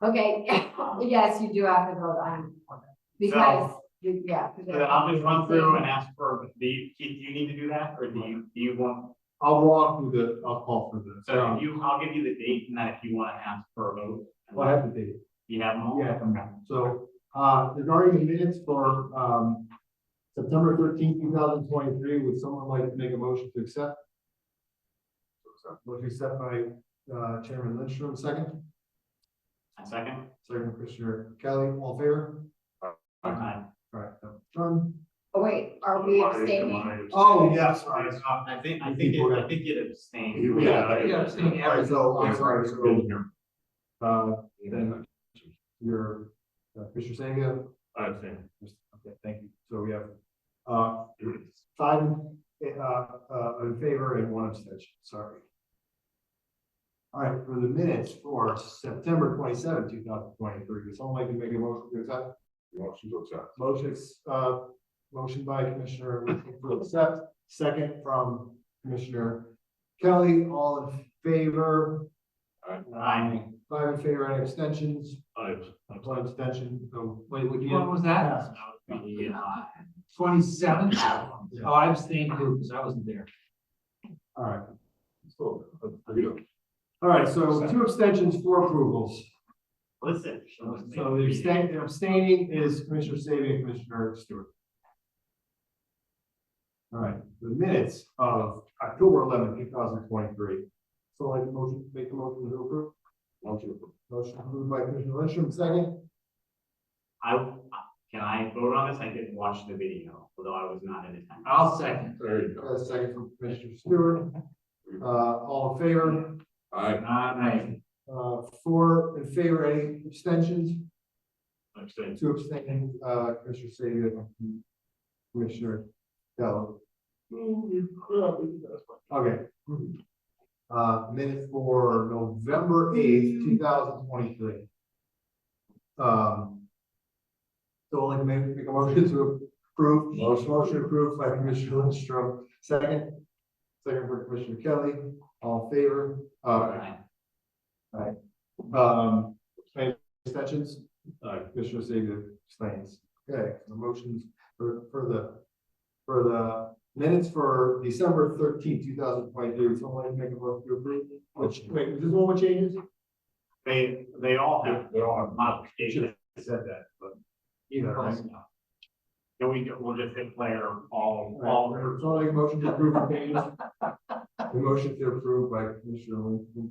Okay, yes, you do have to vote on. Because, yeah. So then I'll just run through and ask for, Keith, do you need to do that, or do you want? I'll walk through I'll call for the. So I'll give you the date and then if you want to ask for a vote. Well, I have the date. You have them all? Yeah, so, regarding the minutes for, September 13th, 2023, would someone like to make a motion to accept? Motion accept by, Chairman Lindstrom, second. A second? Second, Commissioner Kelly, all in favor? Aye. All right, done. Oh, wait, are we abstaining? Oh, yes, sorry. I think it abstained. Yeah. You gotta abstain All right, so, I'm Yeah. sorry, so, then your, Commissioner Sanga, I think. okay, thank you. So we have, 5 in favor and 1 abstention, sorry. All right, for the minutes for September 27, 2023, would someone like to make a motion to accept? Motion to accept. Motion by Commissioner to accept, second from Commissioner Kelly, all in favor? Aye. 5 in favor, any abstentions? Aye. 1 abstention, so. Wait, which one was that? Yeah. 27th? Oh, I abstained too, because I wasn't there. All right, So, that's pretty good. all right, so 2 abstentions, 4 approvals. Listen. So the abstaining is Commissioner Sabia and Commissioner Stewart. All right, the minutes of October 11, 2023. So like motion, make a motion to approve. Motion approved by Commissioner Lindstrom, second. Can I vote on this? I didn't watch the video, although I was not in attendance. I'll second. There you go. Second from Commissioner Stewart. All in favor? Aye. Aye. 4 in favor, any abstentions? Abstain. 2 abstaining, Commissioner Sabia, Commissioner Kelly. Okay. Minutes for November 8th, 2023. So I'd like to make a motion to approve. Motion approved by Commissioner Lindstrom, second for Commissioner Kelly, all in favor? Aye. Any abstentions? Commissioner Sabia abstains. Okay, the motions for the minutes for December 13th, 2023. Someone like to make a motion to approve? Wait, is this one with changes? They all have They all have. modifications. I said that, but. Right. Can we'll just declare all. So like a motion to approve the changes. The motion to approve by Commissioner Lindstrom.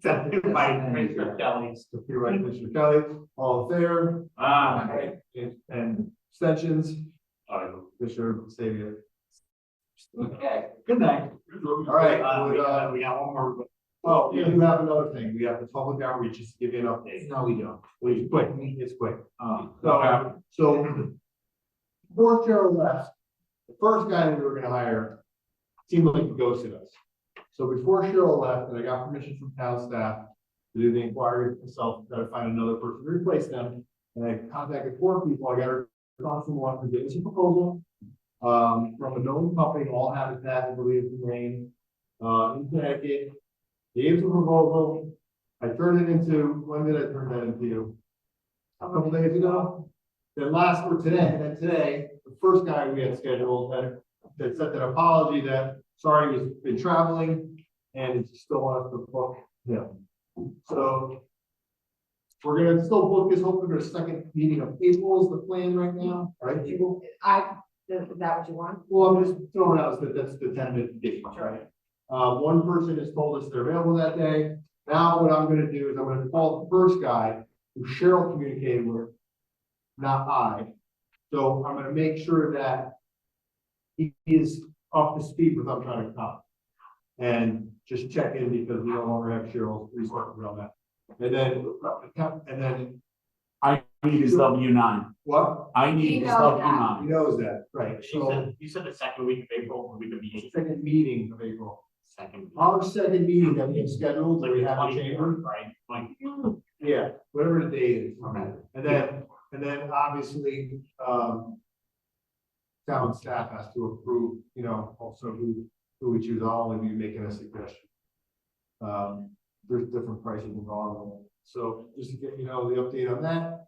Second by Commissioner Kelly. Approved by Commissioner Kelly, all in favor? And abstentions? Commissioner Sabia. Okay, good night. All right, We got one more. oh, we do have another thing. We have the public outreach, just to give you an update. No, we don't. It's quick, it's quick. Oh, So before Cheryl left, the first guy that we were gonna hire seemed like he ghosted us. So before Cheryl left, and I got permission from town staff to do the inquiry myself, to find another person to replace them. And I contacted 4 people. I got a response from one, who gave us a proposal from a known company, All Habitat, I believe the name, in Connecticut. Gave us a proposal. I turned it into, when did I turn that into you? A couple days ago. Then last for today, and then today, the first guy we had scheduled that sent an apology that, sorry, he's been traveling and he still wants to book him. So we're gonna still book this, hopefully for the second meeting of April is the plan right now, right, people? Is that what you want? Well, I'm just throwing out that that's the tentative date, right? One person has told us they're available that day. Now what I'm gonna do is I'm gonna call the first guy who Cheryl communicated with, not I. So I'm gonna make sure that he is up to speed with what I'm trying to come. And just check in because we no longer have Cheryl's resources on that. And then I need his W-9. what? I He need his knows that. W-9. He knows that, right? You said the second week of April, or week of the eighth, Second meeting of April. second. Our second meeting that we have scheduled, that we have a chamber. Right, like. Yeah, whatever the date is. And then obviously, town staff has to approve, also who we choose. I'll only be making a suggestion. There's different prices involved. So just to get, the update on that.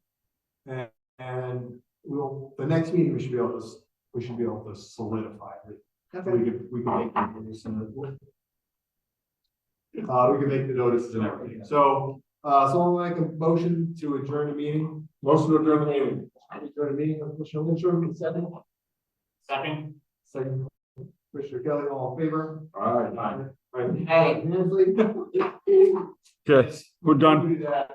And the next meeting, we should be able to solidify it. We can make the notice and we can make the notices and everything. So, someone like a motion to adjourn the meeting? Motion to adjourn the meeting. Adjourn the meeting, Commissioner Lindstrom, second. Second, Commissioner Kelly, all in favor? All right. All right. Hey. Unanimously? Okay, we're done. Do that.